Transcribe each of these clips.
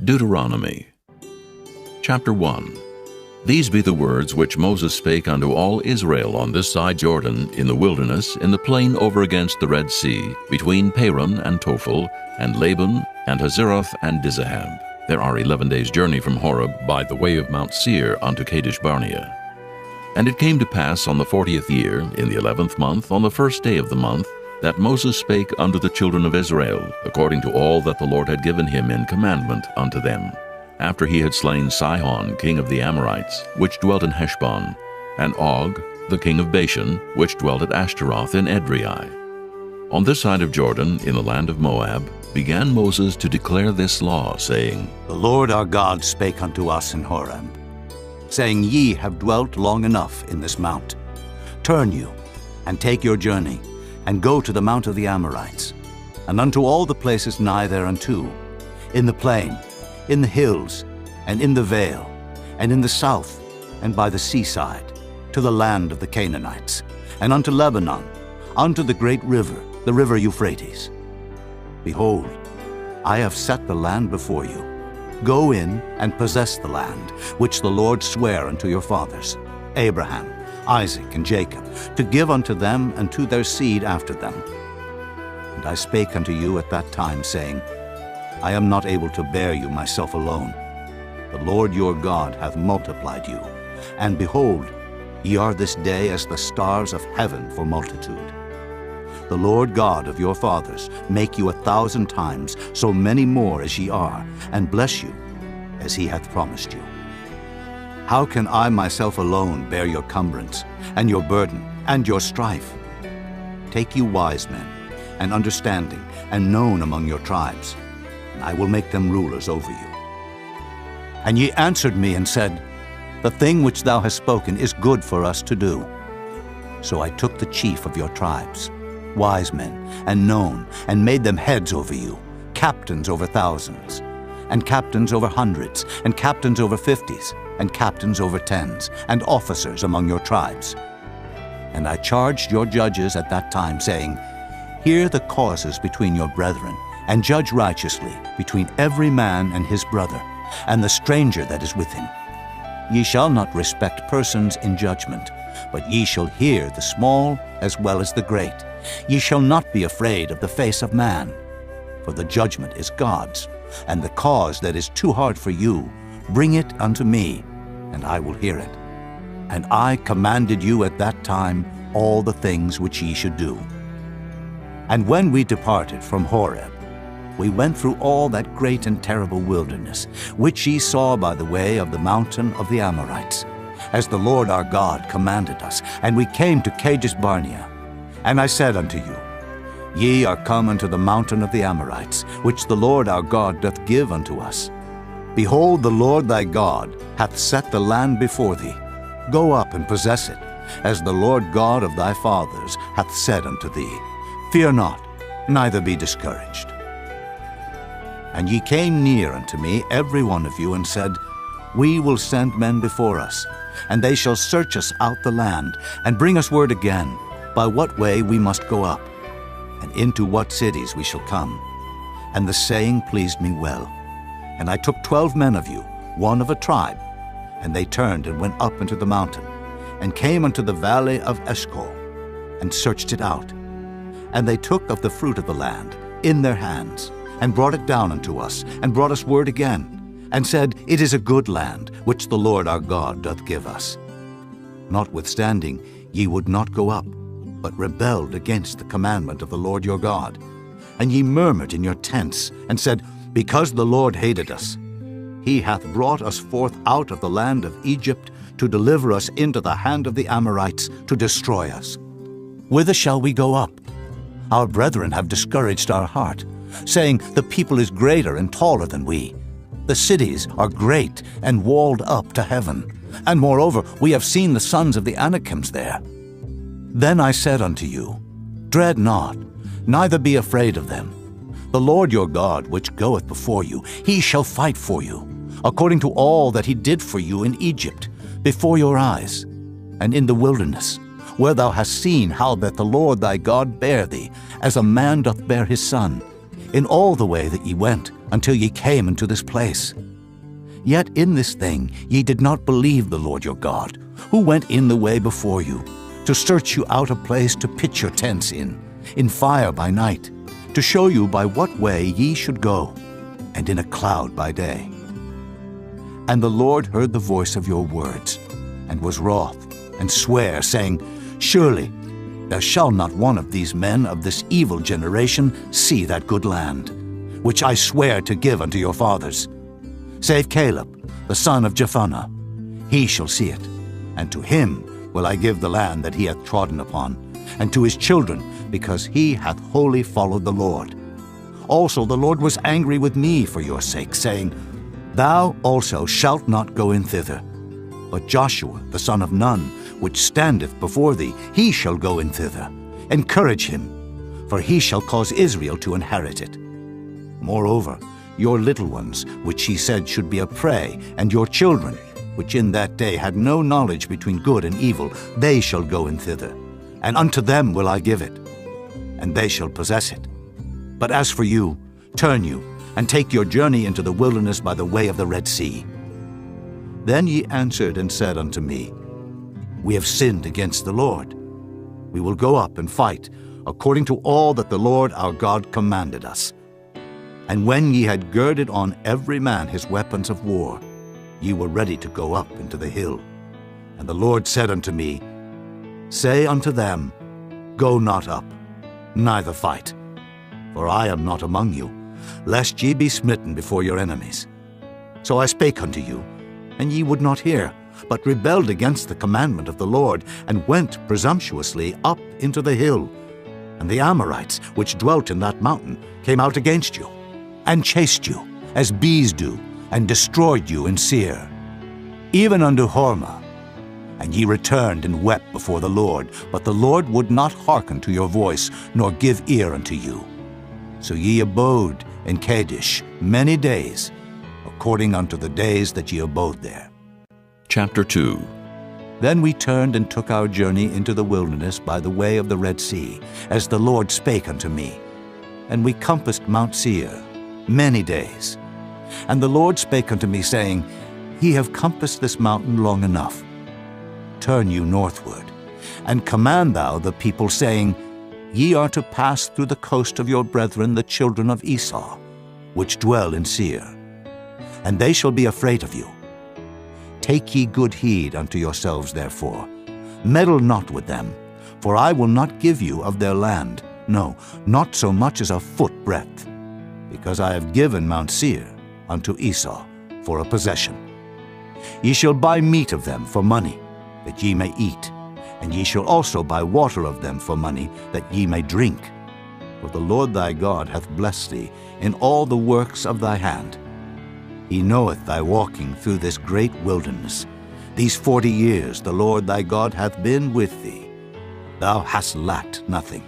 Deuteronomy. Chapter 1. These be the words which Moses spake unto all Israel on this side Jordan, in the wilderness, in the plain over against the Red Sea, between Paran and Tophel, and Laban, and Hazeroth, and Dizahab. There are 11 days' journey from Horeb by the way of Mount Seir unto Kadesh Barnea. And it came to pass on the 40th year, in the 11th month, on the first day of the month, that Moses spake unto the children of Israel, according to all that the Lord had given him in commandment unto them, after he had slain Sihon, king of the Amorites, which dwelt in Heshbon, and Og, the king of Bashan, which dwelt at Ashtaroth in Edrei. On this side of Jordan, in the land of Moab, began Moses to declare this law, saying, The Lord our God spake unto us in Horeb, saying, Ye have dwelt long enough in this mount. Turn you, and take your journey, and go to the mount of the Amorites, and unto all the places nigh thereunto, in the plain, in the hills, and in the vale, and in the south, and by the seaside, to the land of the Canaanites, and unto Lebanon, unto the great river, the river Euphrates. Behold, I have set the land before you. Go in and possess the land, which the Lord sware unto your fathers, Abraham, Isaac, and Jacob, to give unto them and to their seed after them. And I spake unto you at that time, saying, I am not able to bear you myself alone. The Lord your God hath multiplied you, and behold, ye are this day as the stars of heaven for multitude. The Lord God of your fathers make you 1,000 times so many more as ye are, and bless you as he hath promised you. How can I myself alone bear your cumbrance, and your burden, and your strife? Take you wise men, and understanding, and known among your tribes, and I will make them rulers over you. And ye answered me and said, The thing which thou hast spoken is good for us to do. So I took the chief of your tribes, wise men, and known, and made them heads over you, captains over thousands, and captains over hundreds, and captains over 50s, and captains over 10s, and officers among your tribes. And I charged your judges at that time, saying, Hear the causes between your brethren, and judge righteously between every man and his brother, and the stranger that is with him. Ye shall not respect persons in judgment, but ye shall hear the small as well as the great. Ye shall not be afraid of the face of man, for the judgment is God's, and the cause that is too hard for you, bring it unto me, and I will hear it. And I commanded you at that time all the things which ye should do. And when we departed from Horeb, we went through all that great and terrible wilderness, which ye saw by the way of the mountain of the Amorites, as the Lord our God commanded us, and we came to Kadesh Barnea. And I said unto you, Ye are come unto the mountain of the Amorites, which the Lord our God doth give unto us. Behold, the Lord thy God hath set the land before thee. Go up and possess it, as the Lord God of thy fathers hath said unto thee. Fear not, neither be discouraged. And ye came near unto me, every one of you, and said, We will send men before us, and they shall search us out the land, and bring us word again, by what way we must go up, and into what cities we shall come. And the saying pleased me well. And I took 12 men of you, one of a tribe, and they turned and went up into the mountain, and came unto the valley of Eshcol, and searched it out. And they took of the fruit of the land in their hands, and brought it down unto us, and brought us word again, and said, It is a good land, which the Lord our God doth give us. Notwithstanding, ye would not go up, but rebelled against the commandment of the Lord your God. And ye murmured in your tents, and said, Because the Lord hated us, he hath brought us forth out of the land of Egypt, to deliver us into the hand of the Amorites, to destroy us. Whither shall we go up? Our brethren have discouraged our heart, saying, The people is greater and taller than we. The cities are great and walled up to heaven. And moreover, we have seen the sons of the Anakims there. Then I said unto you, Dread not, neither be afraid of them. The Lord your God, which goeth before you, he shall fight for you, according to all that he did for you in Egypt, before your eyes, and in the wilderness, where thou hast seen how that the Lord thy God bare thee, as a man doth bear his son, in all the way that ye went, until ye came into this place. Yet in this thing ye did not believe the Lord your God, who went in the way before you, to search you out a place to pitch your tents in fire by night, to show you by what way ye should go, and in a cloud by day. And the Lord heard the voice of your words, and was wroth, and sware, saying, Surely there shall not one of these men of this evil generation see that good land, which I swear to give unto your fathers, save Caleb, the son of Jephunneh. He shall see it, and to him will I give the land that he hath trodden upon, and to his children, because he hath wholly followed the Lord. Also the Lord was angry with me for your sake, saying, Thou also shalt not go in thither. But Joshua the son of Nun, which standeth before thee, he shall go in thither. Encourage him, for he shall cause Israel to inherit it. Moreover, your little ones, which he said should be a prey, and your children, which in that day had no knowledge between good and evil, they shall go in thither, and unto them will I give it, and they shall possess it. But as for you, turn you, and take your journey into the wilderness by the way of the Red Sea. Then ye answered and said unto me, We have sinned against the Lord. We will go up and fight, according to all that the Lord our God commanded us. And when ye had girded on every man his weapons of war, ye were ready to go up into the hill. And the Lord said unto me, Say unto them, Go not up, neither fight, for I am not among you, lest ye be smitten before your enemies. So I spake unto you, and ye would not hear, but rebelled against the commandment of the Lord, and went presumptuously up into the hill. And the Amorites, which dwelt in that mountain, came out against you, and chased you, as bees do, and destroyed you in Seir, even unto Hormah. And ye returned and wept before the Lord, but the Lord would not hearken to your voice, nor give ear unto you. So ye abode in Kadesh many days, according unto the days that ye abode there. Chapter 2. Then we turned and took our journey into the wilderness by the way of the Red Sea, as the Lord spake unto me. And we compassed Mount Seir many days. And the Lord spake unto me, saying, Ye have compassed this mountain long enough. Turn you northward, and command thou the people, saying, Ye are to pass through the coast of your brethren the children of Esau, which dwell in Seir, and they shall be afraid of you. Take ye good heed unto yourselves, therefore. Meddle not with them, for I will not give you of their land, no, not so much as a foot breadth, because I have given Mount Seir unto Esau for a possession. Ye shall buy meat of them for money, that ye may eat, and ye shall also buy water of them for money, that ye may drink. For the Lord thy God hath blessed thee in all the works of thy hand. He knoweth thy walking through this great wilderness. These 40 years the Lord thy God hath been with thee. Thou hast lacked nothing.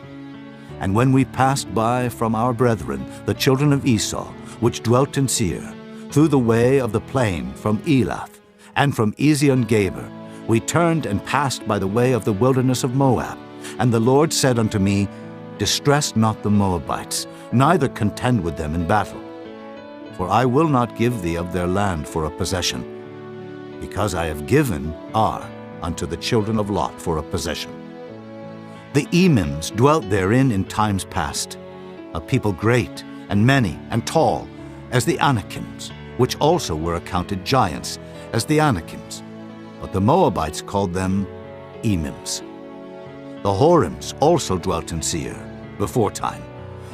And when we passed by from our brethren, the children of Esau, which dwelt in Seir, through the way of the plain from Elath, and from Ezion-Geber, we turned and passed by the way of the wilderness of Moab. And the Lord said unto me, Distress not the Moabites, neither contend with them in battle. For I will not give thee of their land for a possession, because I have given Ar unto the children of Lot for a possession. The Emims dwelt therein in times past, a people great and many and tall, as the Anakims, which also were accounted giants, as the Anakims. But the Moabites called them Emims. The Horims also dwelt in Seir before time,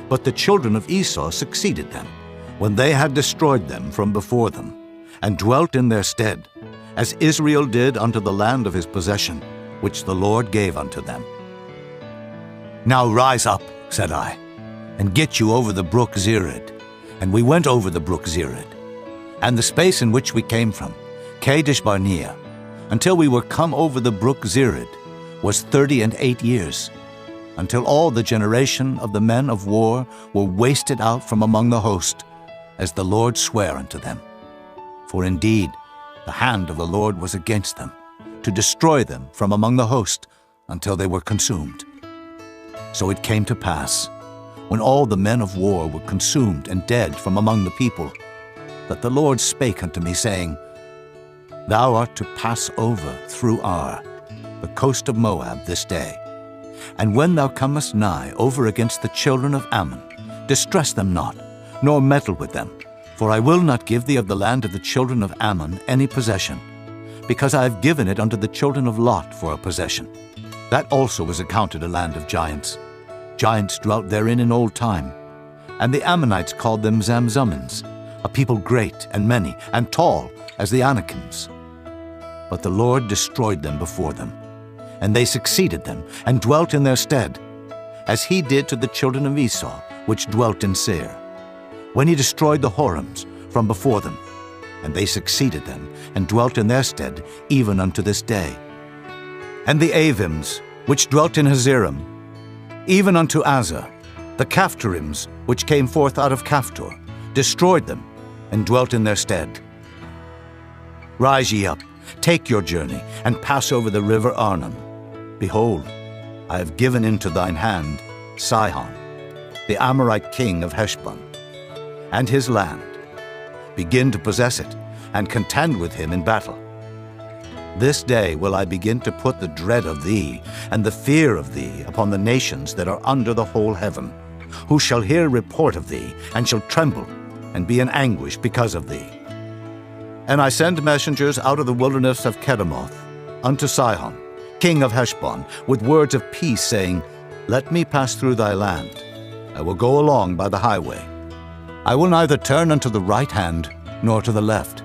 but the children of Esau succeeded them, when they had destroyed them from before them, and dwelt in their stead, as Israel did unto the land of his possession, which the Lord gave unto them. Now rise up, said I, and get you over the brook Zered. And we went over the brook Zered, and the space in which we came from, Kadesh Barnea, until we were come over the brook Zered, was 38 years, until all the generation of the men of war were wasted out from among the host, as the Lord sware unto them. For indeed the hand of the Lord was against them, to destroy them from among the host, until they were consumed. So it came to pass, when all the men of war were consumed and dead from among the people, that the Lord spake unto me, saying, Thou art to pass over through Ar, the coast of Moab, this day. And when thou comest nigh over against the children of Ammon, distress them not, nor meddle with them, for I will not give thee of the land of the children of Ammon any possession, because I have given it unto the children of Lot for a possession. That also was accounted a land of giants. Giants dwelt therein in old time. And the Ammonites called them Zamzummins, a people great and many, and tall as the Anakims. But the Lord destroyed them before them, and they succeeded them, and dwelt in their stead, as he did to the children of Esau, which dwelt in Seir, when he destroyed the Horims from before them, and they succeeded them, and dwelt in their stead, even unto this day. And the Avims, which dwelt in Hazerim, even unto Azza, the Caphtorims, which came forth out of Caphtor, destroyed them, and dwelt in their stead. Rise ye up, take your journey, and pass over the river Arnon. Behold, I have given into thine hand Sihon, the Amorite king of Heshbon, and his land. Begin to possess it, and contend with him in battle. This day will I begin to put the dread of thee and the fear of thee upon the nations that are under the whole heaven, who shall hear report of thee, and shall tremble, and be in anguish because of thee. And I send messengers out of the wilderness of Kedemoth unto Sihon, king of Heshbon, with words of peace, saying, Let me pass through thy land. I will go along by the highway. I will neither turn unto the right hand, nor to the left.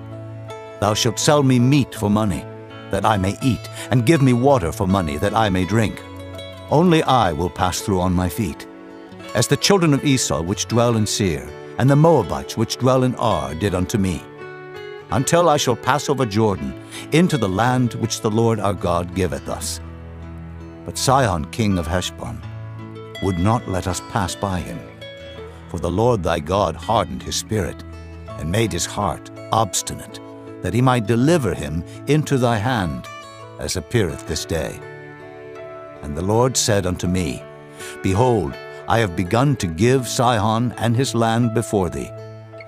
Thou shalt sell me meat for money, that I may eat, and give me water for money, that I may drink. Only I will pass through on my feet, as the children of Esau which dwell in Seir, and the Moabites which dwell in Ar did unto me, until I shall pass over Jordan into the land which the Lord our God giveth us. But Sihon king of Heshbon would not let us pass by him, for the Lord thy God hardened his spirit, and made his heart obstinate, that he might deliver him into thy hand, as appeareth this day. And the Lord said unto me, Behold, I have begun to give Sihon and his land before thee.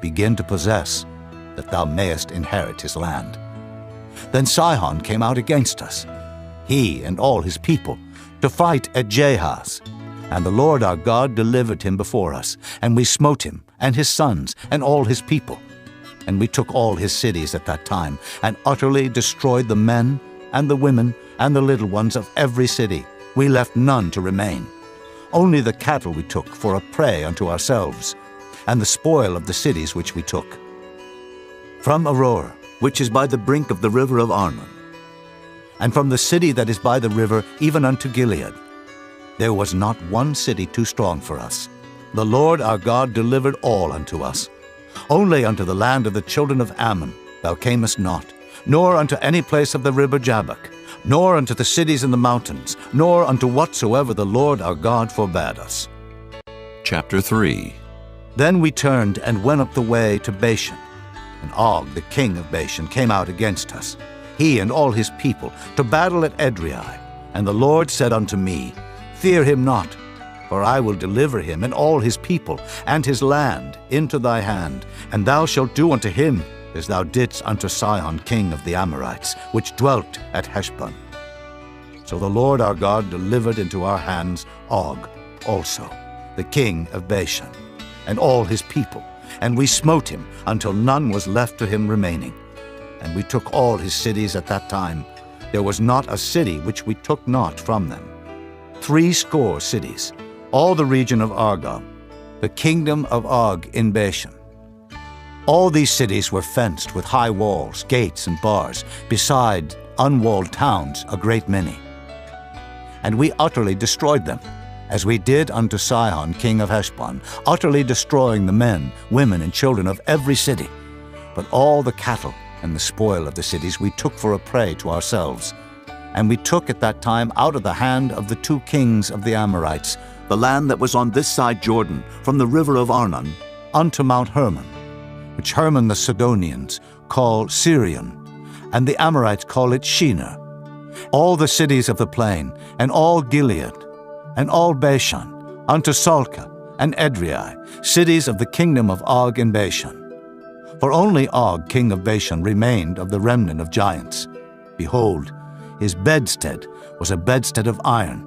Begin to possess, that thou mayest inherit his land. Then Sihon came out against us, he and all his people, to fight at Jahaz. And the Lord our God delivered him before us, and we smote him, and his sons, and all his people. And we took all his cities at that time, and utterly destroyed the men, and the women, and the little ones of every city. We left none to remain. Only the cattle we took for a prey unto ourselves, and the spoil of the cities which we took. From Aroer, which is by the brink of the river of Arnon, and from the city that is by the river even unto Gilead, there was not one city too strong for us. The Lord our God delivered all unto us. Only unto the land of the children of Ammon thou camest not, nor unto any place of the river Jabbok, nor unto the cities in the mountains, nor unto whatsoever the Lord our God forbade us. Chapter 3. Then we turned and went up the way to Bashan. And Og, the king of Bashan, came out against us, he and all his people, to battle at Edrei. And the Lord said unto me, Fear him not, for I will deliver him and all his people and his land into thy hand, and thou shalt do unto him as thou didst unto Sihon king of the Amorites, which dwelt at Heshbon. So the Lord our God delivered into our hands Og also, the king of Bashan, and all his people, and we smote him until none was left to him remaining. And we took all his cities at that time. There was not a city which we took not from them. 80 cities, all the region of Argob, the kingdom of Og in Bashan. All these cities were fenced with high walls, gates, and bars, beside unwalled towns a great many. And we utterly destroyed them, as we did unto Sihon king of Heshbon, utterly destroying the men, women, and children of every city. But all the cattle and the spoil of the cities we took for a prey to ourselves. And we took at that time out of the hand of the 2 kings of the Amorites the land that was on this side Jordan, from the river of Arnon unto Mount Hermon, which Hermon the Sidonians call Syrian, and the Amorites call it Shinar, all the cities of the plain, and all Gilead, and all Bashan, unto Salca, and Edrei, cities of the kingdom of Og in Bashan. For only Og, king of Bashan, remained of the remnant of giants. Behold, his bedstead was a bedstead of iron.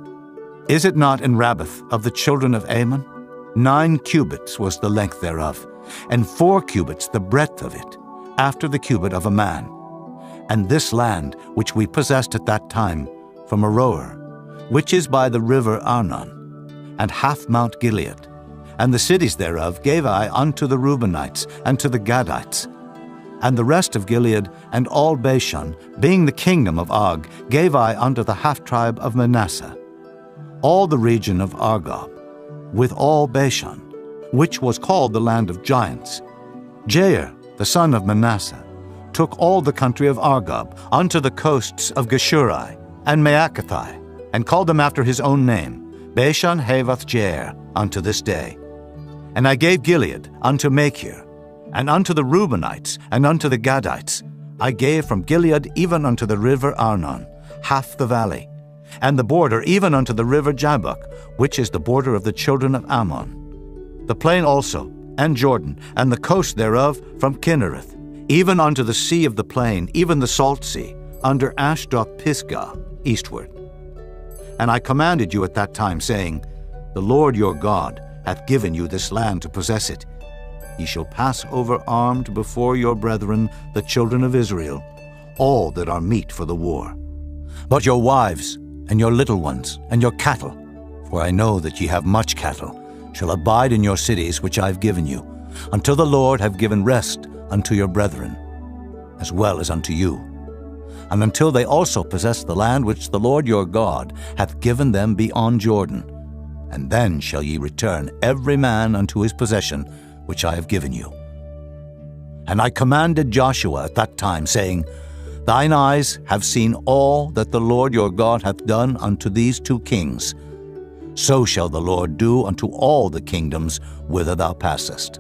Is it not in Rabbath of the children of Ammon? 9 cubits was the length thereof, and 4 cubits the breadth of it, after the cubit of a man. And this land which we possessed at that time, from Aroer, which is by the river Arnon, and half Mount Gilead, and the cities thereof gave I unto the Reubenites and to the Gadites. And the rest of Gilead and all Bashan, being the kingdom of Og, gave I unto the half-tribe of Manasseh. All the region of Argob, with all Bashan, which was called the land of giants. Jair, the son of Manasseh, took all the country of Argob unto the coasts of Geshuri and Maacathai, and called them after his own name, Bashan Havoth Jair, unto this day. And I gave Gilead unto Machir, and unto the Reubenites, and unto the Gadites. I gave from Gilead even unto the river Arnon, half the valley, and the border even unto the river Jabbok, which is the border of the children of Ammon. The plain also, and Jordan, and the coast thereof from Kinnereth, even unto the sea of the plain, even the salt sea, under Ashdod Pisgah, eastward. And I commanded you at that time, saying, The Lord your God hath given you this land to possess it. Ye shall pass over armed before your brethren, the children of Israel, all that are meet for the war. But your wives, and your little ones, and your cattle, for I know that ye have much cattle, shall abide in your cities which I have given you, until the Lord have given rest unto your brethren, as well as unto you, and until they also possess the land which the Lord your God hath given them beyond Jordan. And then shall ye return every man unto his possession, which I have given you. And I commanded Joshua at that time, saying, Thine eyes have seen all that the Lord your God hath done unto these 2 kings. So shall the Lord do unto all the kingdoms whither thou passest.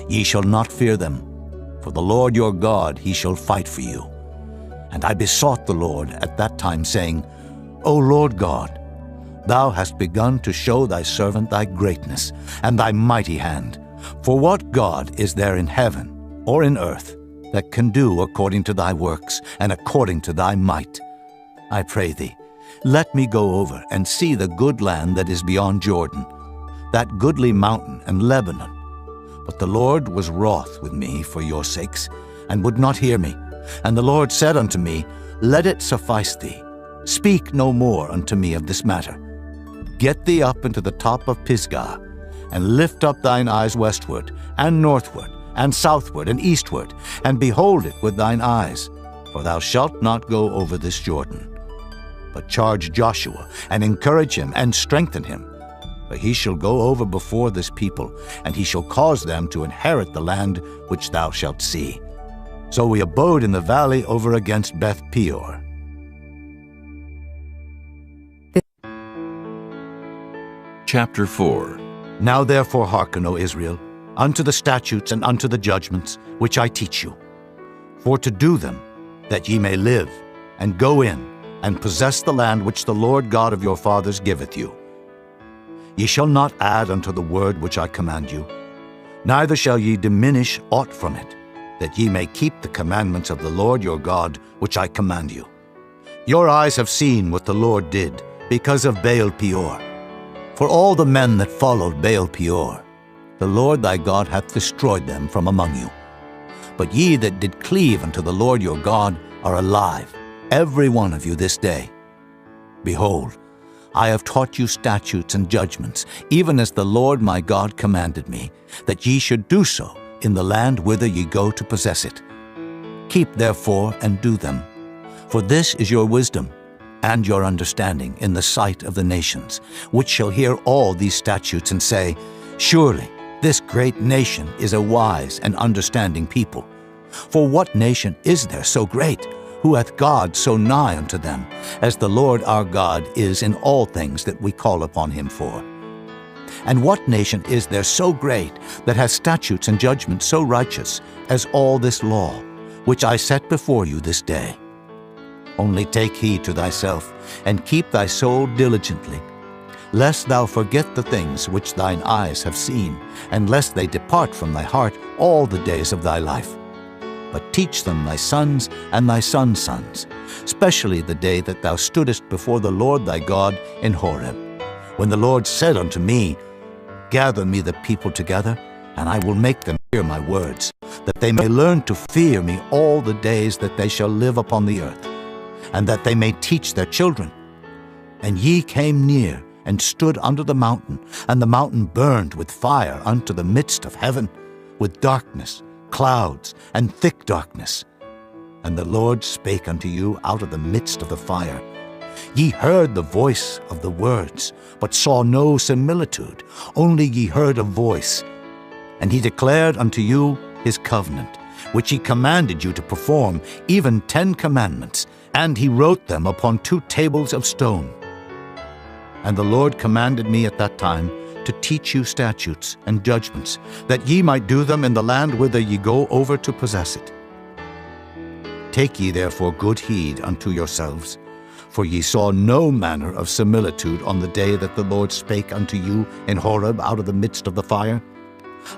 Ye shall not fear them, for the Lord your God he shall fight for you. And I besought the Lord at that time, saying, O Lord God, thou hast begun to show thy servant thy greatness and thy mighty hand. For what God is there in heaven or in earth that can do according to thy works and according to thy might? I pray thee, let me go over and see the good land that is beyond Jordan, that goodly mountain and Lebanon. But the Lord was wroth with me for your sakes, and would not hear me. And the Lord said unto me, Let it suffice thee. Speak no more unto me of this matter. Get thee up into the top of Pisgah, and lift up thine eyes westward, and northward, and southward, and eastward, and behold it with thine eyes, for thou shalt not go over this Jordan. But charge Joshua, and encourage him, and strengthen him. For he shall go over before this people, and he shall cause them to inherit the land which thou shalt see. So we abode in the valley over against Beth Peor. Chapter 4. Now therefore hearken, O Israel, unto the statutes and unto the judgments which I teach you, for to do them, that ye may live, and go in, and possess the land which the Lord God of your fathers giveth you. Ye shall not add unto the word which I command you, neither shall ye diminish aught from it, that ye may keep the commandments of the Lord your God which I command you. Your eyes have seen what the Lord did because of Baal Peor. For all the men that followed Baal Peor, the Lord thy God hath destroyed them from among you. But ye that did cleave unto the Lord your God are alive, every one of you this day. Behold, I have taught you statutes and judgments, even as the Lord my God commanded me, that ye should do so in the land whither ye go to possess it. Keep therefore and do them, for this is your wisdom and your understanding in the sight of the nations, which shall hear all these statutes and say, Surely this great nation is a wise and understanding people. For what nation is there so great, who hath God so nigh unto them, as the Lord our God is in all things that we call upon him for? And what nation is there so great, that hath statutes and judgments so righteous, as all this law, which I set before you this day? Only take heed to thyself, and keep thy soul diligently, lest thou forget the things which thine eyes have seen, and lest they depart from thy heart all the days of thy life. But teach them thy sons and thy sons' sons, especially the day that thou stoodest before the Lord thy God in Horeb, when the Lord said unto me, Gather me the people together, and I will make them hear my words, that they may learn to fear me all the days that they shall live upon the earth, and that they may teach their children. And ye came near, and stood under the mountain, and the mountain burned with fire unto the midst of heaven, with darkness, clouds, and thick darkness. And the Lord spake unto you out of the midst of the fire. Ye heard the voice of the words, but saw no similitude, only ye heard a voice. And he declared unto you his covenant, which he commanded you to perform, even 10 commandments, and he wrote them upon 2 tables of stone. And the Lord commanded me at that time to teach you statutes and judgments, that ye might do them in the land whither ye go over to possess it. Take ye therefore good heed unto yourselves, for ye saw no manner of similitude on the day that the Lord spake unto you in Horeb out of the midst of the fire,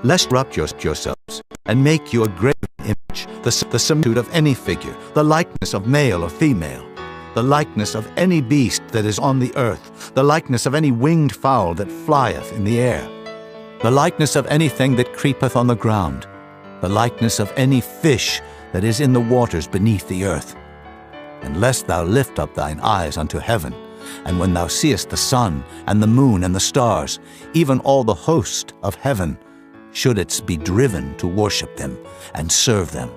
lest corrupt yourselves, and make you a graven image, the similitude of any figure, the likeness of male or female, the likeness of any beast that is on the earth, the likeness of any winged fowl that flieth in the air, the likeness of anything that creepeth on the ground, the likeness of any fish that is in the waters beneath the earth. And lest thou lift up thine eyes unto heaven, and when thou seest the sun, and the moon, and the stars, even all the host of heaven, shouldest be driven to worship them, and serve them,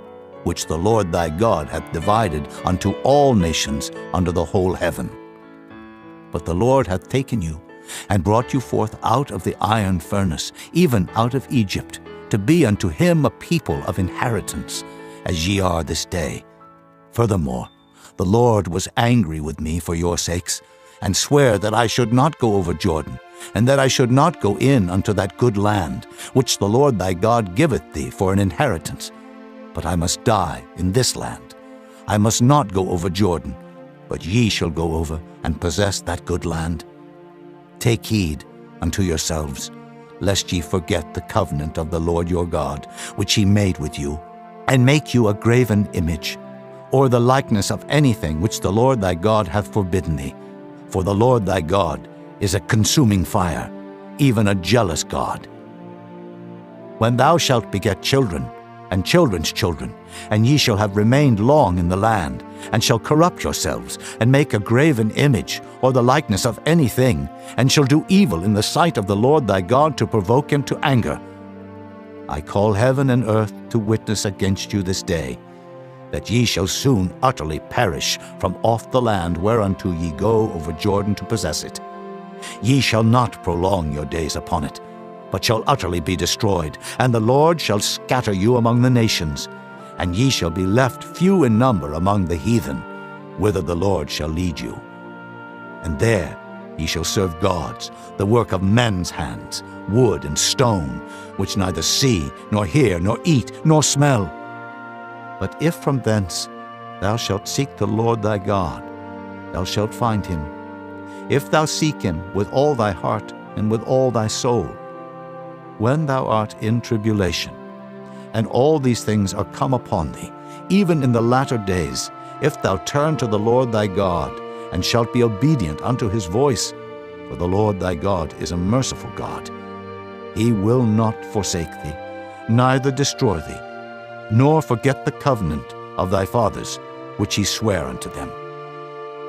which the Lord thy God hath divided unto all nations under the whole heaven. But the Lord hath taken you, and brought you forth out of the iron furnace, even out of Egypt, to be unto him a people of inheritance, as ye are this day. Furthermore, the Lord was angry with me for your sakes, and sware that I should not go over Jordan, and that I should not go in unto that good land, which the Lord thy God giveth thee for an inheritance. But I must die in this land. I must not go over Jordan, but ye shall go over and possess that good land. Take heed unto yourselves, lest ye forget the covenant of the Lord your God, which he made with you, and make you a graven image, or the likeness of anything which the Lord thy God hath forbidden thee. For the Lord thy God is a consuming fire, even a jealous God. When thou shalt beget children, and children's children, and ye shall have remained long in the land, and shall corrupt yourselves, and make a graven image, or the likeness of anything, and shall do evil in the sight of the Lord thy God to provoke him to anger, I call heaven and earth to witness against you this day, that ye shall soon utterly perish from off the land whereunto ye go over Jordan to possess it. Ye shall not prolong your days upon it, but shall utterly be destroyed, and the Lord shall scatter you among the nations, and ye shall be left few in number among the heathen, whither the Lord shall lead you. And there ye shall serve gods, the work of men's hands, wood and stone, which neither see, nor hear, nor eat, nor smell. But if from thence thou shalt seek the Lord thy God, thou shalt find him, if thou seek him with all thy heart and with all thy soul. When thou art in tribulation, and all these things are come upon thee, even in the latter days, if thou turn to the Lord thy God, and shalt be obedient unto his voice, for the Lord thy God is a merciful God. He will not forsake thee, neither destroy thee, nor forget the covenant of thy fathers, which he sware unto them.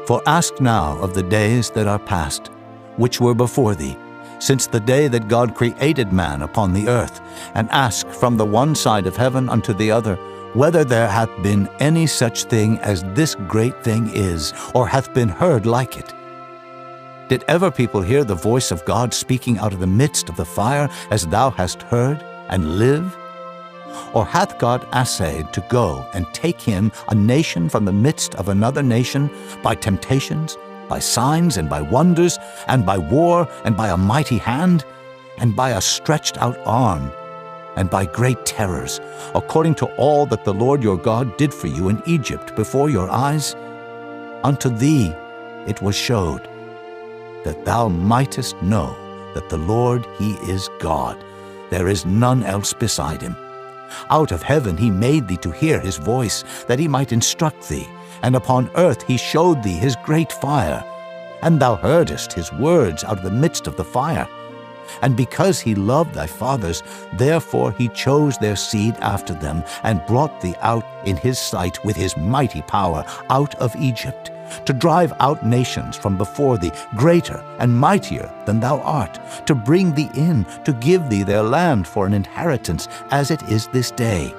For ask now of the days that are past, which were before thee, since the day that God created man upon the earth, and ask from the one side of heaven unto the other, whether there hath been any such thing as this great thing is, or hath been heard like it. Did ever people hear the voice of God speaking out of the midst of the fire, as thou hast heard, and live? Or hath God essayed to go and take him, a nation from the midst of another nation, by temptations, by signs and by wonders, and by war, and by a mighty hand, and by a stretched out arm, and by great terrors, according to all that the Lord your God did for you in Egypt before your eyes? Unto thee it was showed, that thou mightest know that the Lord, he is God. There is none else beside him. Out of heaven he made thee to hear his voice, that he might instruct thee, and upon earth he showed thee his great fire. And thou heardest his words out of the midst of the fire. And because he loved thy fathers, therefore he chose their seed after them, and brought thee out in his sight with his mighty power out of Egypt, to drive out nations from before thee, greater and mightier than thou art, to bring thee in, to give thee their land for an inheritance, as it is this day.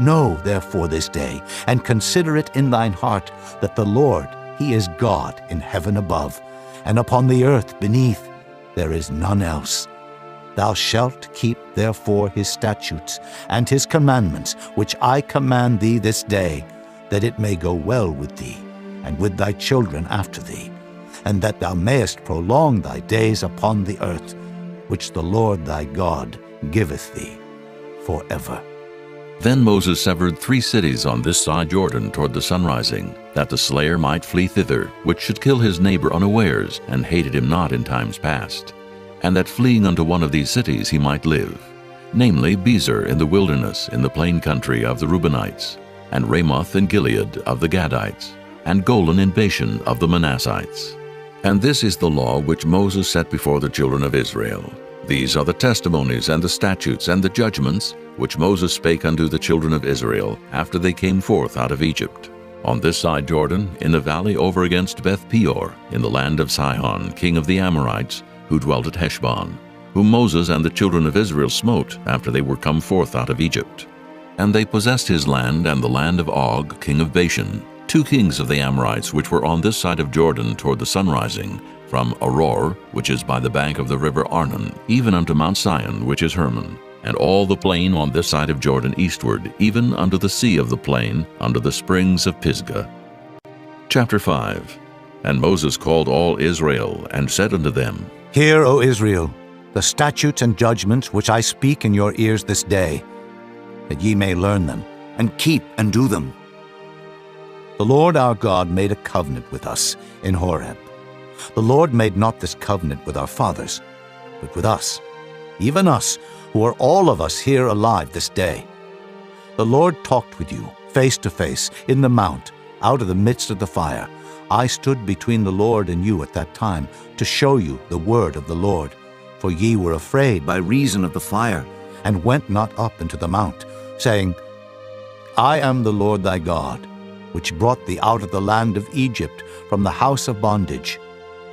Know therefore this day, and consider it in thine heart, that the Lord, he is God in heaven above, and upon the earth beneath. There is none else. Thou shalt keep therefore his statutes and his commandments, which I command thee this day, that it may go well with thee, and with thy children after thee, and that thou mayest prolong thy days upon the earth, which the Lord thy God giveth thee forever. Then Moses severed 3 cities on this side Jordan toward the sunrising, that the slayer might flee thither, which should kill his neighbor unawares, and hated him not in times past, and that fleeing unto one of these cities he might live, namely Bezer in the wilderness in the plain country of the Reubenites, and Ramoth in Gilead of the Gadites, and Golan in Bashan of the Manassites. And this is the law which Moses set before the children of Israel. These are the testimonies and the statutes and the judgments which Moses spake unto the children of Israel after they came forth out of Egypt, on this side Jordan, in the valley over against Beth Peor, in the land of Sihon, king of the Amorites, who dwelt at Heshbon, whom Moses and the children of Israel smote after they were come forth out of Egypt. And they possessed his land and the land of Og, king of Bashan, 2 kings of the Amorites which were on this side of Jordan toward the sunrising, from Aror, which is by the bank of the river Arnon, even unto Mount Sion, which is Hermon, and all the plain on this side of Jordan eastward, even unto the sea of the plain, unto the springs of Pisgah. Chapter 5. And Moses called all Israel, and said unto them, Hear, O Israel, the statutes and judgments which I speak in your ears this day, that ye may learn them, and keep and do them. The Lord our God made a covenant with us in Horeb. The Lord made not this covenant with our fathers, but with us, even us, who are all of us here alive this day. The Lord talked with you face to face in the mount, out of the midst of the fire. I stood between the Lord and you at that time, to show you the word of the Lord. For ye were afraid by reason of the fire, and went not up into the mount, saying, I am the Lord thy God, which brought thee out of the land of Egypt, from the house of bondage.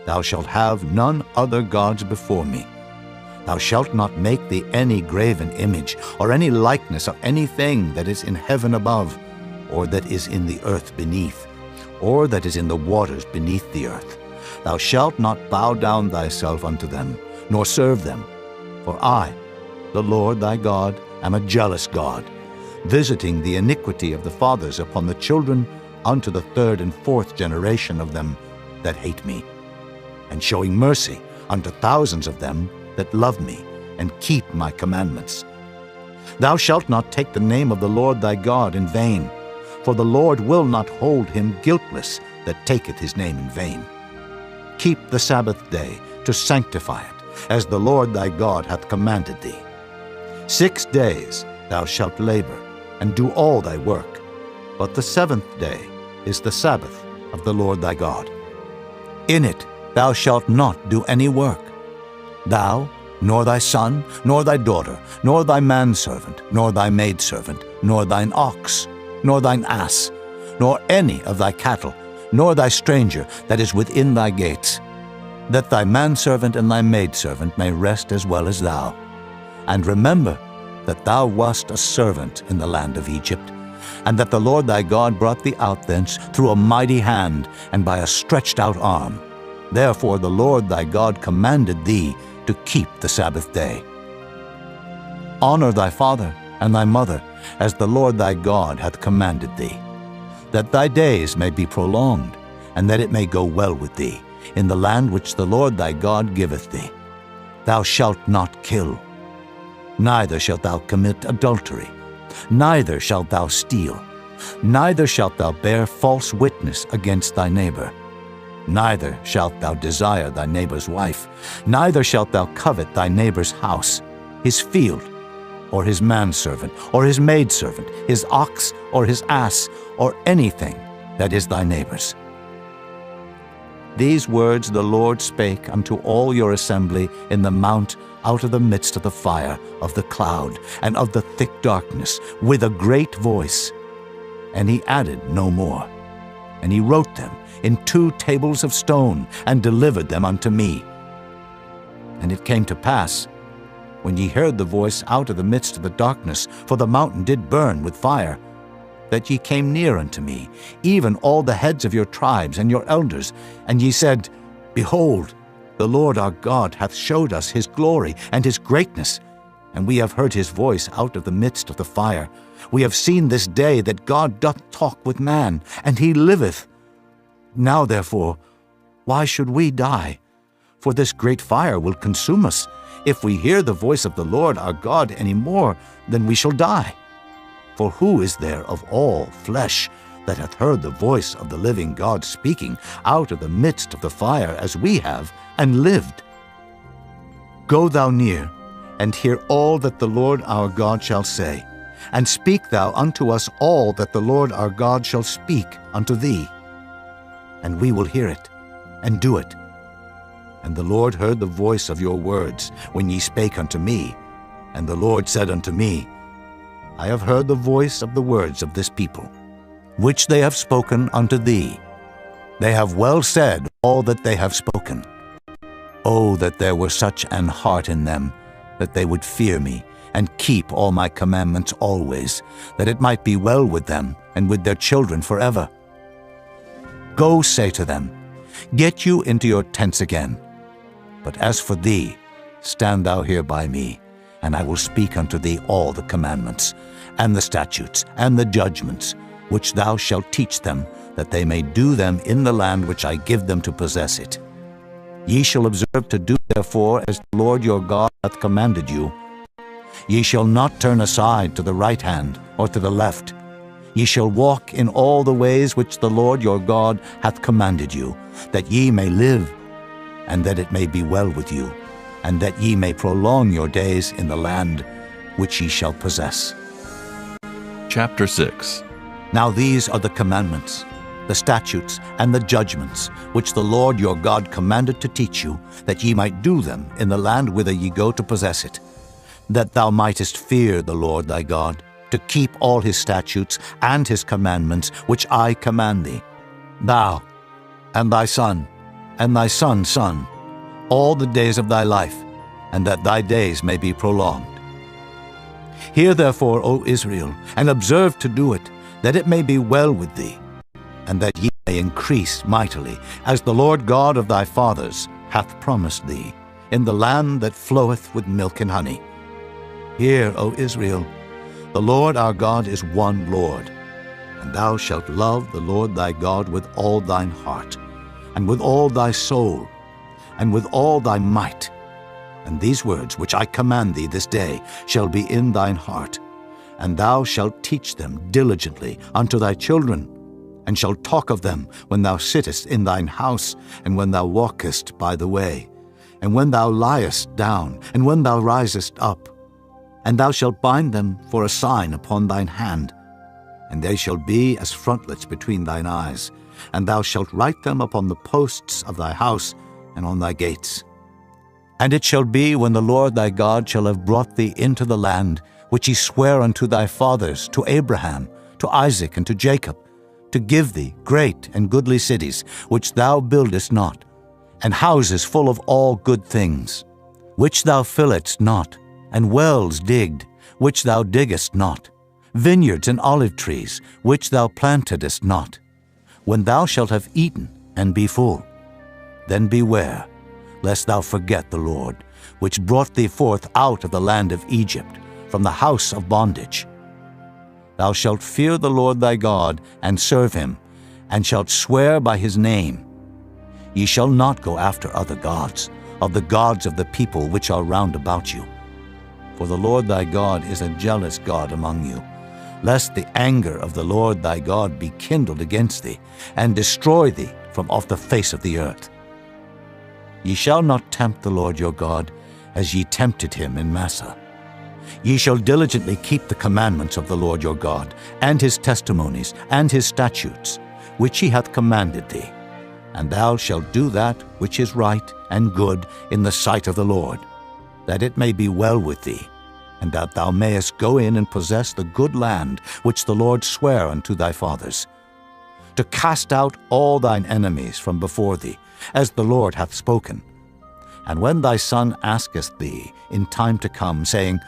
Thou shalt have none other gods before me. Thou shalt not make thee any graven image, or any likeness of anything that is in heaven above, or that is in the earth beneath, or that is in the waters beneath the earth. Thou shalt not bow down thyself unto them, nor serve them. For I, the Lord thy God, am a jealous God, visiting the iniquity of the fathers upon the children unto the 3rd and 4th generation of them that hate me, and showing mercy unto thousands of them that love me, and keep my commandments. Thou shalt not take the name of the Lord thy God in vain, for the Lord will not hold him guiltless that taketh his name in vain. Keep the Sabbath day to sanctify it, as the Lord thy God hath commanded thee. 6 days thou shalt labor, and do all thy work, but the 7th day is the Sabbath of the Lord thy God. In it thou shalt not do any work, thou, nor thy son, nor thy daughter, nor thy manservant, nor thy maidservant, nor thine ox, nor thine ass, nor any of thy cattle, nor thy stranger that is within thy gates, that thy manservant and thy maidservant may rest as well as thou. And remember that thou wast a servant in the land of Egypt, and that the Lord thy God brought thee out thence through a mighty hand and by a stretched out arm. Therefore the Lord thy God commanded thee to keep the Sabbath day. Honor thy father and thy mother, as the Lord thy God hath commanded thee, that thy days may be prolonged, and that it may go well with thee, in the land which the Lord thy God giveth thee. Thou shalt not kill, neither shalt thou commit adultery, neither shalt thou steal, neither shalt thou bear false witness against thy neighbor. Neither shalt thou desire thy neighbor's wife, neither shalt thou covet thy neighbor's house, his field, or his manservant, or his maidservant, his ox, or his ass, or anything that is thy neighbor's. These words the Lord spake unto all your assembly in the mount out of the midst of the fire, of the cloud, and of the thick darkness, with a great voice. And he added no more. And he wrote them in 2 tables of stone, and delivered them unto me. And it came to pass, when ye heard the voice out of the midst of the darkness, for the mountain did burn with fire, that ye came near unto me, even all the heads of your tribes and your elders, and ye said, Behold, the Lord our God hath showed us his glory and his greatness, and we have heard his voice out of the midst of the fire. We have seen this day that God doth talk with man, and he liveth. Now therefore, why should we die? For this great fire will consume us. If we hear the voice of the Lord our God any more, then we shall die. For who is there of all flesh that hath heard the voice of the living God speaking out of the midst of the fire as we have, and lived? Go thou near, and hear all that the Lord our God shall say, and speak thou unto us all that the Lord our God shall speak unto thee. And we will hear it, and do it. And the Lord heard the voice of your words when ye spake unto me. And the Lord said unto me, I have heard the voice of the words of this people, which they have spoken unto thee. They have well said all that they have spoken. Oh, that there were such an heart in them, that they would fear me, and keep all my commandments always, that it might be well with them and with their children forever. Go say to them, Get you into your tents again. But as for thee, stand thou here by me, and I will speak unto thee all the commandments, and the statutes, and the judgments, which thou shalt teach them, that they may do them in the land which I give them to possess it. Ye shall observe to do therefore as the Lord your God hath commanded you. Ye shall not turn aside to the right hand or to the left. Ye shall walk in all the ways which the Lord your God hath commanded you, that ye may live, and that it may be well with you, and that ye may prolong your days in the land which ye shall possess. Chapter 6. Now these are the commandments, the statutes, and the judgments, which the Lord your God commanded to teach you, that ye might do them in the land whither ye go to possess it, that thou mightest fear the Lord thy God, to keep all his statutes and his commandments, which I command thee, thou, and thy son, and thy son's son, all the days of thy life, and that thy days may be prolonged. Hear therefore, O Israel, and observe to do it, that it may be well with thee, and that ye may increase mightily, as the Lord God of thy fathers hath promised thee, in the land that floweth with milk and honey. Hear, O Israel, the Lord our God is one Lord, and thou shalt love the Lord thy God with all thine heart, and with all thy soul, and with all thy might. And these words which I command thee this day shall be in thine heart, and thou shalt teach them diligently unto thy children, and shalt talk of them when thou sittest in thine house, and when thou walkest by the way, and when thou liest down, and when thou risest up. And thou shalt bind them for a sign upon thine hand, and they shall be as frontlets between thine eyes, and thou shalt write them upon the posts of thy house and on thy gates. And it shall be, when the Lord thy God shall have brought thee into the land, which he sware unto thy fathers, to Abraham, to Isaac, and to Jacob, to give thee great and goodly cities, which thou buildest not, and houses full of all good things, which thou filledst not, and wells digged, which thou diggest not, vineyards and olive trees, which thou plantedest not. When thou shalt have eaten and be full, then beware, lest thou forget the Lord, which brought thee forth out of the land of Egypt, from the house of bondage. Thou shalt fear the Lord thy God, and serve him, and shalt swear by his name. Ye shall not go after other gods, of the gods of the people which are round about you. For the Lord thy God is a jealous God among you, lest the anger of the Lord thy God be kindled against thee, and destroy thee from off the face of the earth. Ye shall not tempt the Lord your God, as ye tempted him in Massah. Ye shall diligently keep the commandments of the Lord your God, and his testimonies, and his statutes, which he hath commanded thee. And thou shalt do that which is right and good in the sight of the Lord, that it may be well with thee, and that thou mayest go in and possess the good land which the Lord sware unto thy fathers, to cast out all thine enemies from before thee, as the Lord hath spoken. And when thy son asketh thee in time to come, saying,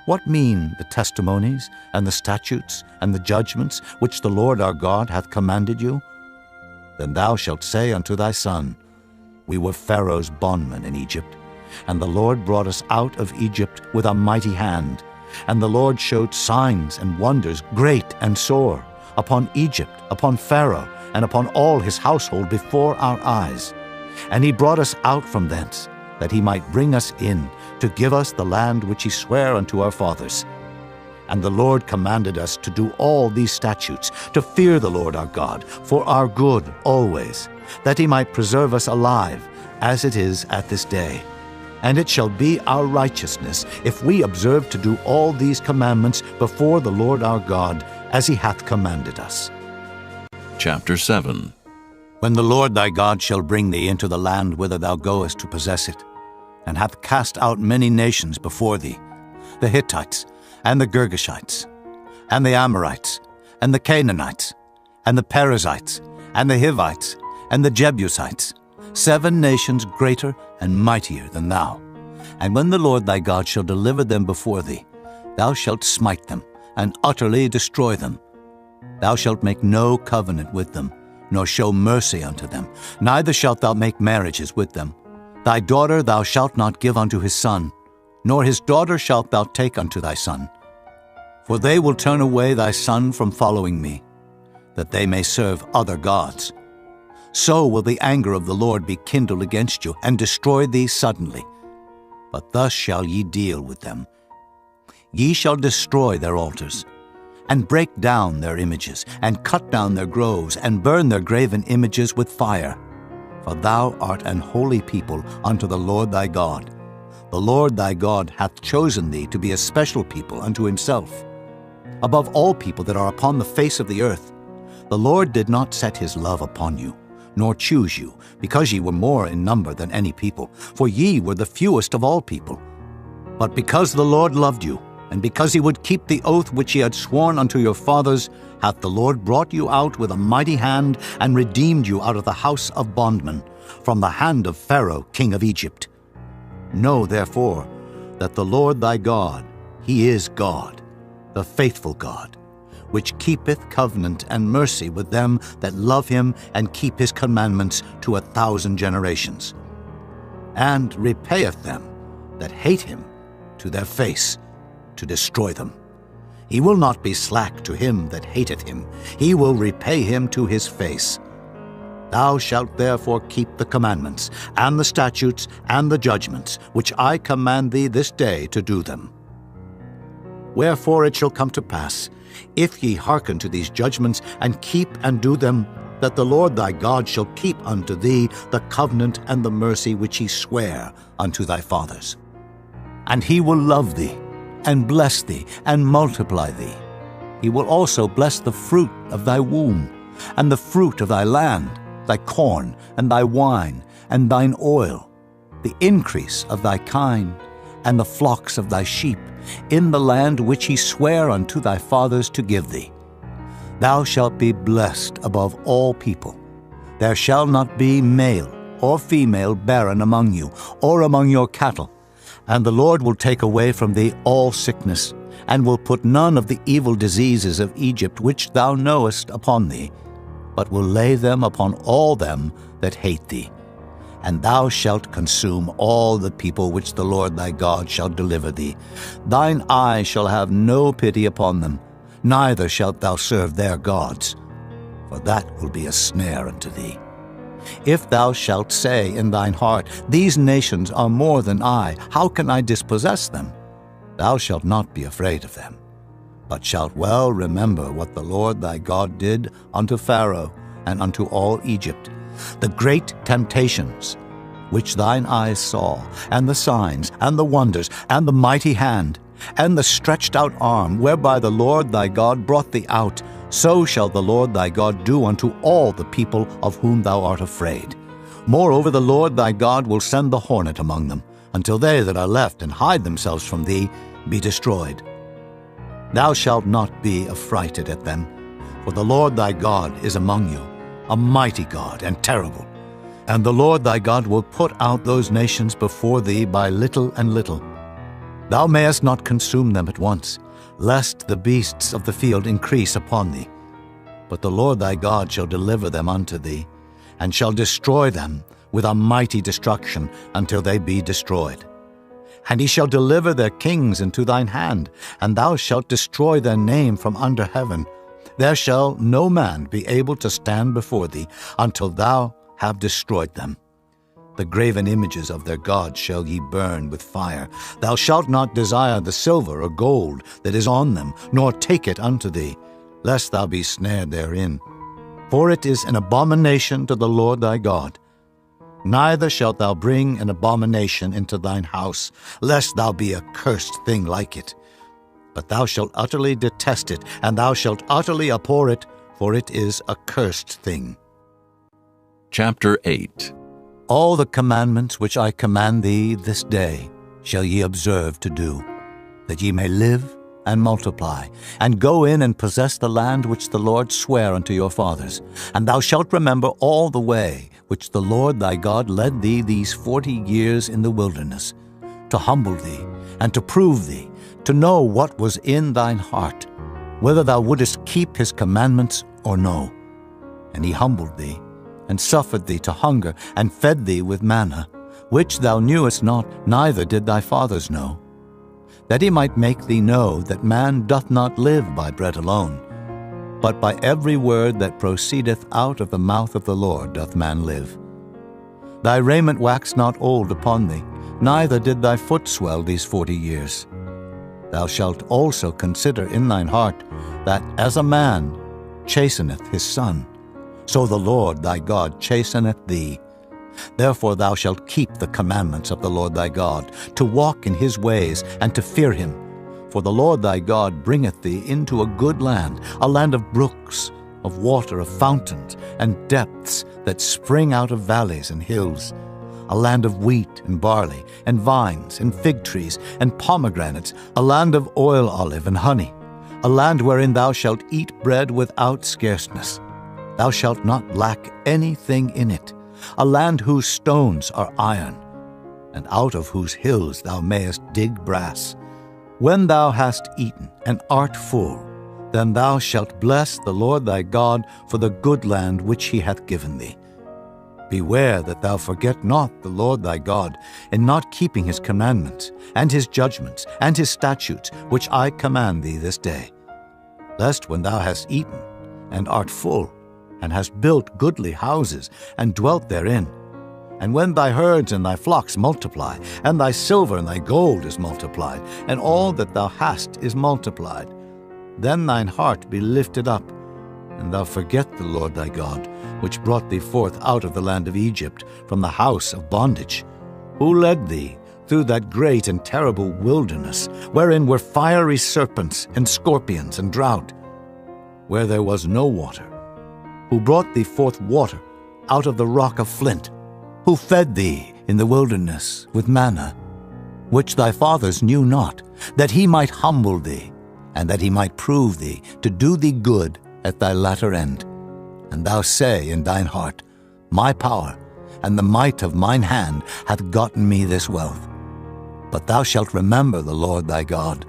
What mean the testimonies, and the statutes, and the judgments, which the Lord our God hath commanded you? Then thou shalt say unto thy son, We were Pharaoh's bondmen in Egypt, and the Lord brought us out of Egypt with a mighty hand. And the Lord showed signs and wonders great and sore upon Egypt, upon Pharaoh, and upon all his household before our eyes. And he brought us out from thence, that he might bring us in, to give us the land which he sware unto our fathers. And the Lord commanded us to do all these statutes, to fear the Lord our God, for our good always, that he might preserve us alive, as it is at this day. And it shall be our righteousness, if we observe to do all these commandments before the Lord our God, as he hath commanded us. Chapter 7. When the Lord thy God shall bring thee into the land whither thou goest to possess it, and hath cast out many nations before thee, the Hittites, and the Girgashites, and the Amorites, and the Canaanites, and the Perizzites, and the Hivites, and the Jebusites, 7 nations greater and mightier than thou. And when the Lord thy God shall deliver them before thee, thou shalt smite them, and utterly destroy them. Thou shalt make no covenant with them, nor show mercy unto them, neither shalt thou make marriages with them. Thy daughter thou shalt not give unto his son, nor his daughter shalt thou take unto thy son. For they will turn away thy son from following me, that they may serve other gods. So will the anger of the Lord be kindled against you, and destroy thee suddenly. But thus shall ye deal with them. Ye shall destroy their altars, and break down their images, and cut down their groves, and burn their graven images with fire. For thou art an holy people unto the Lord thy God. The Lord thy God hath chosen thee to be a special people unto himself. Above all people that are upon the face of the earth, the Lord did not set his love upon you, nor choose you, because ye were more in number than any people, for ye were the fewest of all people. But because the Lord loved you, and because he would keep the oath which he had sworn unto your fathers, hath the Lord brought you out with a mighty hand, and redeemed you out of the house of bondmen, from the hand of Pharaoh king of Egypt. Know therefore that the Lord thy God, he is God, the faithful God, which keepeth covenant and mercy with them that love him and keep his commandments to 1,000 generations, and repayeth them that hate him to their face, to destroy them. He will not be slack to him that hateth him. He will repay him to his face. Thou shalt therefore keep the commandments, and the statutes, and the judgments, which I command thee this day to do them. Wherefore it shall come to pass, if ye hearken to these judgments, and keep and do them, that the Lord thy God shall keep unto thee the covenant and the mercy which he sware unto thy fathers. And he will love thee, and bless thee, and multiply thee. He will also bless the fruit of thy womb, and the fruit of thy land, thy corn, and thy wine, and thine oil, the increase of thy kine, and the flocks of thy sheep, in the land which he sware unto thy fathers to give thee. Thou shalt be blessed above all people. There shall not be male or female barren among you, or among your cattle. And the Lord will take away from thee all sickness, and will put none of the evil diseases of Egypt which thou knowest upon thee, but will lay them upon all them that hate thee. And thou shalt consume all the people which the Lord thy God shall deliver thee. Thine eye shall have no pity upon them, neither shalt thou serve their gods, for that will be a snare unto thee. If thou shalt say in thine heart, These nations are more than I, how can I dispossess them? Thou shalt not be afraid of them, but shalt well remember what the Lord thy God did unto Pharaoh and unto all Egypt, the great temptations which thine eyes saw, and the signs, and the wonders, and the mighty hand, and the stretched out arm, whereby the Lord thy God brought thee out, so shall the Lord thy God do unto all the people of whom thou art afraid. Moreover, the Lord thy God will send the hornet among them, until they that are left and hide themselves from thee be destroyed. Thou shalt not be affrighted at them, for the Lord thy God is among you, a mighty God and terrible. And the Lord thy God will put out those nations before thee by little and little. Thou mayest not consume them at once, lest the beasts of the field increase upon thee. But the Lord thy God shall deliver them unto thee, and shall destroy them with a mighty destruction until they be destroyed. And he shall deliver their kings into thine hand, and thou shalt destroy their name from under heaven. There shall no man be able to stand before thee until thou have destroyed them. The graven images of their gods shall ye burn with fire. Thou shalt not desire the silver or gold that is on them, nor take it unto thee, lest thou be snared therein. For it is an abomination to the Lord thy God. Neither shalt thou bring an abomination into thine house, lest thou be a cursed thing like it. But thou shalt utterly detest it, and thou shalt utterly abhor it, for it is a cursed thing. Chapter 8. All the commandments which I command thee this day shall ye observe to do, that ye may live and multiply, and go in and possess the land which the Lord sware unto your fathers. And thou shalt remember all the way which the Lord thy God led thee these 40 years in the wilderness, to humble thee, and to prove thee, to know what was in thine heart, whether thou wouldest keep his commandments or no. And he humbled thee, and suffered thee to hunger, and fed thee with manna, which thou knewest not, neither did thy fathers know, that he might make thee know that man doth not live by bread alone, but by every word that proceedeth out of the mouth of the Lord doth man live. Thy raiment waxed not old upon thee, neither did thy foot swell these 40 years. Thou shalt also consider in thine heart that as a man chasteneth his son, so the Lord thy God chasteneth thee. Therefore thou shalt keep the commandments of the Lord thy God, to walk in his ways, and to fear him. For the Lord thy God bringeth thee into a good land, a land of brooks, of water, of fountains, and depths that spring out of valleys and hills, a land of wheat and barley, and vines, and fig trees, and pomegranates, a land of oil olive and honey, a land wherein thou shalt eat bread without scarceness. Thou shalt not lack anything in it, a land whose stones are iron, and out of whose hills thou mayest dig brass. When thou hast eaten and art full, then thou shalt bless the Lord thy God for the good land which he hath given thee. Beware that thou forget not the Lord thy God in not keeping his commandments, and his judgments, and his statutes, which I command thee this day. Lest when thou hast eaten and art full, and hast built goodly houses, and dwelt therein, and when thy herds and thy flocks multiply, and thy silver and thy gold is multiplied, and all that thou hast is multiplied, then thine heart be lifted up, and thou forget the Lord thy God, which brought thee forth out of the land of Egypt, from the house of bondage, who led thee through that great and terrible wilderness, wherein were fiery serpents and scorpions and drought, where there was no water, who brought thee forth water out of the rock of flint, who fed thee in the wilderness with manna, which thy fathers knew not, that he might humble thee, and that he might prove thee, to do thee good at thy latter end. And thou say in thine heart, My power and the might of mine hand hath gotten me this wealth. But thou shalt remember the Lord thy God,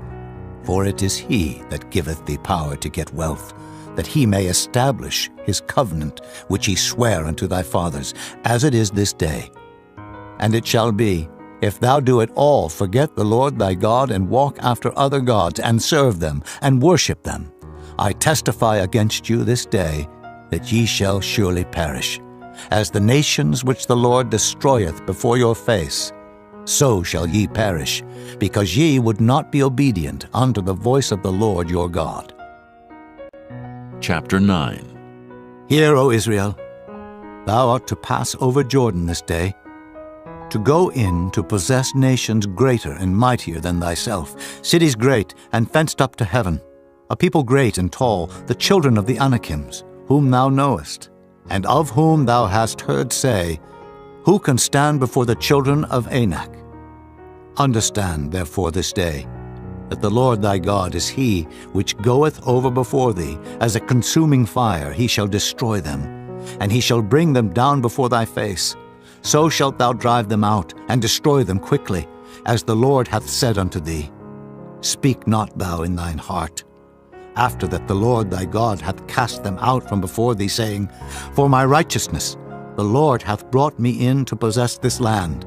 for it is he that giveth thee power to get wealth, that he may establish his covenant which he sware unto thy fathers, as it is this day. And it shall be, if thou do at all forget the Lord thy God, and walk after other gods, and serve them, and worship them, I testify against you this day that ye shall surely perish. As the nations which the Lord destroyeth before your face, so shall ye perish, because ye would not be obedient unto the voice of the Lord your God. Chapter 9. Hear, O Israel, Thou art to pass over Jordan this day, to go in to possess nations greater and mightier than thyself, cities great and fenced up to heaven, a people great and tall, the children of the Anakims, whom thou knowest, and of whom thou hast heard say, Who can stand before the children of Anak? Understand, therefore, this day, that the Lord thy God is he which goeth over before thee as a consuming fire. He shall destroy them, and he shall bring them down before thy face. So shalt thou drive them out, and destroy them quickly, as the Lord hath said unto thee. Speak not thou in thine heart, after that the Lord thy God hath cast them out from before thee, saying, For my righteousness the Lord hath brought me in to possess this land.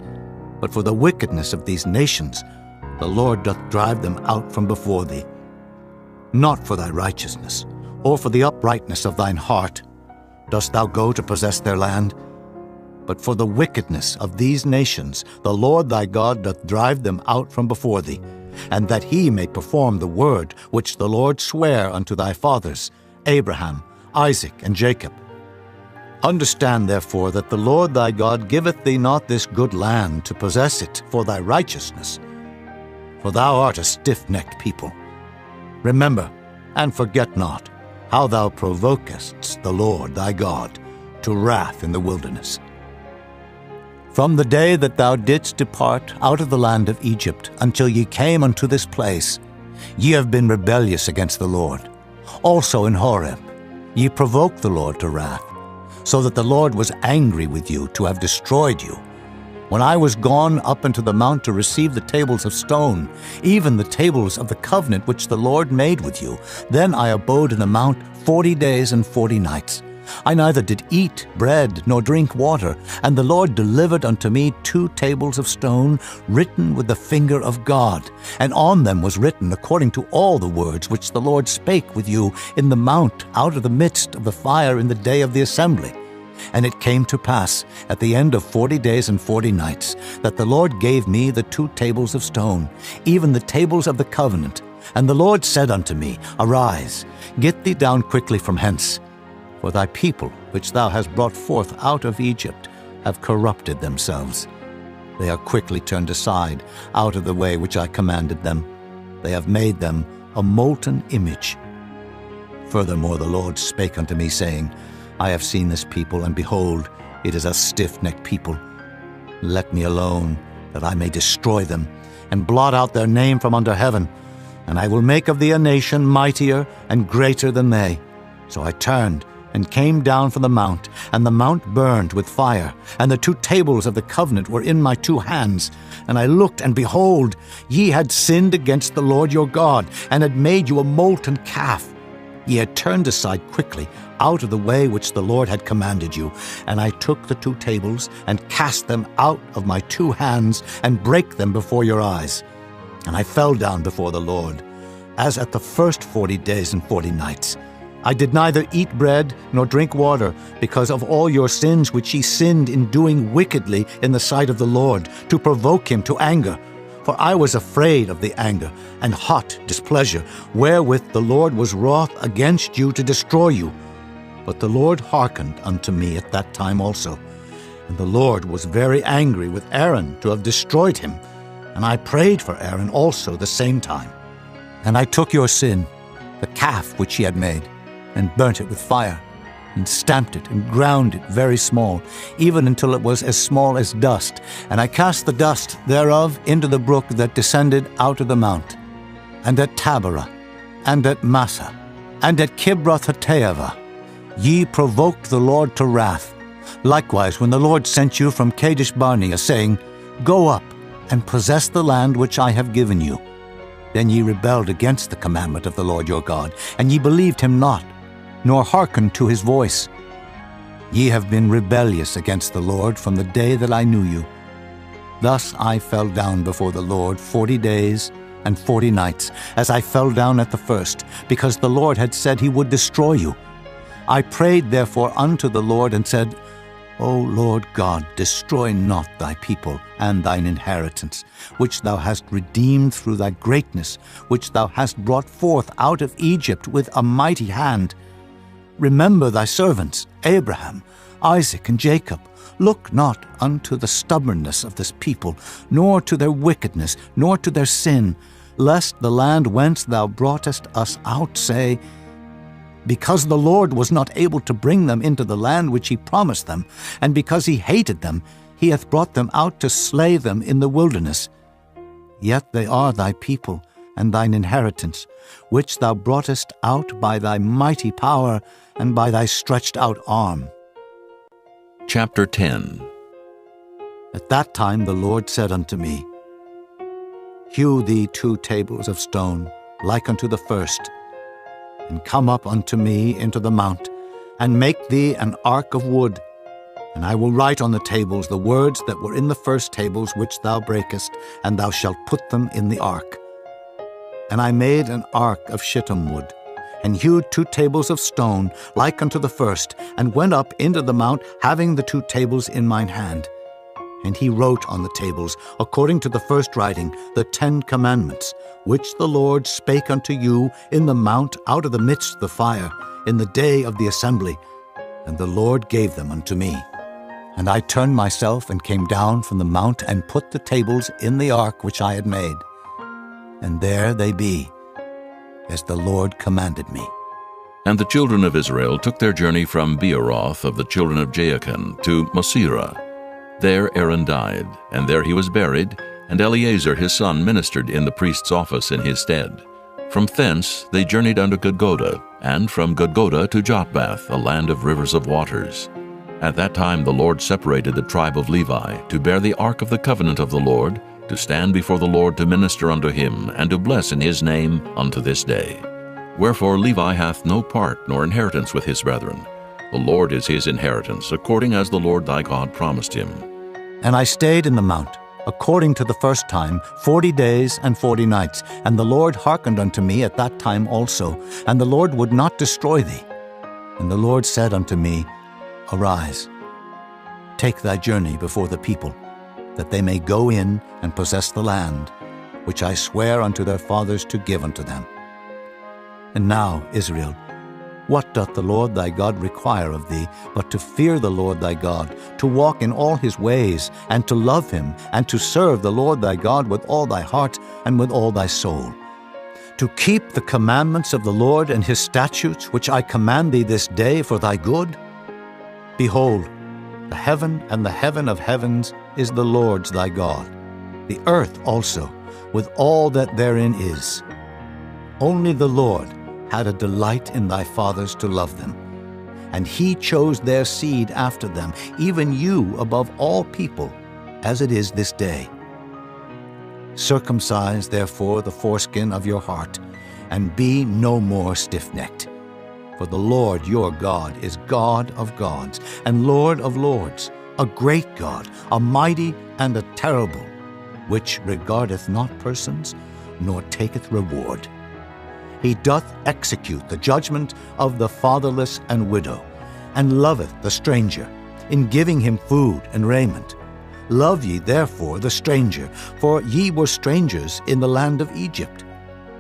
But for the wickedness of these nations the Lord doth drive them out from before thee. Not for thy righteousness, or for the uprightness of thine heart, dost thou go to possess their land, but for the wickedness of these nations the Lord thy God doth drive them out from before thee, and that he may perform the word which the Lord sware unto thy fathers, Abraham, Isaac, and Jacob. Understand therefore that the Lord thy God giveth thee not this good land to possess it for thy righteousness, for thou art a stiff-necked people. Remember, and forget not, how thou provokest the Lord thy God to wrath in the wilderness. From the day that thou didst depart out of the land of Egypt until ye came unto this place, ye have been rebellious against the Lord. Also in Horeb ye provoked the Lord to wrath, so that the Lord was angry with you to have destroyed you. When I was gone up into the mount to receive the tables of stone, even the tables of the covenant which the Lord made with you, then I abode in the mount 40 days and 40 nights. I neither did eat bread nor drink water, and the Lord delivered unto me 2 tables of stone written with the finger of God, and on them was written according to all the words which the Lord spake with you in the mount out of the midst of the fire in the day of the assembly. And it came to pass at the end of 40 days and 40 nights that the Lord gave me the 2 tables of stone, even the tables of the covenant. And the Lord said unto me, Arise, get thee down quickly from hence. For thy people, which thou hast brought forth out of Egypt, have corrupted themselves. They are quickly turned aside out of the way which I commanded them. They have made them a molten image. Furthermore the Lord spake unto me, saying, I have seen this people, and behold, it is a stiff-necked people. Let me alone, that I may destroy them, and blot out their name from under heaven. And I will make of thee a nation mightier and greater than they. So I turned, and came down from the mount, and the mount burned with fire, and the 2 tables of the covenant were in my 2 hands. And I looked, and behold, ye had sinned against the Lord your God, and had made you a molten calf. Ye had turned aside quickly out of the way which the Lord had commanded you. And I took the 2 tables, and cast them out of my 2 hands, and brake them before your eyes. And I fell down before the Lord, as at the first 40 days and 40 nights. I did neither eat bread nor drink water, because of all your sins which ye sinned in doing wickedly in the sight of the Lord, to provoke him to anger. For I was afraid of the anger and hot displeasure, wherewith the Lord was wroth against you to destroy you. But the Lord hearkened unto me at that time also. And the Lord was very angry with Aaron to have destroyed him. And I prayed for Aaron also the same time. And I took your sin, the calf which ye had made, and burnt it with fire, and stamped it, and ground it very small, even until it was as small as dust. And I cast the dust thereof into the brook that descended out of the mount. And at Taberah, and at Massa, and at Kibroth-hattaavah, ye provoked the Lord to wrath. Likewise, when the Lord sent you from Kadesh-barnea, saying, Go up, and possess the land which I have given you. Then ye rebelled against the commandment of the Lord your God, and ye believed him not, nor hearkened to his voice. Ye have been rebellious against the Lord from the day that I knew you. Thus I fell down before the Lord 40 days and 40 nights, as I fell down at the first, because the Lord had said he would destroy you. I prayed therefore unto the Lord, and said, O Lord God, destroy not thy people and thine inheritance, which thou hast redeemed through thy greatness, which thou hast brought forth out of Egypt with a mighty hand. Remember thy servants, Abraham, Isaac and Jacob, look not unto the stubbornness of this people, nor to their wickedness, nor to their sin, lest the land whence thou broughtest us out say, because the Lord was not able to bring them into the land which he promised them, and because he hated them, he hath brought them out to slay them in the wilderness. Yet they are thy people, and thine inheritance, which thou broughtest out by thy mighty power and by thy stretched out arm. Chapter 10. At that time the Lord said unto me, Hew thee 2 tables of stone, like unto the first, and come up unto me into the mount, and make thee an ark of wood. And I will write on the tables the words that were in the first tables which thou breakest, and thou shalt put them in the ark. And I made an ark of shittim wood, and hewed 2 tables of stone, like unto the first, and went up into the mount, having the 2 tables in mine hand. And he wrote on the tables, according to the first writing, the 10 commandments, which the Lord spake unto you in the mount out of the midst of the fire, in the day of the assembly. And the Lord gave them unto me. And I turned myself and came down from the mount, and put the tables in the ark which I had made. And there they be, as the Lord commanded me. And the children of Israel took their journey from Beeroth of the children of Jaachan to Mosera. There Aaron died, and there he was buried, and Eleazar his son ministered in the priest's office in his stead. From thence they journeyed unto Gudgoda, and from Gudgoda to Jotbath, a land of rivers of waters. At that time the Lord separated the tribe of Levi, to bear the ark of the covenant of the Lord, to stand before the Lord to minister unto him, and to bless in his name unto this day. Wherefore Levi hath no part nor inheritance with his brethren. The Lord is his inheritance, according as the Lord thy God promised him. And I stayed in the mount, according to the first time, 40 days and 40 nights. And the Lord hearkened unto me at that time also, and the Lord would not destroy thee. And the Lord said unto me, Arise, take thy journey before the people, that they may go in and possess the land, which I swear unto their fathers to give unto them. And now, Israel, what doth the Lord thy God require of thee, but to fear the Lord thy God, to walk in all his ways, and to love him, and to serve the Lord thy God with all thy heart and with all thy soul, to keep the commandments of the Lord and his statutes, which I command thee this day for thy good? Behold, the heaven and the heaven of heavens is the Lord's thy God, the earth also, with all that therein is. Only the Lord had a delight in thy fathers to love them, and he chose their seed after them, even you above all people, as it is this day. Circumcise therefore the foreskin of your heart, and be no more stiff-necked. For the Lord your God is God of gods, and Lord of lords, a great God, a mighty and a terrible, which regardeth not persons, nor taketh reward. He doth execute the judgment of the fatherless and widow, and loveth the stranger, in giving him food and raiment. Love ye therefore the stranger, for ye were strangers in the land of Egypt.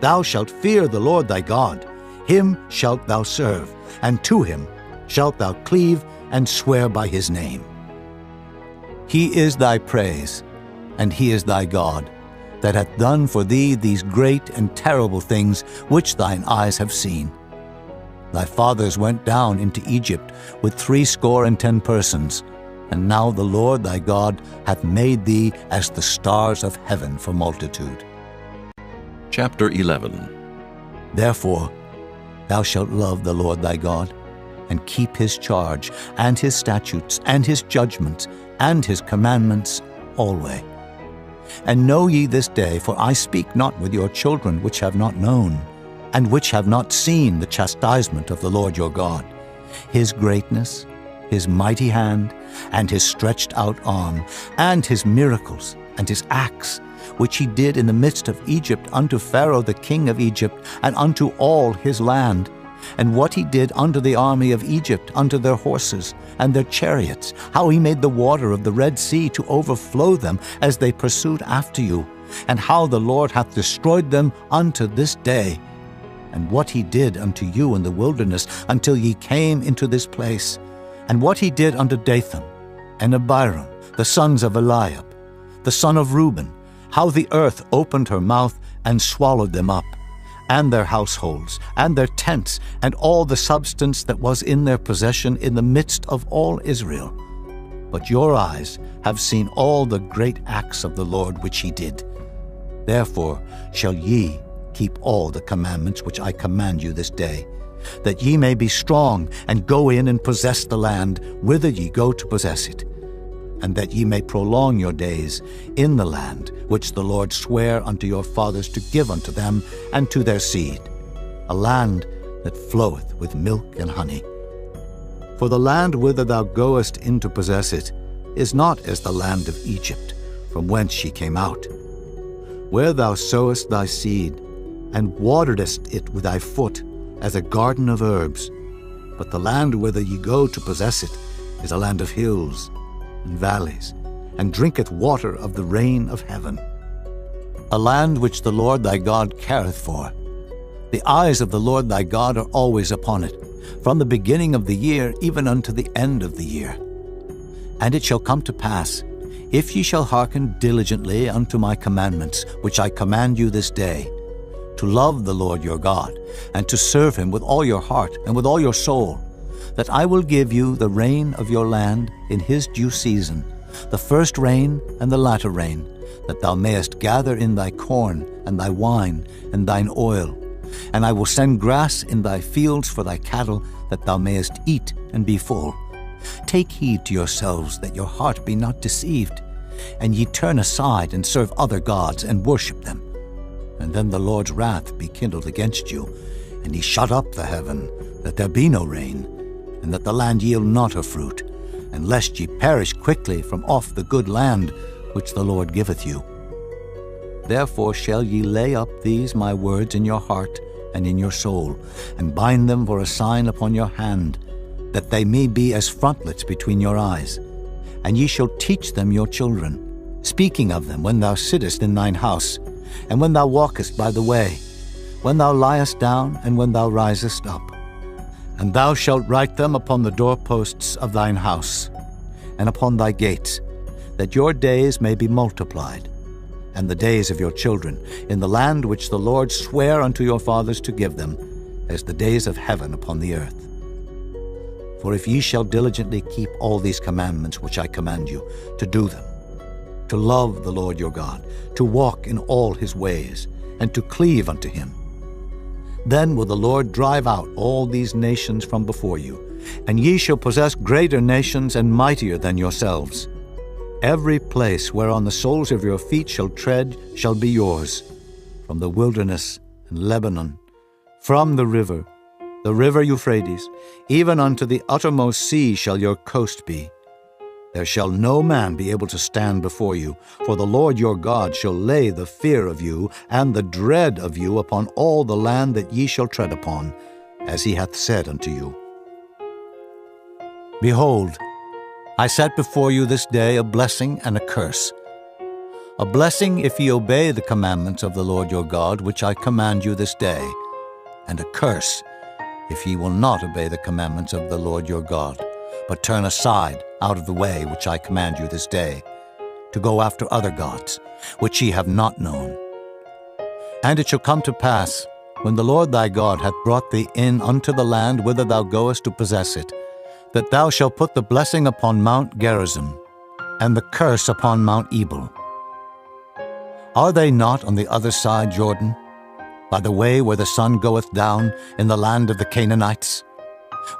Thou shalt fear the Lord thy God, him shalt thou serve, and to him shalt thou cleave and swear by his name. He is thy praise, and he is thy God, that hath done for thee these great and terrible things which thine eyes have seen. Thy fathers went down into Egypt with 70 persons, and now the Lord thy God hath made thee as the stars of heaven for multitude. Chapter 11. Therefore thou shalt love the Lord thy God, and keep his charge, and his statutes, and his judgments, and his commandments alway. And know ye this day, for I speak not with your children which have not known, and which have not seen the chastisement of the Lord your God, his greatness, his mighty hand, and his stretched out arm, and his miracles, and his acts, which he did in the midst of Egypt unto Pharaoh the king of Egypt, and unto all his land, and what he did unto the army of Egypt, unto their horses and their chariots, how he made the water of the Red Sea to overflow them as they pursued after you, and how the Lord hath destroyed them unto this day, and what he did unto you in the wilderness until ye came into this place, and what he did unto Dathan and Abiram, the sons of Eliab, the son of Reuben, how the earth opened her mouth and swallowed them up, and their households, and their tents, and all the substance that was in their possession in the midst of all Israel. But your eyes have seen all the great acts of the Lord which he did. Therefore shall ye keep all the commandments which I command you this day, that ye may be strong, and go in and possess the land whither ye go to possess it, and that ye may prolong your days in the land which the Lord sware unto your fathers to give unto them and to their seed, a land that floweth with milk and honey. For the land whither thou goest in to possess it is not as the land of Egypt, from whence ye came out, where thou sowest thy seed, and waterest it with thy foot, as a garden of herbs. But the land whither ye go to possess it is a land of hills and valleys, and drinketh water of the rain of heaven, a land which the Lord thy God careth for. The eyes of the Lord thy God are always upon it, from the beginning of the year even unto the end of the year. And it shall come to pass, if ye shall hearken diligently unto my commandments, which I command you this day, to love the Lord your God, and to serve him with all your heart and with all your soul, that I will give you the rain of your land in his due season, the first rain and the latter rain, that thou mayest gather in thy corn and thy wine and thine oil. And I will send grass in thy fields for thy cattle, that thou mayest eat and be full. Take heed to yourselves that your heart be not deceived, and ye turn aside and serve other gods and worship them. And then the Lord's wrath be kindled against you, and he shut up the heaven, that there be no rain, and that the land yield not her fruit, and lest ye perish quickly from off the good land which the Lord giveth you. Therefore shall ye lay up these my words in your heart and in your soul, and bind them for a sign upon your hand, that they may be as frontlets between your eyes. And ye shall teach them your children, speaking of them when thou sittest in thine house, and when thou walkest by the way, when thou liest down, and when thou risest up. And thou shalt write them upon the doorposts of thine house, and upon thy gates, that your days may be multiplied, and the days of your children, in the land which the Lord sware unto your fathers to give them, as the days of heaven upon the earth. For if ye shall diligently keep all these commandments which I command you, to do them, to love the Lord your God, to walk in all his ways, and to cleave unto him, then will the Lord drive out all these nations from before you, and ye shall possess greater nations and mightier than yourselves. Every place whereon the soles of your feet shall tread shall be yours, from the wilderness and Lebanon, from the river Euphrates, even unto the uttermost sea shall your coast be. There shall no man be able to stand before you, for the Lord your God shall lay the fear of you and the dread of you upon all the land that ye shall tread upon, as he hath said unto you. Behold, I set before you this day a blessing and a curse. A blessing if ye obey the commandments of the Lord your God, which I command you this day, and a curse if ye will not obey the commandments of the Lord your God, but turn aside out of the way which I command you this day, to go after other gods, which ye have not known. And it shall come to pass, when the Lord thy God hath brought thee in unto the land whither thou goest to possess it, that thou shalt put the blessing upon Mount Gerizim, and the curse upon Mount Ebal. Are they not on the other side Jordan, by the way where the sun goeth down, in the land of the Canaanites,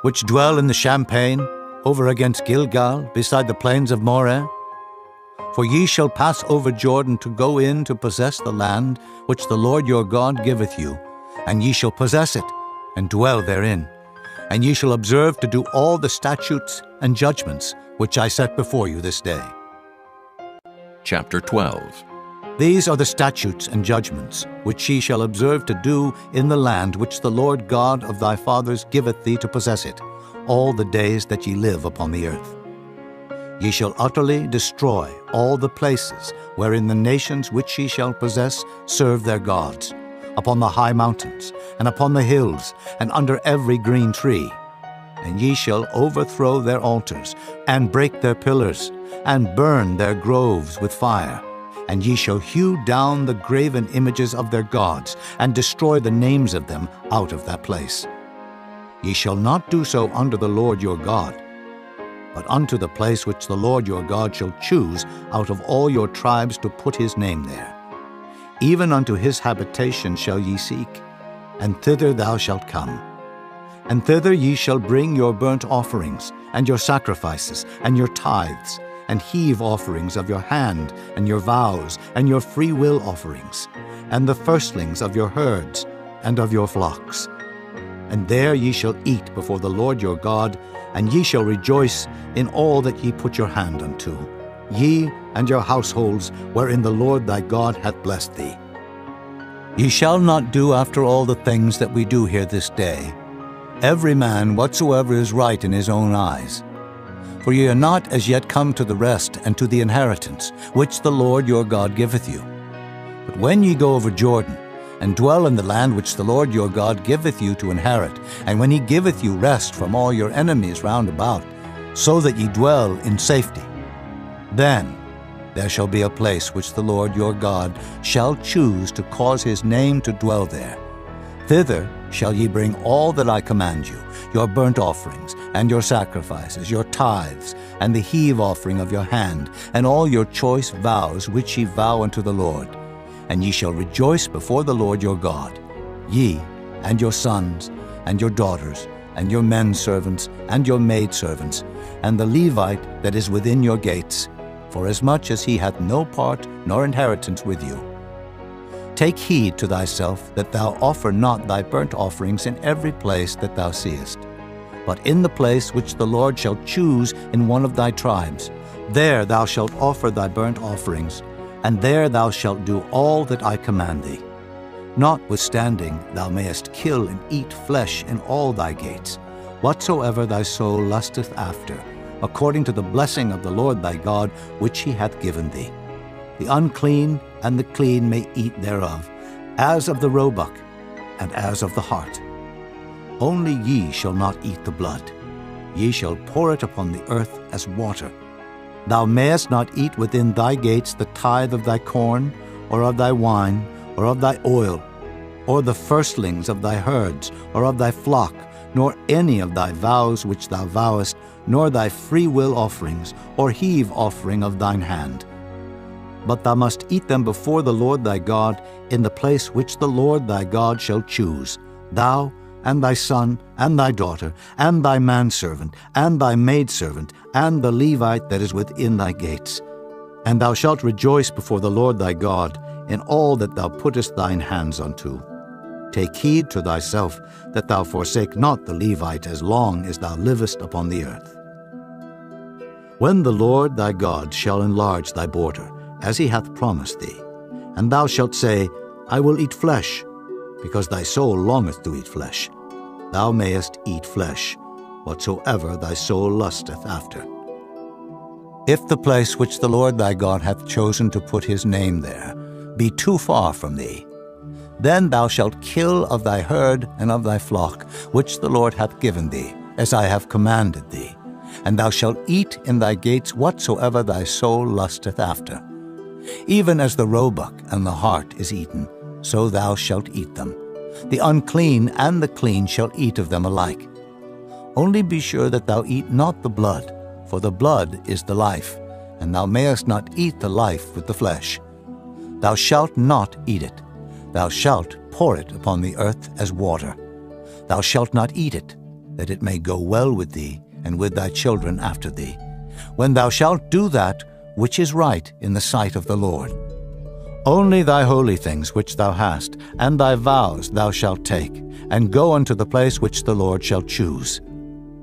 which dwell in the champaign, over against Gilgal, beside the plains of Moreh? For ye shall pass over Jordan to go in to possess the land which the Lord your God giveth you, and ye shall possess it, and dwell therein. And ye shall observe to do all the statutes and judgments which I set before you this day. Chapter 12. These are the statutes and judgments which ye shall observe to do in the land which the Lord God of thy fathers giveth thee to possess it, all the days that ye live upon the earth. Ye shall utterly destroy all the places wherein the nations which ye shall possess serve their gods, upon the high mountains, and upon the hills, and under every green tree. and ye shall overthrow their altars, and break their pillars, and burn their groves with fire. And ye shall hew down the graven images of their gods, and destroy the names of them out of that place. Ye shall not do so unto the Lord your God, but unto the place which the Lord your God shall choose out of all your tribes to put his name there. Even unto his habitation shall ye seek, and thither thou shalt come. And thither ye shall bring your burnt offerings, and your sacrifices, and your tithes, and heave offerings of your hand, and your vows, and your free will offerings, and the firstlings of your herds, and of your flocks. And there ye shall eat before the Lord your God, and ye shall rejoice in all that ye put your hand unto, ye and your households, wherein the Lord thy God hath blessed thee. Ye shall not do after all the things that we do here this day, every man whatsoever is right in his own eyes. For ye are not as yet come to the rest and to the inheritance, which the Lord your God giveth you. But when ye go over Jordan, and dwell in the land which the Lord your God giveth you to inherit, and when he giveth you rest from all your enemies round about, so that ye dwell in safety, then there shall be a place which the Lord your God shall choose to cause his name to dwell there. Thither shall ye bring all that I command you, your burnt offerings, and your sacrifices, your tithes, and the heave offering of your hand, and all your choice vows which ye vow unto the Lord. And ye shall rejoice before the Lord your God, ye, and your sons, and your daughters, and your men servants, and your maidservants, and the Levite that is within your gates, forasmuch as he hath no part nor inheritance with you. Take heed to thyself that thou offer not thy burnt offerings in every place that thou seest, but in the place which the Lord shall choose in one of thy tribes. There thou shalt offer thy burnt offerings, and there thou shalt do all that I command thee. Notwithstanding, thou mayest kill and eat flesh in all thy gates, whatsoever thy soul lusteth after, according to the blessing of the Lord thy God, which he hath given thee. The unclean and the clean may eat thereof, as of the roebuck, and as of the hart. Only ye shall not eat the blood. Ye shall pour it upon the earth as water. Thou mayest not eat within thy gates the tithe of thy corn, or of thy wine, or of thy oil, or the firstlings of thy herds, or of thy flock, nor any of thy vows which thou vowest, nor thy free will offerings, or heave offering of thine hand. But thou must eat them before the Lord thy God in the place which the Lord thy God shall choose, thou, and thy son, and thy daughter, and thy manservant, and thy maidservant, and the Levite that is within thy gates. And thou shalt rejoice before the Lord thy God in all that thou puttest thine hands unto. Take heed to thyself that thou forsake not the Levite as long as thou livest upon the earth. When the Lord thy God shall enlarge thy border, as he hath promised thee, and thou shalt say, I will eat flesh, because thy soul longeth to eat flesh, thou mayest eat flesh, whatsoever thy soul lusteth after. If the place which the Lord thy God hath chosen to put his name there be too far from thee, then thou shalt kill of thy herd and of thy flock, which the Lord hath given thee, as I have commanded thee, and thou shalt eat in thy gates whatsoever thy soul lusteth after. Even as the roebuck and the hart is eaten, so thou shalt eat them. The unclean and the clean shall eat of them alike. Only be sure that thou eat not the blood, for the blood is the life, and thou mayest not eat the life with the flesh. Thou shalt not eat it. Thou shalt pour it upon the earth as water. Thou shalt not eat it, that it may go well with thee and with thy children after thee, when thou shalt do that which is right in the sight of the Lord. Only thy holy things which thou hast, and thy vows thou shalt take, and go unto the place which the Lord shall choose.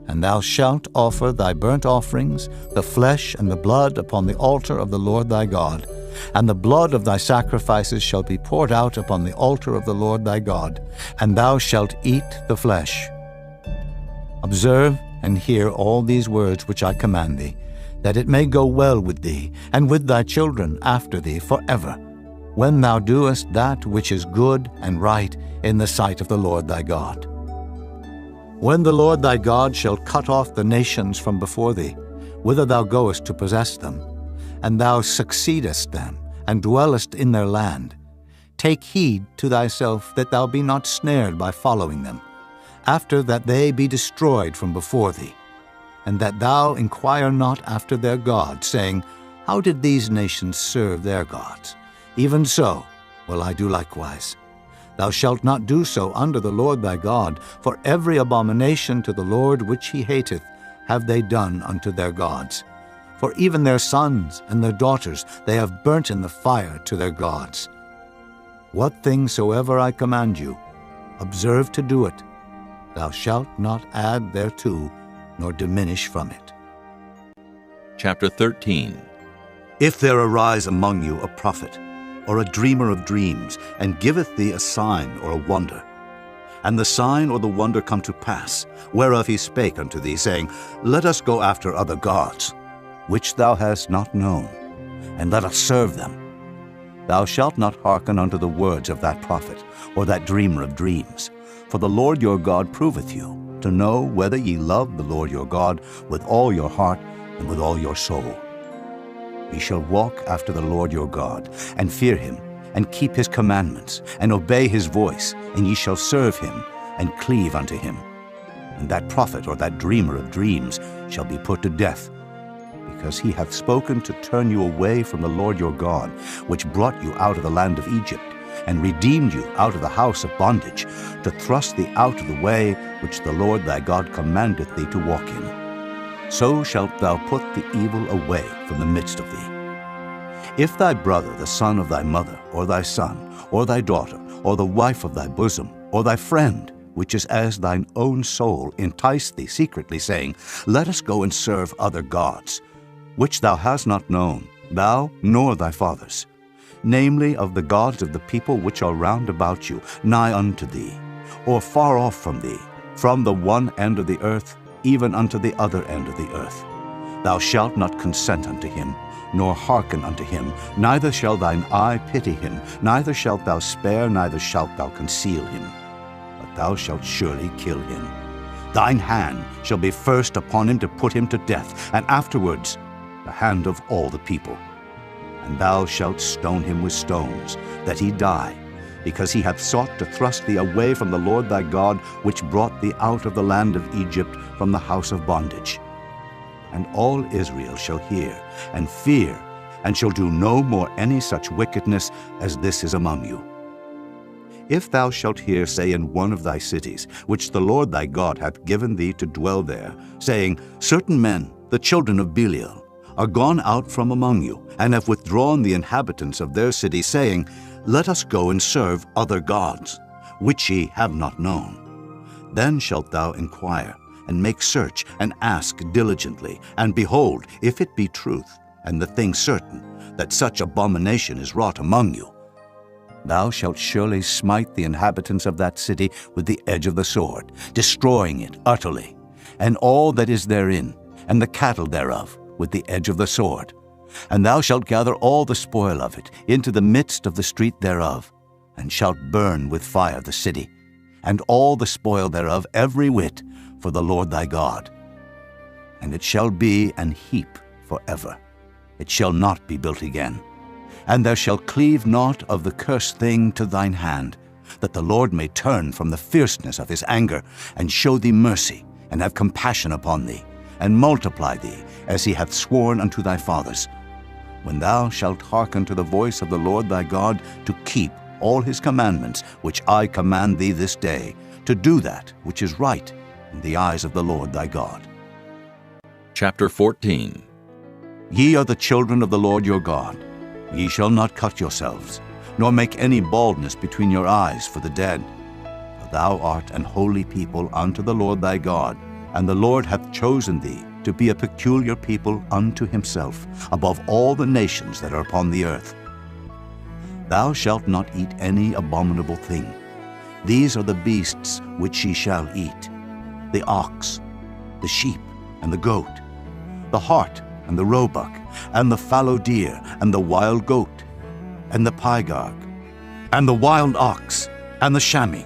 And thou shalt offer thy burnt offerings, the flesh and the blood upon the altar of the Lord thy God, and the blood of thy sacrifices shall be poured out upon the altar of the Lord thy God, and thou shalt eat the flesh. Observe and hear all these words which I command thee, that it may go well with thee, and with thy children after thee forever, when thou doest that which is good and right in the sight of the Lord thy God. When the Lord thy God shall cut off the nations from before thee, whither thou goest to possess them, and thou succeedest them, and dwellest in their land, take heed to thyself that thou be not snared by following them, after that they be destroyed from before thee, and that thou inquire not after their gods, saying, How did these nations serve their gods? Even so will I do likewise. Thou shalt not do so under the Lord thy God, for every abomination to the Lord which he hateth have they done unto their gods. For even their sons and their daughters they have burnt in the fire to their gods. What thing soever I command you, observe to do it. Thou shalt not add thereto, nor diminish from it. Chapter 13. If there arise among you a prophet, or a dreamer of dreams, and giveth thee a sign or a wonder, and the sign or the wonder come to pass, whereof he spake unto thee, saying, Let us go after other gods, which thou hast not known, and let us serve them. Thou shalt not hearken unto the words of that prophet, or that dreamer of dreams. For the Lord your God proveth you, to know whether ye love the Lord your God with all your heart and with all your soul. Ye shall walk after the Lord your God, and fear him, and keep his commandments, and obey his voice, and ye shall serve him, and cleave unto him. And that prophet or that dreamer of dreams shall be put to death, because he hath spoken to turn you away from the Lord your God, which brought you out of the land of Egypt, and redeemed you out of the house of bondage, to thrust thee out of the way which the Lord thy God commandeth thee to walk in. So shalt thou put the evil away from the midst of thee. If thy brother, the son of thy mother, or thy son, or thy daughter, or the wife of thy bosom, or thy friend, which is as thine own soul, entice thee secretly, saying, Let us go and serve other gods, which thou hast not known, thou nor thy fathers, namely of the gods of the people which are round about you, nigh unto thee, or far off from thee, from the one end of the earth even unto the other end of the earth. Thou shalt not consent unto him, nor hearken unto him, neither shall thine eye pity him, neither shalt thou spare, neither shalt thou conceal him. But thou shalt surely kill him. Thine hand shall be first upon him to put him to death, and afterwards the hand of all the people. And thou shalt stone him with stones, that he die, because he hath sought to thrust thee away from the Lord thy God, which brought thee out of the land of Egypt from the house of bondage. And all Israel shall hear and fear, and shall do no more any such wickedness as this is among you. If thou shalt hear say in one of thy cities, which the Lord thy God hath given thee to dwell there, saying, Certain men, the children of Belial, are gone out from among you, and have withdrawn the inhabitants of their city, saying, Let us go and serve other gods, which ye have not known. Then shalt thou inquire, and make search, and ask diligently, and behold, if it be truth, and the thing certain, that such abomination is wrought among you, thou shalt surely smite the inhabitants of that city with the edge of the sword, destroying it utterly, and all that is therein, and the cattle thereof, with the edge of the sword. And thou shalt gather all the spoil of it into the midst of the street thereof, and shalt burn with fire the city, and all the spoil thereof every whit, for the Lord thy God. And it shall be an heap forever. It shall not be built again. And there shall cleave naught of the cursed thing to thine hand, that the Lord may turn from the fierceness of his anger, and show thee mercy, and have compassion upon thee, and multiply thee, as he hath sworn unto thy fathers, when thou shalt hearken to the voice of the Lord thy God, to keep all his commandments which I command thee this day, to do that which is right in the eyes of the Lord thy God. Chapter 14. Ye are the children of the Lord your God. Ye shall not cut yourselves, nor make any baldness between your eyes for the dead. For thou art an holy people unto the Lord thy God, and the Lord hath chosen thee to be a peculiar people unto himself, above all the nations that are upon the earth. Thou shalt not eat any abominable thing. These are the beasts which ye shall eat: the ox, the sheep, and the goat, the hart, and the roebuck, and the fallow deer, and the wild goat, and the pygarg, and the wild ox, and the chamois,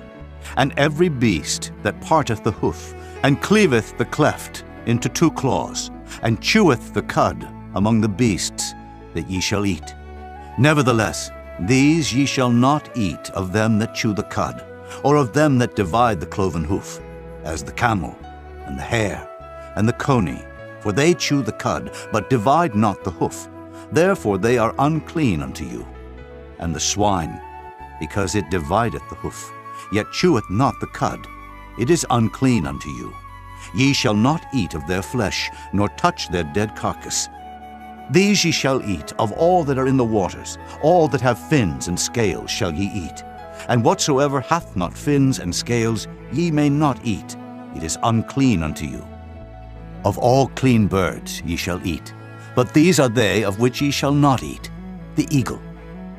and every beast that parteth the hoof, and cleaveth the cleft into 2 claws, and cheweth the cud among the beasts that ye shall eat. Nevertheless, these ye shall not eat of them that chew the cud, or of them that divide the cloven hoof, as the camel, and the hare, and the coney, for they chew the cud, but divide not the hoof. Therefore they are unclean unto you. And the swine, because it divideth the hoof, yet cheweth not the cud, it is unclean unto you. Ye shall not eat of their flesh, nor touch their dead carcass. These ye shall eat of all that are in the waters, all that have fins and scales shall ye eat. And whatsoever hath not fins and scales ye may not eat, it is unclean unto you. Of all clean birds ye shall eat, but these are they of which ye shall not eat: the eagle,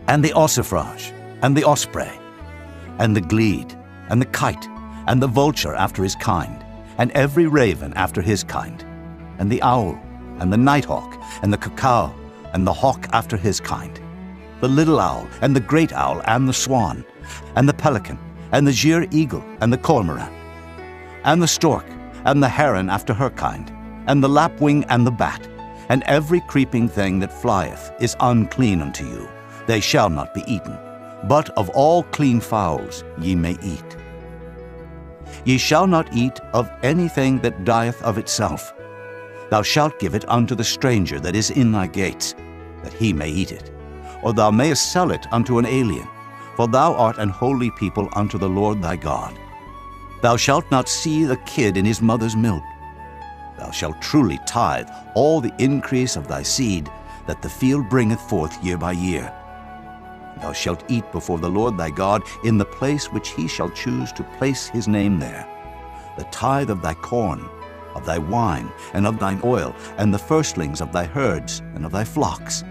and the ossifrage, and the osprey, and the glede, and the kite, and the vulture after his kind, and every raven after his kind, and the owl, and the nighthawk, and the cuckoo, and the hawk after his kind, the little owl, and the great owl, and the swan, and the pelican, and the gier eagle, and the cormorant, and the stork, and the heron after her kind, and the lapwing, and the bat, and every creeping thing that flieth is unclean unto you. They shall not be eaten. But of all clean fowls ye may eat. Ye shall not eat of anything that dieth of itself. Thou shalt give it unto the stranger that is in thy gates, that he may eat it. Or thou mayest sell it unto an alien, for thou art an holy people unto the Lord thy God. Thou shalt not see the kid in his mother's milk. Thou shalt truly tithe all the increase of thy seed, that the field bringeth forth year by year. Thou shalt eat before the Lord thy God in the place which he shall choose to place his name there. The tithe of thy corn, of thy wine, and of thine oil, and the firstlings of thy herds and of thy flocks,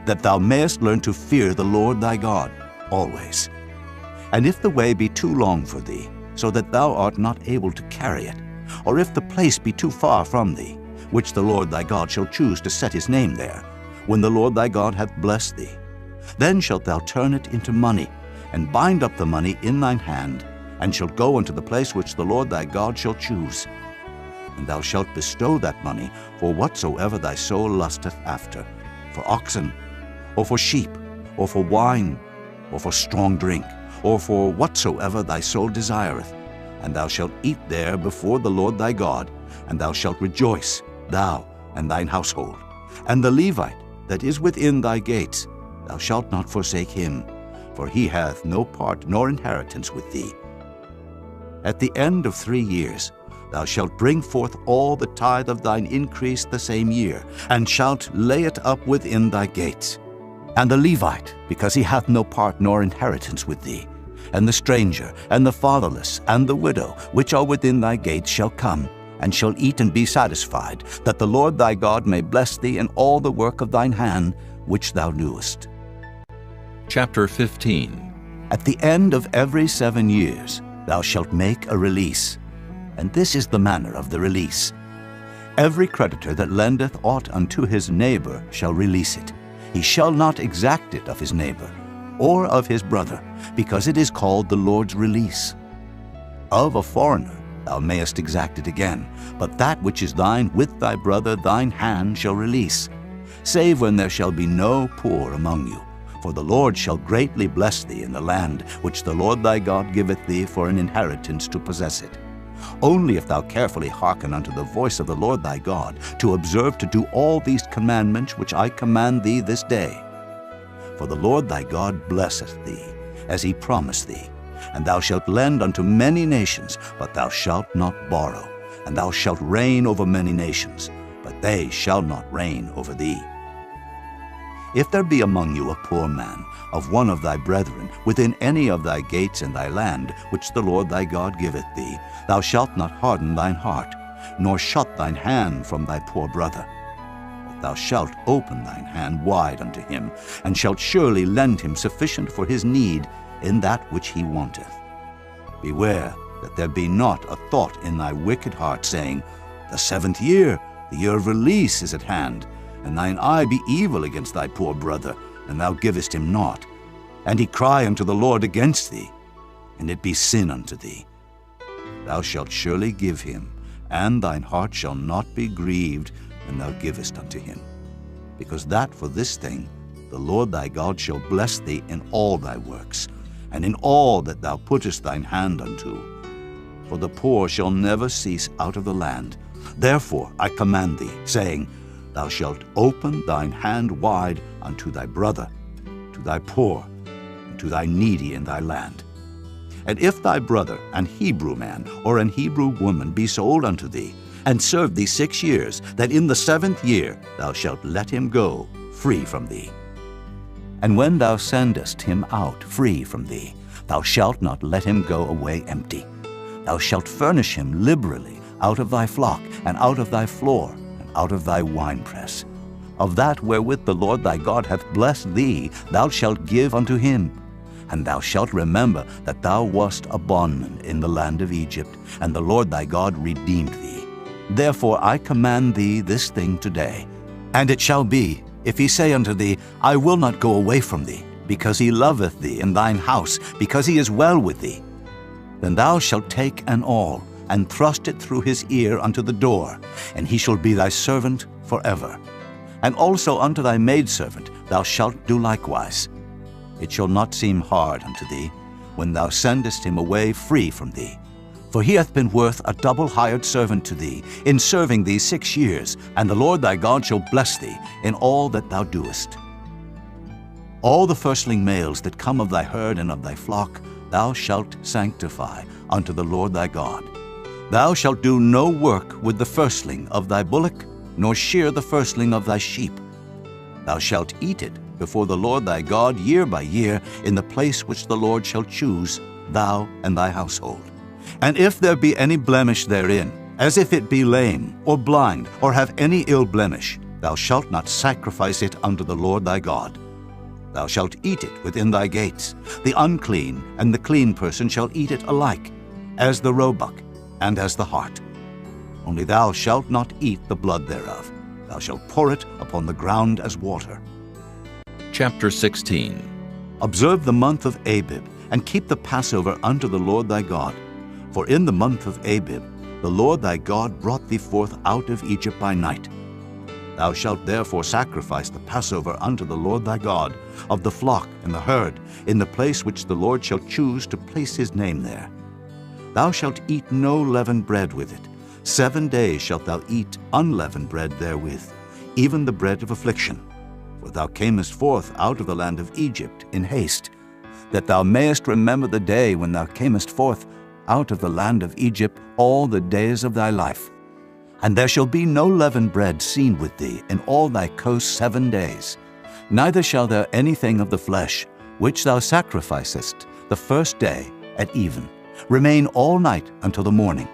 that thou mayest learn to fear the Lord thy God always. And if the way be too long for thee, so that thou art not able to carry it, or if the place be too far from thee, which the Lord thy God shall choose to set his name there, when the Lord thy God hath blessed thee, then shalt thou turn it into money, and bind up the money in thine hand, and shalt go unto the place which the Lord thy God shall choose. And thou shalt bestow that money for whatsoever thy soul lusteth after, for oxen, or for sheep, or for wine, or for strong drink, or for whatsoever thy soul desireth. And thou shalt eat there before the Lord thy God, and thou shalt rejoice, thou and thine household. And the Levite that is within thy gates, thou shalt not forsake him, for he hath no part nor inheritance with thee. At the end of 3 years thou shalt bring forth all the tithe of thine increase the same year, and shalt lay it up within thy gates. And the Levite, because he hath no part nor inheritance with thee, and the stranger, and the fatherless, and the widow, which are within thy gates, shall come, and shall eat and be satisfied, that the Lord thy God may bless thee in all the work of thine hand, which thou doest. Chapter 15. At the end of every 7 years thou shalt make a release, and this is the manner of the release. Every creditor that lendeth aught unto his neighbor shall release it. He shall not exact it of his neighbor, or of his brother, because it is called the Lord's release. Of a foreigner thou mayest exact it again, but that which is thine with thy brother thine hand shall release, save when there shall be no poor among you. For the Lord shall greatly bless thee in the land which the Lord thy God giveth thee for an inheritance to possess it. Only if thou carefully hearken unto the voice of the Lord thy God, to observe to do all these commandments which I command thee this day. For the Lord thy God blesseth thee, as he promised thee. And thou shalt lend unto many nations, but thou shalt not borrow. And thou shalt reign over many nations, but they shall not reign over thee. If there be among you a poor man, of one of thy brethren, within any of thy gates in thy land, which the Lord thy God giveth thee, thou shalt not harden thine heart, nor shut thine hand from thy poor brother. But thou shalt open thine hand wide unto him, and shalt surely lend him sufficient for his need in that which he wanteth. Beware that there be not a thought in thy wicked heart, saying, The 7th year, the year of release, is at hand, and thine eye be evil against thy poor brother, and thou givest him naught. And he cry unto the Lord against thee, and it be sin unto thee. Thou shalt surely give him, and thine heart shall not be grieved when thou givest unto him. Because that for this thing the Lord thy God shall bless thee in all thy works, and in all that thou puttest thine hand unto. For the poor shall never cease out of the land. Therefore I command thee, saying, Thou shalt open thine hand wide unto thy brother, to thy poor, and to thy needy in thy land. And if thy brother, an Hebrew man or an Hebrew woman, be sold unto thee, and serve thee 6 years, that in the 7th year thou shalt let him go free from thee. And when thou sendest him out free from thee, thou shalt not let him go away empty. Thou shalt furnish him liberally out of thy flock, and out of thy floor, and out of thy winepress. Of that wherewith the Lord thy God hath blessed thee, thou shalt give unto him. And thou shalt remember that thou wast a bondman in the land of Egypt, and the Lord thy God redeemed thee. Therefore I command thee this thing today. And it shall be, if he say unto thee, I will not go away from thee, because he loveth thee in thine house, because he is well with thee, then thou shalt take an awl, and thrust it through his ear unto the door, and he shall be thy servant forever. And also unto thy maidservant thou shalt do likewise. It shall not seem hard unto thee, when thou sendest him away free from thee. For he hath been worth a double hired servant to thee, in serving thee 6 years, and the Lord thy God shall bless thee in all that thou doest. All the firstling males that come of thy herd and of thy flock thou shalt sanctify unto the Lord thy God. Thou shalt do no work with the firstling of thy bullock, nor shear the firstling of thy sheep. Thou shalt eat it before the Lord thy God year by year in the place which the Lord shall choose, thou and thy household. And if there be any blemish therein, as if it be lame, or blind, or have any ill blemish, thou shalt not sacrifice it unto the Lord thy God. Thou shalt eat it within thy gates. The unclean and the clean person shall eat it alike, as the roebuck and as the hart. Only thou shalt not eat the blood thereof. Thou shalt pour it upon the ground as water. Chapter 16. Observe the month of Abib, and keep the Passover unto the Lord thy God. For in the month of Abib the Lord thy God brought thee forth out of Egypt by night. Thou shalt therefore sacrifice the Passover unto the Lord thy God, of the flock and the herd, in the place which the Lord shall choose to place his name there. Thou shalt eat no leavened bread with it. 7 days shalt thou eat unleavened bread therewith, even the bread of affliction. For thou camest forth out of the land of Egypt in haste, that thou mayest remember the day when thou camest forth out of the land of Egypt all the days of thy life. And there shall be no leavened bread seen with thee in all thy coast 7 days. Neither shall there anything of the flesh, which thou sacrificest the first day at even, remain all night until the morning.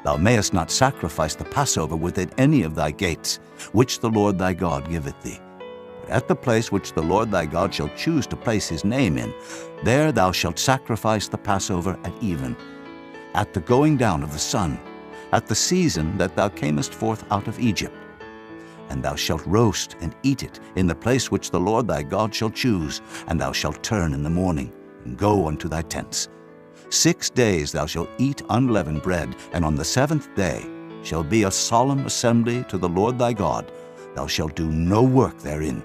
Thou mayest not sacrifice the Passover within any of thy gates, which the Lord thy God giveth thee. But at the place which the Lord thy God shall choose to place his name in, there thou shalt sacrifice the Passover at even, at the going down of the sun, at the season that thou camest forth out of Egypt. And thou shalt roast and eat it in the place which the Lord thy God shall choose, and thou shalt turn in the morning, and go unto thy tents. 6 days thou shalt eat unleavened bread, and on the 7th day shall be a solemn assembly to the Lord thy God. Thou shalt do no work therein.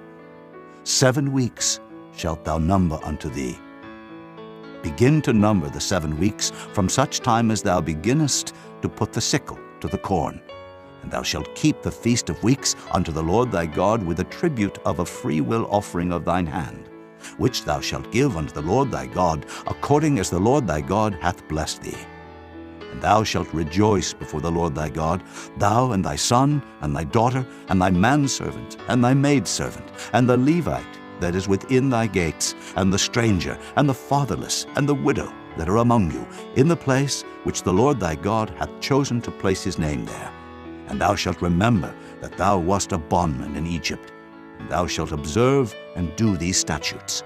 7 weeks shalt thou number unto thee. Begin to number the 7 weeks from such time as thou beginnest to put the sickle to the corn. And thou shalt keep the feast of weeks unto the Lord thy God with a tribute of a freewill offering of thine hand, which thou shalt give unto the Lord thy God, according as the Lord thy God hath blessed thee. And thou shalt rejoice before the Lord thy God, thou and thy son, and thy daughter, and thy manservant, and thy maidservant, and the Levite that is within thy gates, and the stranger, and the fatherless, and the widow that are among you, in the place which the Lord thy God hath chosen to place his name there. And thou shalt remember that thou wast a bondman in Egypt, and thou shalt observe and do these statutes.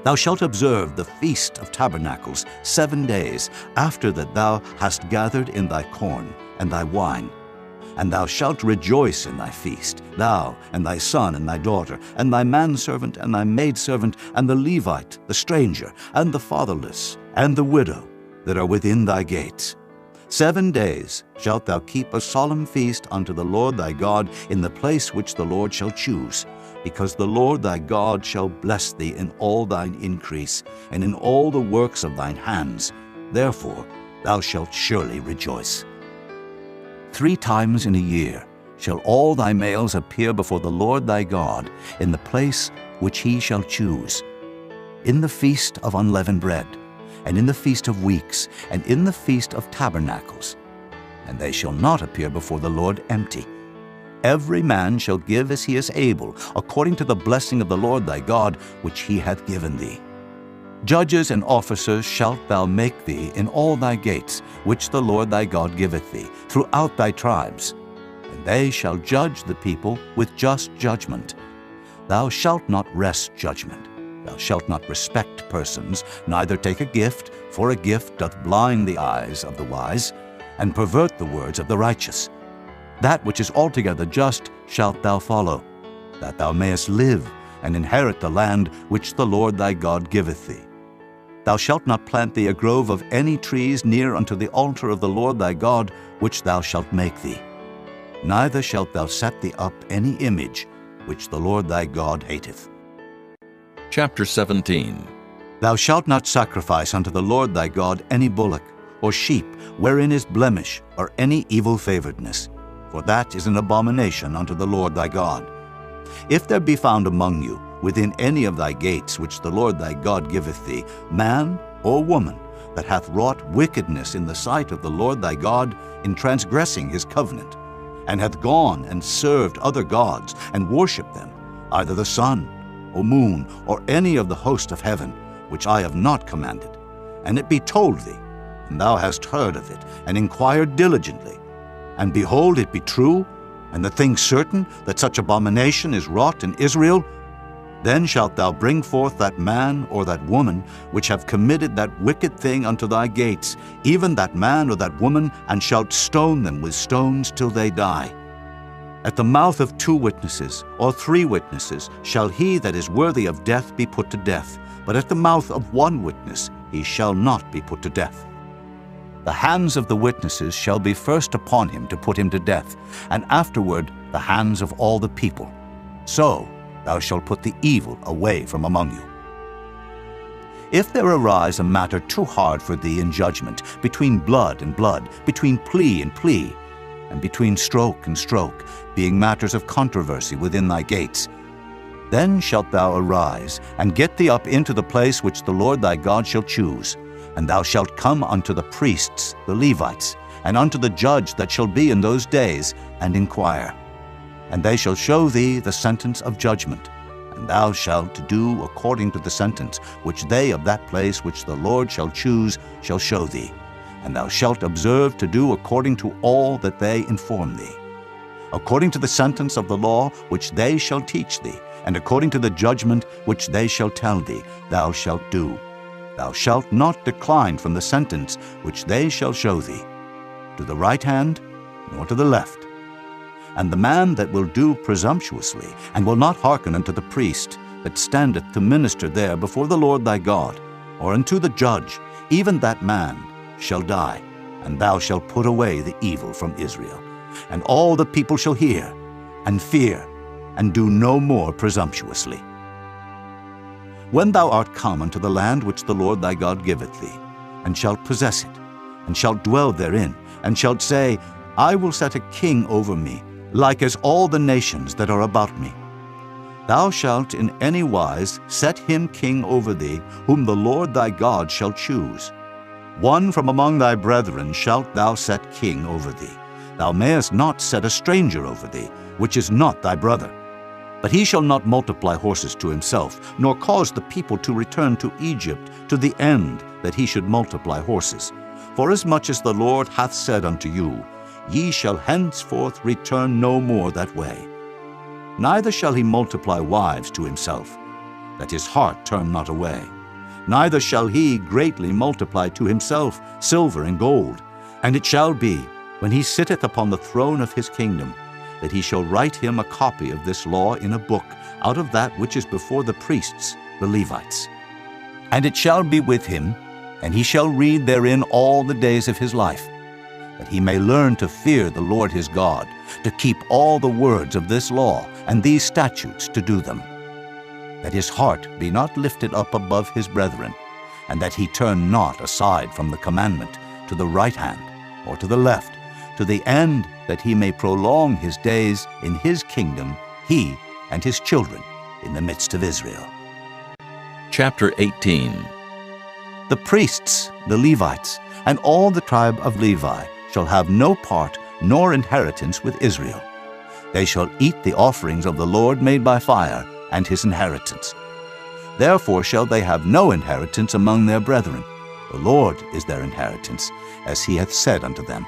Thou shalt observe the Feast of Tabernacles 7 days after that thou hast gathered in thy corn and thy wine. And thou shalt rejoice in thy feast, thou and thy son and thy daughter, and thy manservant and thy maidservant, and the Levite, the stranger, and the fatherless, and the widow that are within thy gates. 7 days shalt thou keep a solemn feast unto the Lord thy God in the place which the Lord shall choose, because the Lord thy God shall bless thee in all thine increase, and in all the works of thine hands. Therefore thou shalt surely rejoice. 3 times in a year shall all thy males appear before the Lord thy God in the place which he shall choose, in the feast of unleavened bread, and in the feast of weeks, and in the feast of tabernacles. And they shall not appear before the Lord empty. Every man shall give as he is able, according to the blessing of the Lord thy God, which he hath given thee. Judges and officers shalt thou make thee in all thy gates, which the Lord thy God giveth thee, throughout thy tribes. And they shall judge the people with just judgment. Thou shalt not wrest judgment. Thou shalt not respect persons, neither take a gift, for a gift doth blind the eyes of the wise, and pervert the words of the righteous. That which is altogether just shalt thou follow, that thou mayest live, and inherit the land which the Lord thy God giveth thee. Thou shalt not plant thee a grove of any trees near unto the altar of the Lord thy God, which thou shalt make thee. Neither shalt thou set thee up any image, which the Lord thy God hateth. Chapter 17. Thou shalt not sacrifice unto the Lord thy God any bullock, or sheep, wherein is blemish, or any evil favoredness, for that is an abomination unto the Lord thy God. If there be found among you, within any of thy gates which the Lord thy God giveth thee, man or woman, that hath wrought wickedness in the sight of the Lord thy God, in transgressing his covenant, and hath gone and served other gods, and worshipped them, either the sun, or moon, or any of the host of heaven, which I have not commanded, and it be told thee, and thou hast heard of it, and inquired diligently, and behold, it be true, and the thing certain, that such abomination is wrought in Israel, then shalt thou bring forth that man or that woman which have committed that wicked thing unto thy gates, even that man or that woman, and shalt stone them with stones till they die. At the mouth of 2 witnesses or 3 witnesses shall he that is worthy of death be put to death, but at the mouth of 1 witness he shall not be put to death. The hands of the witnesses shall be first upon him to put him to death, and afterward the hands of all the people. So thou shalt put the evil away from among you. If there arise a matter too hard for thee in judgment, between blood and blood, between plea and plea, and between stroke and stroke, being matters of controversy within thy gates, then shalt thou arise, and get thee up into the place which the Lord thy God shall choose, and thou shalt come unto the priests, the Levites, and unto the judge that shall be in those days, and inquire. And they shall show thee the sentence of judgment, and thou shalt do according to the sentence which they of that place which the Lord shall choose shall show thee. And thou shalt observe to do according to all that they inform thee. According to the sentence of the law which they shall teach thee, and according to the judgment which they shall tell thee, thou shalt do. Thou shalt not decline from the sentence which they shall show thee, to the right hand, nor to the left. And the man that will do presumptuously, and will not hearken unto the priest that standeth to minister there before the Lord thy God, or unto the judge, even that man shall die, and thou shalt put away the evil from Israel. And all the people shall hear, and fear, and do no more presumptuously. When thou art come unto the land which the Lord thy God giveth thee, and shalt possess it, and shalt dwell therein, and shalt say, I will set a king over me, like as all the nations that are about me. Thou shalt in any wise set him king over thee, whom the Lord thy God shall choose. One from among thy brethren shalt thou set king over thee. Thou mayest not set a stranger over thee, which is not thy brother. But he shall not multiply horses to himself, nor cause the people to return to Egypt, to the end that he should multiply horses. Forasmuch as the Lord hath said unto you, Ye shall henceforth return no more that way. Neither shall he multiply wives to himself, that his heart turn not away. Neither shall he greatly multiply to himself silver and gold. And it shall be, when he sitteth upon the throne of his kingdom, that he shall write him a copy of this law in a book, out of that which is before the priests, the Levites. And it shall be with him, and he shall read therein all the days of his life. that he may learn to fear the Lord his God, to keep all the words of this law and these statutes to do them, that his heart be not lifted up above his brethren, and that he turn not aside from the commandment to the right hand or to the left, to the end that he may prolong his days in his kingdom, he and his children in the midst of Israel. Chapter 18. The priests, the Levites, and all the tribe of Levi shall have no part nor inheritance with Israel. They shall eat the offerings of the Lord made by fire, and his inheritance. Therefore shall they have no inheritance among their brethren. The Lord is their inheritance, as he hath said unto them.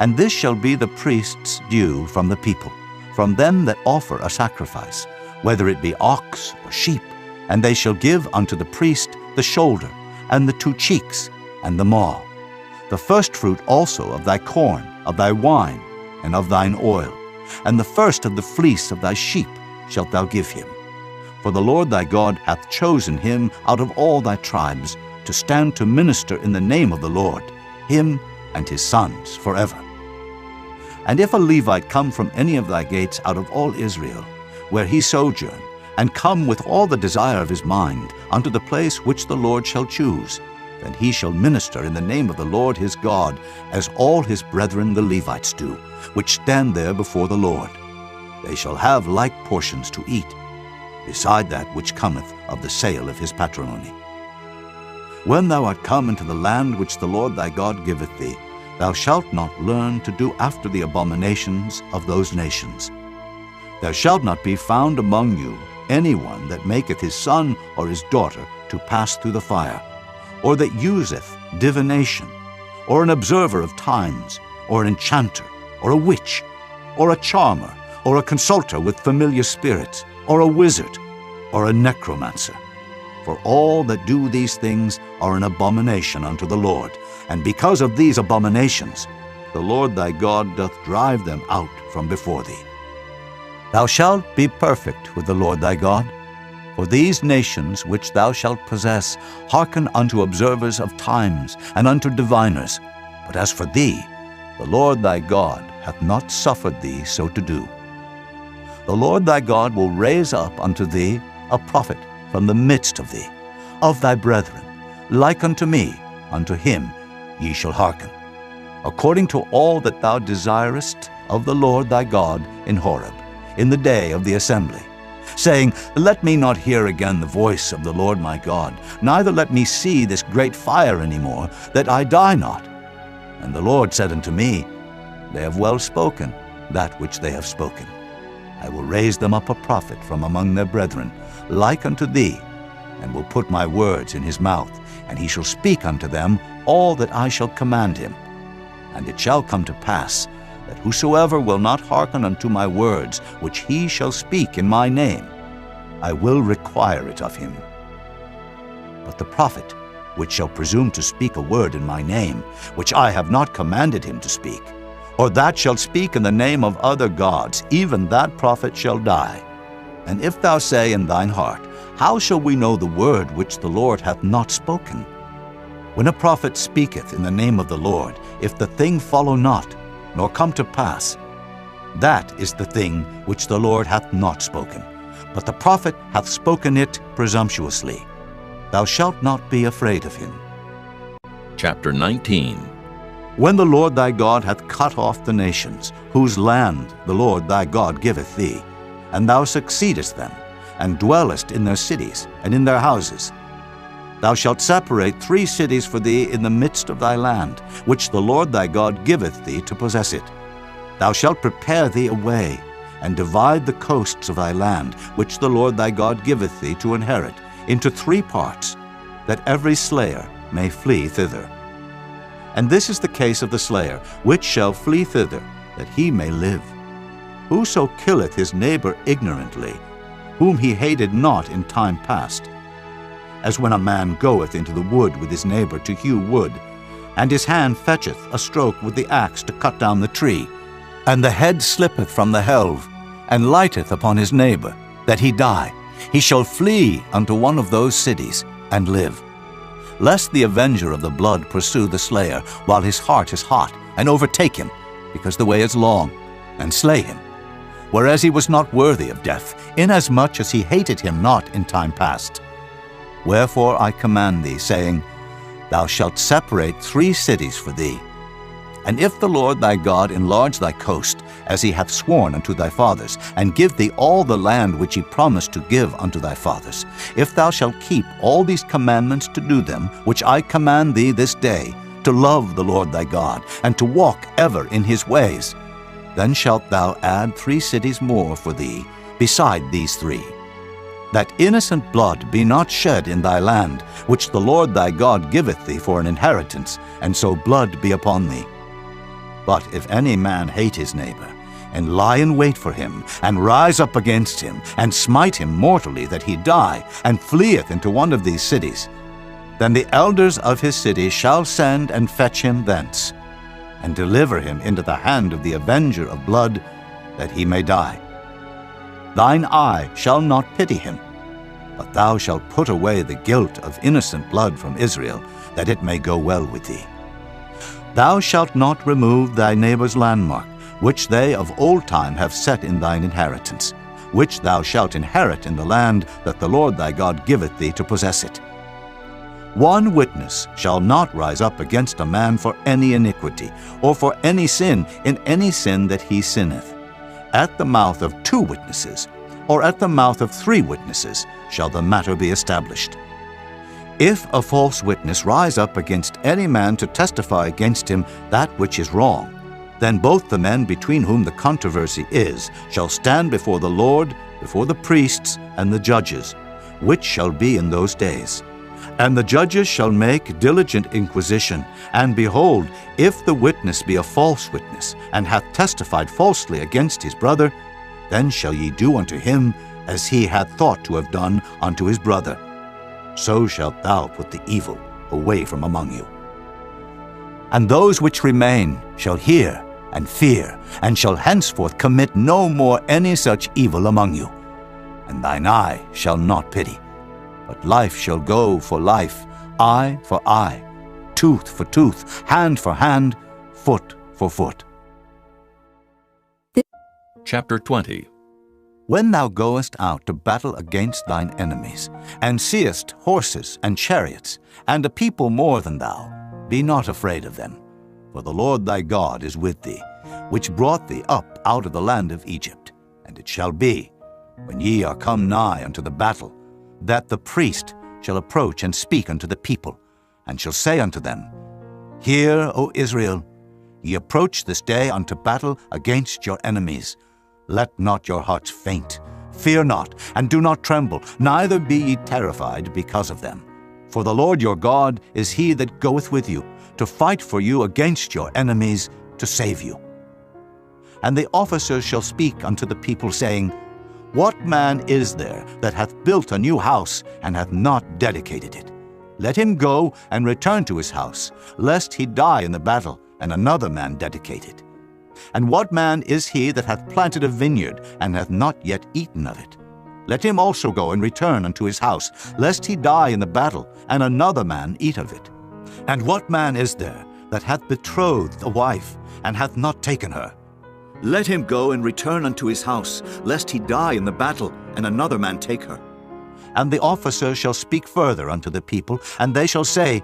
And this shall be the priest's due from the people, from them that offer a sacrifice, whether it be ox or sheep, and they shall give unto the priest the shoulder, and the 2 cheeks, and the maw. The firstfruit also of thy corn, of thy wine, and of thine oil, and the first of the fleece of thy sheep shalt thou give him. For the Lord thy God hath chosen him out of all thy tribes to stand to minister in the name of the Lord, him and his sons forever. And if a Levite come from any of thy gates out of all Israel, where he sojourn, and come with all the desire of his mind unto the place which the Lord shall choose, then he shall minister in the name of the Lord his God, as all his brethren the Levites do, which stand there before the Lord. They shall have like portions to eat, beside that which cometh of the sale of his patrimony. When thou art come into the land which the Lord thy God giveth thee, thou shalt not learn to do after the abominations of those nations. There shall not be found among you any one that maketh his son or his daughter to pass through the fire, or that useth divination, or an observer of times, or an enchanter, or a witch, or a charmer, or a consulter with familiar spirits, or a wizard, or a necromancer. For all that do these things are an abomination unto the Lord, and because of these abominations the Lord thy God doth drive them out from before thee. Thou shalt be perfect with the Lord thy God, for these nations which thou shalt possess hearken unto observers of times and unto diviners. But as for thee, the Lord thy God hath not suffered thee so to do. The Lord thy God will raise up unto thee a prophet from the midst of thee, of thy brethren, like unto me, unto him ye shall hearken, according to all that thou desirest of the Lord thy God in Horeb, in the day of the assembly, saying, Let me not hear again the voice of the Lord my God, neither let me see this great fire any more, that I die not. And the Lord said unto me, They have well spoken that which they have spoken. I will raise them up a prophet from among their brethren, like unto thee, and will put my words in his mouth, and he shall speak unto them all that I shall command him. And it shall come to pass, that whosoever will not hearken unto my words, which he shall speak in my name, I will require it of him. But the prophet, which shall presume to speak a word in my name, which I have not commanded him to speak, or that shall speak in the name of other gods, even that prophet shall die. And if thou say in thine heart, How shall we know the word which the Lord hath not spoken? When a prophet speaketh in the name of the Lord, if the thing follow not, nor come to pass, that is the thing which the Lord hath not spoken. But the prophet hath spoken it presumptuously. Thou shalt not be afraid of him. Chapter 19. When the Lord thy God hath cut off the nations, whose land the Lord thy God giveth thee, and thou succeedest them, and dwellest in their cities and in their houses, thou shalt separate 3 cities for thee in the midst of thy land, which the Lord thy God giveth thee to possess it. Thou shalt prepare thee a way, and divide the coasts of thy land, which the Lord thy God giveth thee to inherit, into 3 parts, that every slayer may flee thither. And this is the case of the slayer, which shall flee thither, that he may live. Whoso killeth his neighbor ignorantly, whom he hated not in time past, as when a man goeth into the wood with his neighbor to hew wood, and his hand fetcheth a stroke with the axe to cut down the tree, and the head slippeth from the helve, and lighteth upon his neighbor, that he die, he shall flee unto one of those cities, and live. Lest the avenger of the blood pursue the slayer, while his heart is hot, and overtake him, because the way is long, and slay him, whereas he was not worthy of death, inasmuch as he hated him not in time past. Wherefore I command thee, saying, Thou shalt separate 3 cities for thee. And if the Lord thy God enlarge thy coast, as he hath sworn unto thy fathers, and give thee all the land which he promised to give unto thy fathers, if thou shalt keep all these commandments to do them, which I command thee this day, to love the Lord thy God, and to walk ever in his ways, then shalt thou add 3 cities more for thee, beside these 3, that innocent blood be not shed in thy land, which the Lord thy God giveth thee for an inheritance, and so blood be upon thee. But if any man hate his neighbor, and lie in wait for him, and rise up against him, and smite him mortally that he die, and fleeth into one of these cities, then the elders of his city shall send and fetch him thence, and deliver him into the hand of the avenger of blood, that he may die. Thine eye shall not pity him, but thou shalt put away the guilt of innocent blood from Israel, that it may go well with thee. Thou shalt not remove thy neighbor's landmark, which they of old time have set in thine inheritance, which thou shalt inherit in the land that the Lord thy God giveth thee to possess it. One witness shall not rise up against a man for any iniquity, or for any sin in any sin that he sinneth. At the mouth of 2 witnesses, or at the mouth of 3 witnesses, shall the matter be established. If a false witness rise up against any man to testify against him that which is wrong, then both the men between whom the controversy is shall stand before the Lord, before the priests and the judges, which shall be in those days. And the judges shall make diligent inquisition, and behold, if the witness be a false witness, and hath testified falsely against his brother, then shall ye do unto him as he hath thought to have done unto his brother. So shalt thou put the evil away from among you. And those which remain shall hear and fear, and shall henceforth commit no more any such evil among you. And thine eye shall not pity, but life shall go for life, eye for eye, tooth for tooth, hand for hand, foot for foot. Chapter 20. When thou goest out to battle against thine enemies, and seest horses and chariots, and a people more than thou, be not afraid of them, for the Lord thy God is with thee, which brought thee up out of the land of Egypt. And it shall be, when ye are come nigh unto the battle, that the priest shall approach and speak unto the people, and shall say unto them, Hear, O Israel, ye approach this day unto battle against your enemies. Let not your hearts faint, fear not, and do not tremble, neither be ye terrified because of them. For the Lord your God is he that goeth with you, to fight for you against your enemies, to save you. And the officers shall speak unto the people, saying, What man is there that hath built a new house, and hath not dedicated it? Let him go and return to his house, lest he die in the battle, and another man dedicate it. And what man is he that hath planted a vineyard, and hath not yet eaten of it? Let him also go and return unto his house, lest he die in the battle, and another man eat of it. And what man is there that hath betrothed a wife, and hath not taken her? Let him go and return unto his house, lest he die in the battle, and another man take her. And the officers shall speak further unto the people, and they shall say,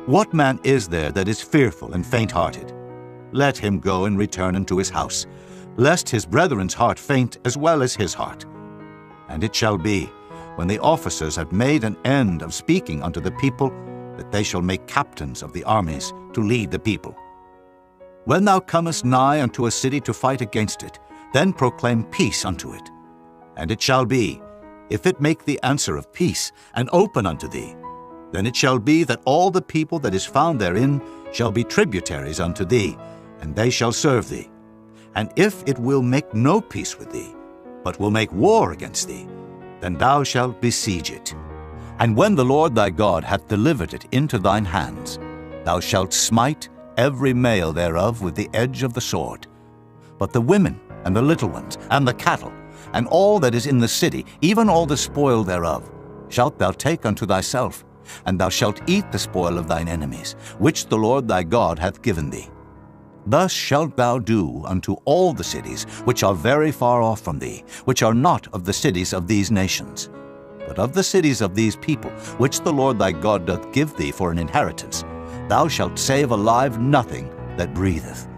What man is there that is fearful and faint-hearted? Let him go and return unto his house, lest his brethren's heart faint as well as his heart. And it shall be, when the officers have made an end of speaking unto the people, that they shall make captains of the armies to lead the people. When thou comest nigh unto a city to fight against it, then proclaim peace unto it. And it shall be, if it make the answer of peace, and open unto thee, then it shall be that all the people that is found therein shall be tributaries unto thee, and they shall serve thee. And if it will make no peace with thee, but will make war against thee, then thou shalt besiege it. And when the Lord thy God hath delivered it into thine hands, thou shalt smite every male thereof with the edge of the sword. But the women, and the little ones, and the cattle, and all that is in the city, even all the spoil thereof, shalt thou take unto thyself, and thou shalt eat the spoil of thine enemies, which the Lord thy God hath given thee. Thus shalt thou do unto all the cities which are very far off from thee, which are not of the cities of these nations. But of the cities of these people, which the Lord thy God doth give thee for an inheritance, thou shalt save alive nothing that breatheth.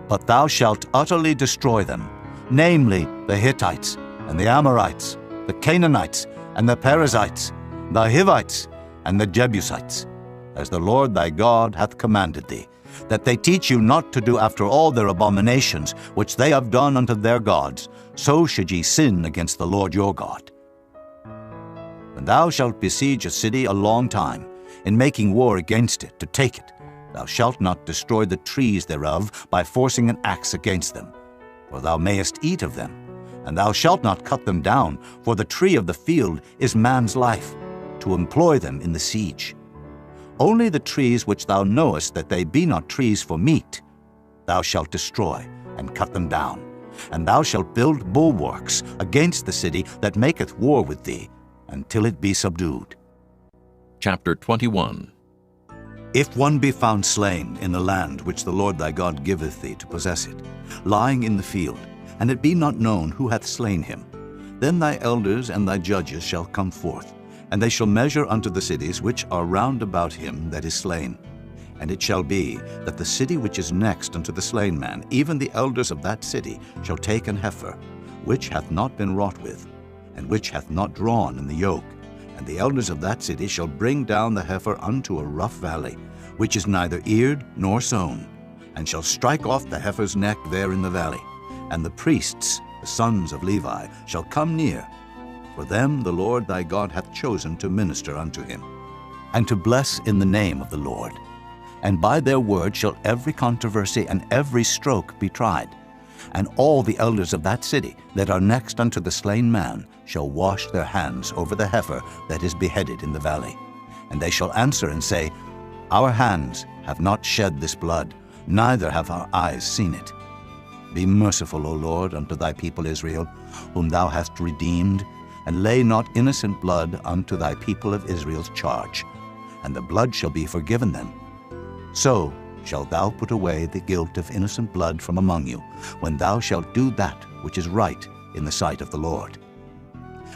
But thou shalt utterly destroy them, namely the Hittites, and the Amorites, the Canaanites, and the Perizzites, the Hivites, and the Jebusites, as the Lord thy God hath commanded thee, that they teach you not to do after all their abominations which they have done unto their gods, so should ye sin against the Lord your God. When thou shalt besiege a city a long time, in making war against it, to take it, thou shalt not destroy the trees thereof by forcing an axe against them, for thou mayest eat of them. And thou shalt not cut them down, for the tree of the field is man's life, to employ them in the siege. Only the trees which thou knowest that they be not trees for meat, thou shalt destroy and cut them down. And thou shalt build bulwarks against the city that maketh war with thee, until it be subdued. Chapter 21. If one be found slain in the land which the Lord thy God giveth thee to possess it, lying in the field, and it be not known who hath slain him, then thy elders and thy judges shall come forth, and they shall measure unto the cities which are round about him that is slain. And it shall be that the city which is next unto the slain man, even the elders of that city, shall take an heifer, which hath not been wrought with, and which hath not drawn in the yoke. And the elders of that city shall bring down the heifer unto a rough valley, which is neither eared nor sown, and shall strike off the heifer's neck there in the valley. And the priests, the sons of Levi, shall come near. For them the Lord thy God hath chosen to minister unto him, and to bless in the name of the Lord. And by their word shall every controversy and every stroke be tried. And all the elders of that city that are next unto the slain man shall wash their hands over the heifer that is beheaded in the valley. And they shall answer and say, Our hands have not shed this blood, neither have our eyes seen it. Be merciful, O Lord, unto thy people Israel, whom thou hast redeemed, and lay not innocent blood unto thy people of Israel's charge, and the blood shall be forgiven them. So shalt thou put away the guilt of innocent blood from among you, when thou shalt do that which is right in the sight of the Lord.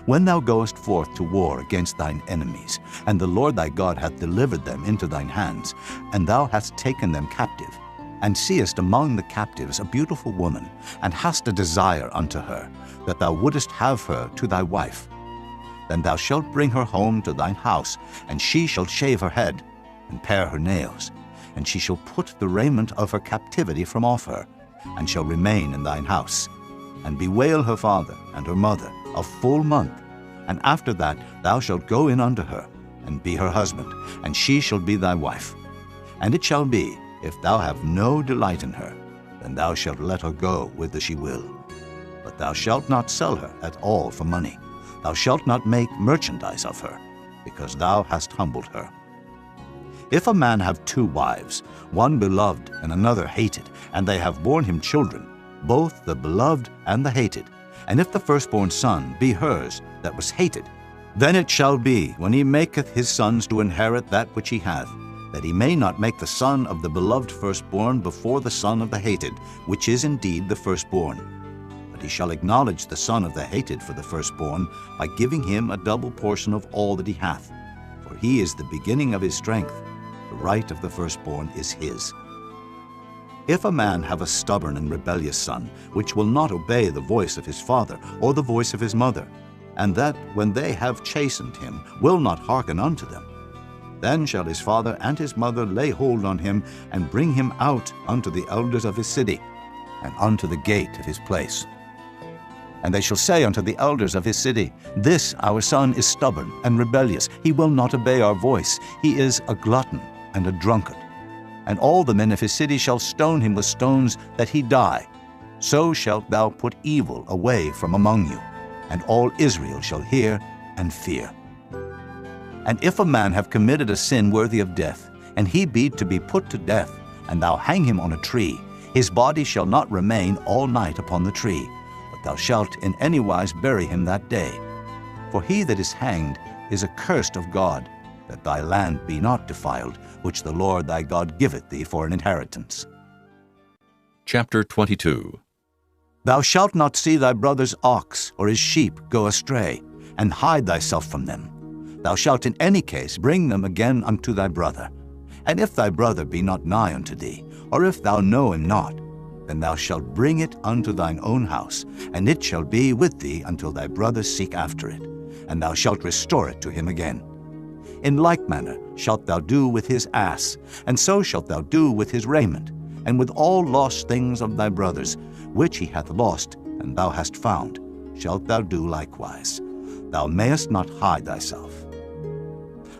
When thou goest forth to war against thine enemies, and the Lord thy God hath delivered them into thine hands, and thou hast taken them captive, and seest among the captives a beautiful woman, and hast a desire unto her, that thou wouldest have her to thy wife, then thou shalt bring her home to thine house, and she shall shave her head, and pare her nails, and she shall put the raiment of her captivity from off her, and shall remain in thine house, and bewail her father and her mother a full month. And after that thou shalt go in unto her, and be her husband, and she shall be thy wife. And it shall be, if thou have no delight in her, then thou shalt let her go whither she will. But thou shalt not sell her at all for money. Thou shalt not make merchandise of her, because thou hast humbled her. If a man have two wives, one beloved and another hated, and they have borne him children, both the beloved and the hated, and if the firstborn son be hers that was hated, then it shall be, when he maketh his sons to inherit that which he hath, that he may not make the son of the beloved firstborn before the son of the hated, which is indeed the firstborn. But he shall acknowledge the son of the hated for the firstborn, by giving him a double portion of all that he hath. For he is the beginning of his strength, the right of the firstborn is his. If a man have a stubborn and rebellious son, which will not obey the voice of his father or the voice of his mother, and that, when they have chastened him, will not hearken unto them, then shall his father and his mother lay hold on him, and bring him out unto the elders of his city, and unto the gate of his place. And they shall say unto the elders of his city, This our son is stubborn and rebellious, he will not obey our voice, he is a glutton and a drunkard. And all the men of his city shall stone him with stones, that he die. So shalt thou put evil away from among you, and all Israel shall hear and fear. And if a man have committed a sin worthy of death, and he be to be put to death, and thou hang him on a tree, his body shall not remain all night upon the tree, but thou shalt in any wise bury him that day. For he that is hanged is accursed of God, that thy land be not defiled, which the Lord thy God giveth thee for an inheritance. Chapter 22. Thou shalt not see thy brother's ox or his sheep go astray, and hide thyself from them. Thou shalt in any case bring them again unto thy brother. And if thy brother be not nigh unto thee, or if thou know him not, then thou shalt bring it unto thine own house, and it shall be with thee until thy brother seek after it, and thou shalt restore it to him again. In like manner shalt thou do with his ass, and so shalt thou do with his raiment, and with all lost things of thy brother's, which he hath lost, and thou hast found, shalt thou do likewise. Thou mayest not hide thyself.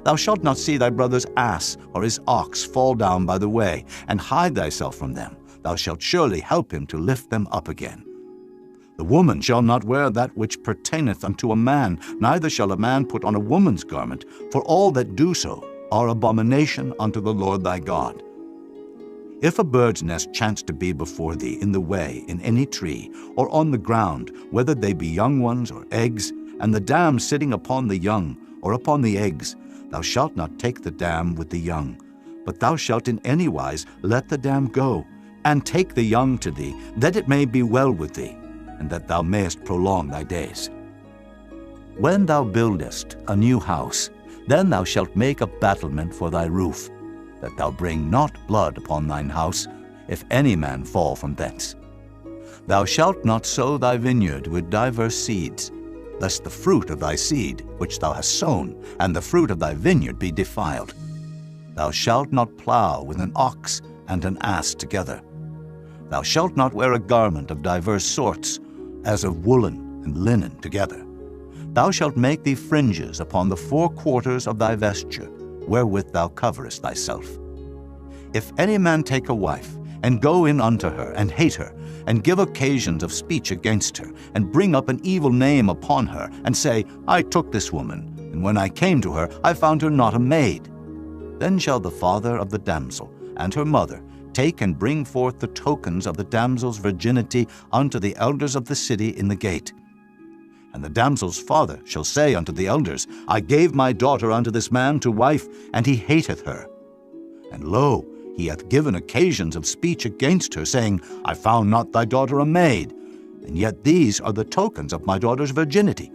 Thou shalt not see thy brother's ass or his ox fall down by the way, and hide thyself from them. Thou shalt surely help him to lift them up again. The woman shall not wear that which pertaineth unto a man, neither shall a man put on a woman's garment, for all that do so are abomination unto the Lord thy God. If a bird's nest chance to be before thee in the way, in any tree, or on the ground, whether they be young ones or eggs, and the dam sitting upon the young, or upon the eggs, thou shalt not take the dam with the young, but thou shalt in any wise let the dam go, and take the young to thee, that it may be well with thee, and that thou mayest prolong thy days. When thou buildest a new house, then thou shalt make a battlement for thy roof, that thou bring not blood upon thine house, if any man fall from thence. Thou shalt not sow thy vineyard with diverse seeds, lest the fruit of thy seed which thou hast sown, and the fruit of thy vineyard be defiled. Thou shalt not plow with an ox and an ass together. Thou shalt not wear a garment of diverse sorts, as of woolen and linen together. Thou shalt make thee fringes upon the four quarters of thy vesture, wherewith thou coverest thyself. If any man take a wife, and go in unto her, and hate her, and give occasions of speech against her, and bring up an evil name upon her, and say, I took this woman, and when I came to her, I found her not a maid, then shall the father of the damsel and her mother take and bring forth the tokens of the damsel's virginity unto the elders of the city in the gate. And the damsel's father shall say unto the elders, I gave my daughter unto this man to wife, and he hateth her. And lo, he hath given occasions of speech against her, saying, I found not thy daughter a maid, and yet these are the tokens of my daughter's virginity.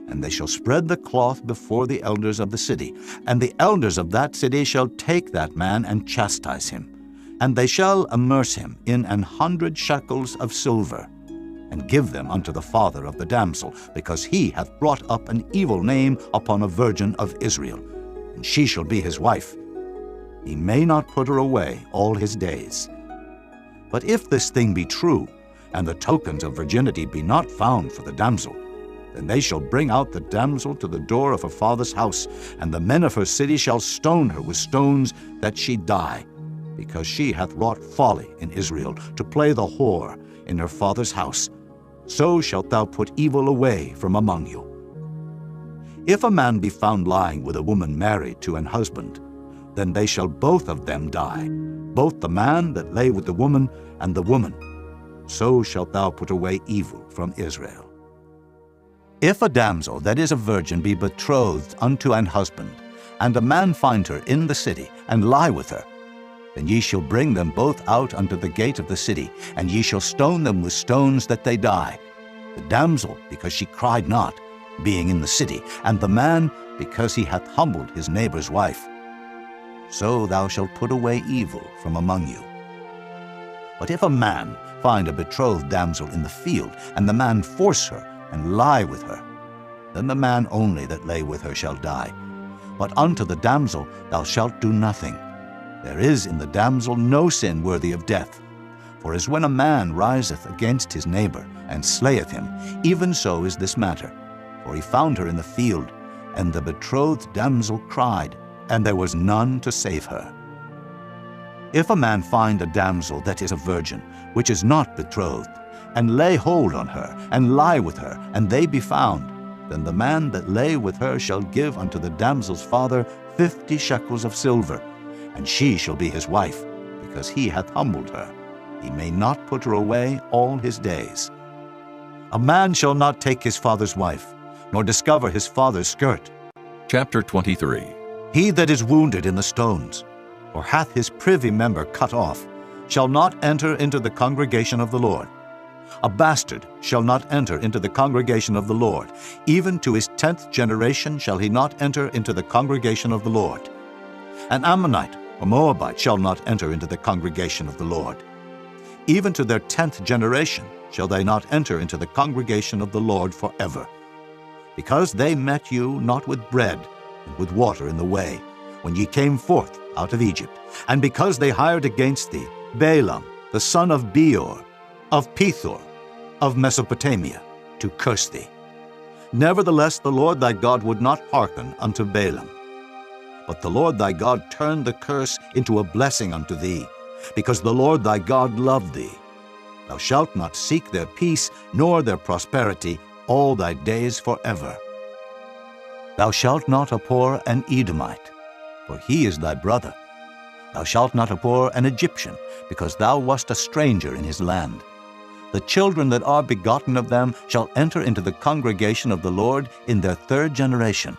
And they shall spread the cloth before the elders of the city, and the elders of that city shall take that man and chastise him. And they shall immerse him in 100 shekels of silver, and give them unto the father of the damsel, because he hath brought up an evil name upon a virgin of Israel, and she shall be his wife. He may not put her away all his days. But if this thing be true, and the tokens of virginity be not found for the damsel, then they shall bring out the damsel to the door of her father's house, and the men of her city shall stone her with stones, that she die, because she hath wrought folly in Israel, to play the whore in her father's house. So shalt thou put evil away from among you. If a man be found lying with a woman married to an husband, then they shall both of them die, both the man that lay with the woman and the woman. So shalt thou put away evil from Israel. If a damsel that is a virgin be betrothed unto an husband, and a man find her in the city, and lie with her, then ye shall bring them both out unto the gate of the city, and ye shall stone them with stones that they die, the damsel because she cried not, being in the city, and the man because he hath humbled his neighbor's wife. So thou shalt put away evil from among you. But if a man find a betrothed damsel in the field, and the man force her, and lie with her, then the man only that lay with her shall die. But unto the damsel thou shalt do nothing. There is in the damsel no sin worthy of death. For as when a man riseth against his neighbor, and slayeth him, even so is this matter. For he found her in the field, and the betrothed damsel cried, and there was none to save her. If a man find a damsel that is a virgin, which is not betrothed, and lay hold on her, and lie with her, and they be found, then the man that lay with her shall give unto the damsel's father 50 shekels of silver, and she shall be his wife, because he hath humbled her. He may not put her away all his days. A man shall not take his father's wife, nor discover his father's skirt. Chapter 23. He that is wounded in the stones, or hath his privy member cut off, shall not enter into the congregation of the Lord. A bastard shall not enter into the congregation of the Lord. Even to his 10th generation shall he not enter into the congregation of the Lord. An Ammonite or Moabite shall not enter into the congregation of the Lord. Even to their 10th generation shall they not enter into the congregation of the Lord forever. Because they met you not with bread and with water in the way, when ye came forth out of Egypt, and because they hired against thee Balaam, the son of Beor, of Pethor, of Mesopotamia, to curse thee. Nevertheless the Lord thy God would not hearken unto Balaam. But the Lord thy God turned the curse into a blessing unto thee, because the Lord thy God loved thee. Thou shalt not seek their peace, nor their prosperity, all thy days forever. Thou shalt not abhor an Edomite, for he is thy brother. Thou shalt not abhor an Egyptian, because thou wast a stranger in his land. The children that are begotten of them shall enter into the congregation of the Lord in their 3rd generation.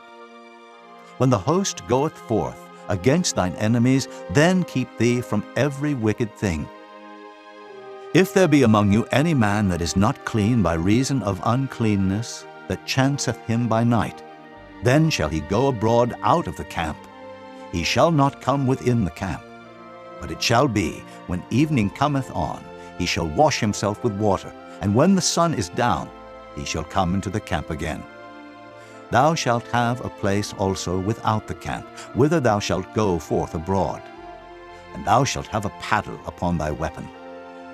When the host goeth forth against thine enemies, then keep thee from every wicked thing. If there be among you any man that is not clean by reason of uncleanness, that chanceth him by night, then shall he go abroad out of the camp. He shall not come within the camp. But it shall be, when evening cometh on, he shall wash himself with water, and when the sun is down, he shall come into the camp again. Thou shalt have a place also without the camp, whither thou shalt go forth abroad. And thou shalt have a paddle upon thy weapon.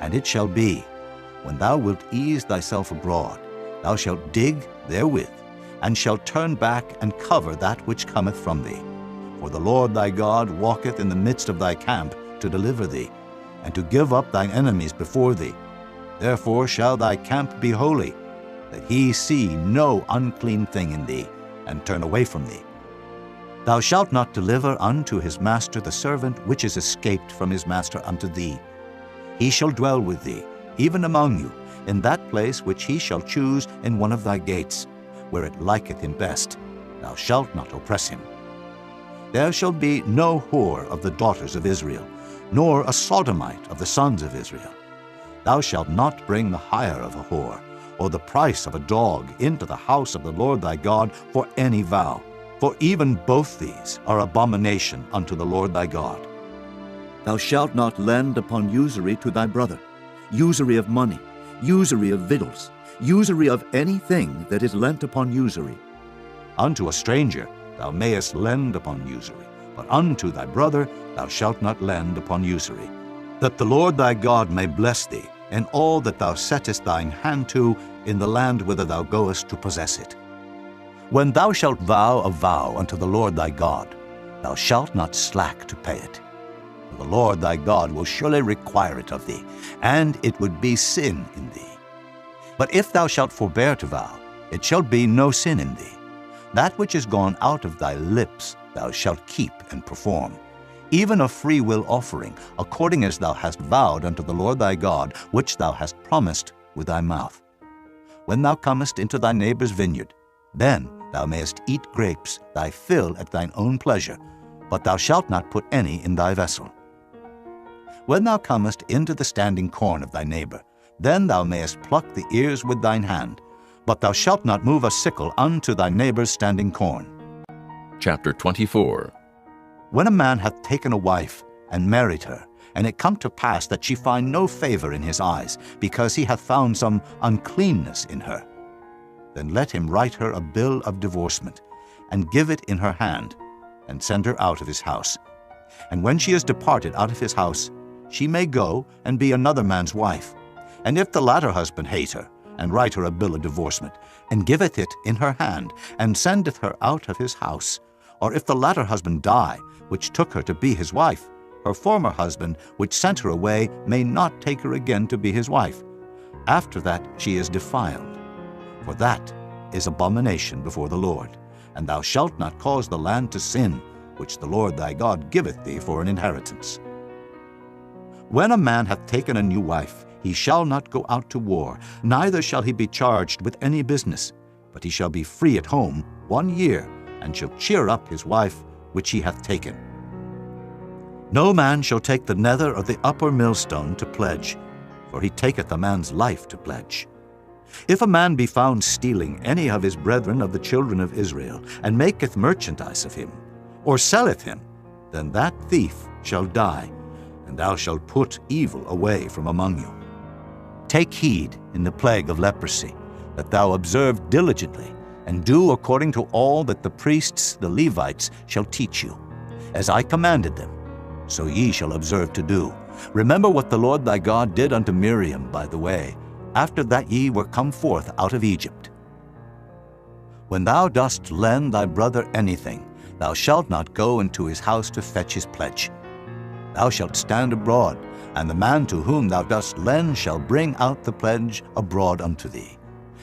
And it shall be, when thou wilt ease thyself abroad, thou shalt dig therewith, and shalt turn back and cover that which cometh from thee. For the Lord thy God walketh in the midst of thy camp to deliver thee, and to give up thine enemies before thee. Therefore shall thy camp be holy, that he see no unclean thing in thee, and turn away from thee. Thou shalt not deliver unto his master the servant which is escaped from his master unto thee. He shall dwell with thee, even among you, in that place which he shall choose in one of thy gates, where it liketh him best. Thou shalt not oppress him. There shall be no whore of the daughters of Israel, nor a sodomite of the sons of Israel. Thou shalt not bring the hire of a whore, or the price of a dog into the house of the Lord thy God for any vow, for even both these are abomination unto the Lord thy God. Thou shalt not lend upon usury to thy brother, usury of money, usury of victuals, usury of anything that is lent upon usury. Unto a stranger thou mayest lend upon usury, but unto thy brother thou shalt not lend upon usury, that the Lord thy God may bless thee in all that thou settest thine hand to in the land whither thou goest to possess it. When thou shalt vow a vow unto the Lord thy God, thou shalt not slack to pay it. For the Lord thy God will surely require it of thee, and it would be sin in thee. But if thou shalt forbear to vow, it shall be no sin in thee. That which is gone out of thy lips thou shalt keep and perform, even a free will offering, according as thou hast vowed unto the Lord thy God, which thou hast promised with thy mouth. When thou comest into thy neighbor's vineyard, then thou mayest eat grapes thy fill at thine own pleasure, but thou shalt not put any in thy vessel. When thou comest into the standing corn of thy neighbor, then thou mayest pluck the ears with thine hand, but thou shalt not move a sickle unto thy neighbor's standing corn. Chapter 24. When a man hath taken a wife and married her, and it come to pass that she find no favor in his eyes, because he hath found some uncleanness in her, then let him write her a bill of divorcement, and give it in her hand, and send her out of his house. And when she is departed out of his house, she may go and be another man's wife. And if the latter husband hate her, and write her a bill of divorcement, and giveth it in her hand, and sendeth her out of his house, or if the latter husband die, which took her to be his wife, her former husband, which sent her away, may not take her again to be his wife. After that she is defiled. For that is abomination before the Lord, and thou shalt not cause the land to sin, which the Lord thy God giveth thee for an inheritance. When a man hath taken a new wife, he shall not go out to war, neither shall he be charged with any business, but he shall be free at home 1 year, and shall cheer up his wife which he hath taken. No man shall take the nether of the upper millstone to pledge, for he taketh a man's life to pledge. If a man be found stealing any of his brethren of the children of Israel, and maketh merchandise of him, or selleth him, then that thief shall die, and thou shalt put evil away from among you. Take heed in the plague of leprosy, that thou observe diligently, and do according to all that the priests, the Levites, shall teach you. As I commanded them, so ye shall observe to do. Remember what the Lord thy God did unto Miriam by the way, after that ye were come forth out of Egypt. When thou dost lend thy brother anything, thou shalt not go into his house to fetch his pledge. Thou shalt stand abroad, and the man to whom thou dost lend shall bring out the pledge abroad unto thee.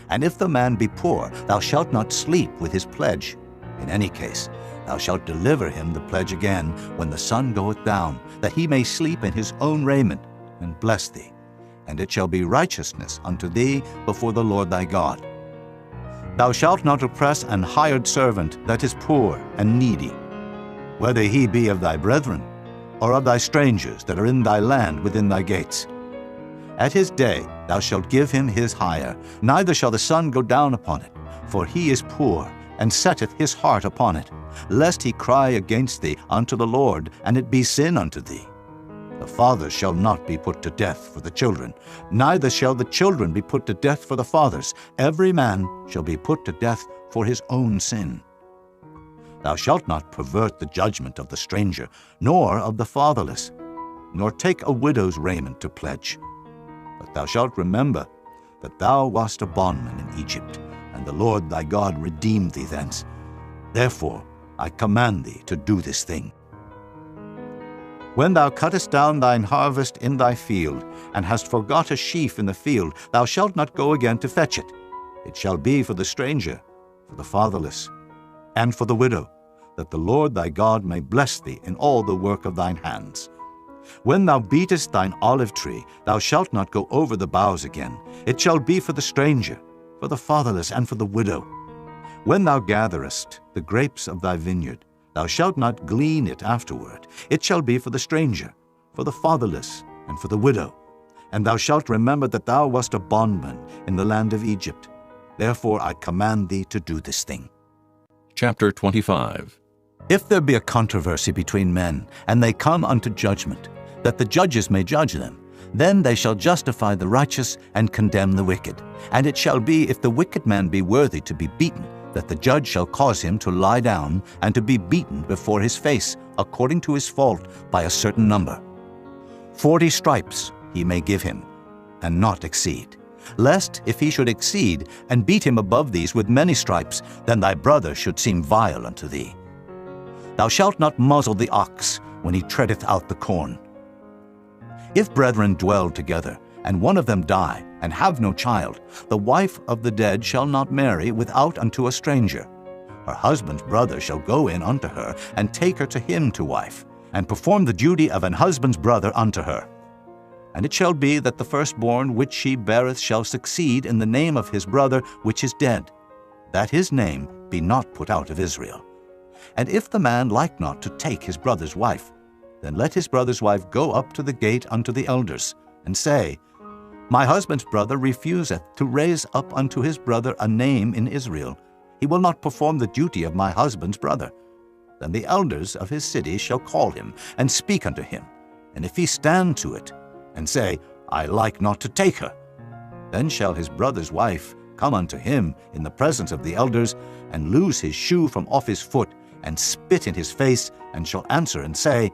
And if the man be poor, thou shalt not sleep with his pledge. In any case, thou shalt deliver him the pledge again when the sun goeth down, that he may sleep in his own raiment, and bless thee. And it shall be righteousness unto thee before the Lord thy God. Thou shalt not oppress an hired servant that is poor and needy, whether he be of thy brethren, or of thy strangers that are in thy land within thy gates. At his day thou shalt give him his hire, neither shall the sun go down upon it, for he is poor, and setteth his heart upon it, lest he cry against thee unto the Lord, and it be sin unto thee. The fathers shall not be put to death for the children, neither shall the children be put to death for the fathers. Every man shall be put to death for his own sin. Thou shalt not pervert the judgment of the stranger, nor of the fatherless, nor take a widow's raiment to pledge. But thou shalt remember that thou wast a bondman in Egypt, and the Lord thy God redeemed thee thence. Therefore I command thee to do this thing. When thou cuttest down thine harvest in thy field, and hast forgot a sheaf in the field, thou shalt not go again to fetch it. It shall be for the stranger, for the fatherless, and for the widow, that the Lord thy God may bless thee in all the work of thine hands. When thou beatest thine olive tree, thou shalt not go over the boughs again. It shall be for the stranger, for the fatherless, and for the widow. When thou gatherest the grapes of thy vineyard, thou shalt not glean it afterward. It shall be for the stranger, for the fatherless, and for the widow. And thou shalt remember that thou wast a bondman in the land of Egypt. Therefore I command thee to do this thing. Chapter 25. If there be a controversy between men, and they come unto judgment, that the judges may judge them, then they shall justify the righteous and condemn the wicked. And it shall be, if the wicked man be worthy to be beaten, that the judge shall cause him to lie down and to be beaten before his face, according to his fault, by a certain number. 40 stripes he may give him, and not exceed. Lest, if he should exceed, and beat him above these with many stripes, then thy brother should seem vile unto thee. Thou shalt not muzzle the ox when he treadeth out the corn. If brethren dwell together, and one of them die, and have no child, the wife of the dead shall not marry without unto a stranger. Her husband's brother shall go in unto her, and take her to him to wife, and perform the duty of an husband's brother unto her. And it shall be that the firstborn which she beareth shall succeed in the name of his brother which is dead, that his name be not put out of Israel. And if the man like not to take his brother's wife, then let his brother's wife go up to the gate unto the elders, and say, My husband's brother refuseth to raise up unto his brother a name in Israel. He will not perform the duty of my husband's brother. Then the elders of his city shall call him, and speak unto him. And if he stand to it, and say, I like not to take her, then shall his brother's wife come unto him in the presence of the elders, and loose his shoe from off his foot, and spit in his face, and shall answer and say,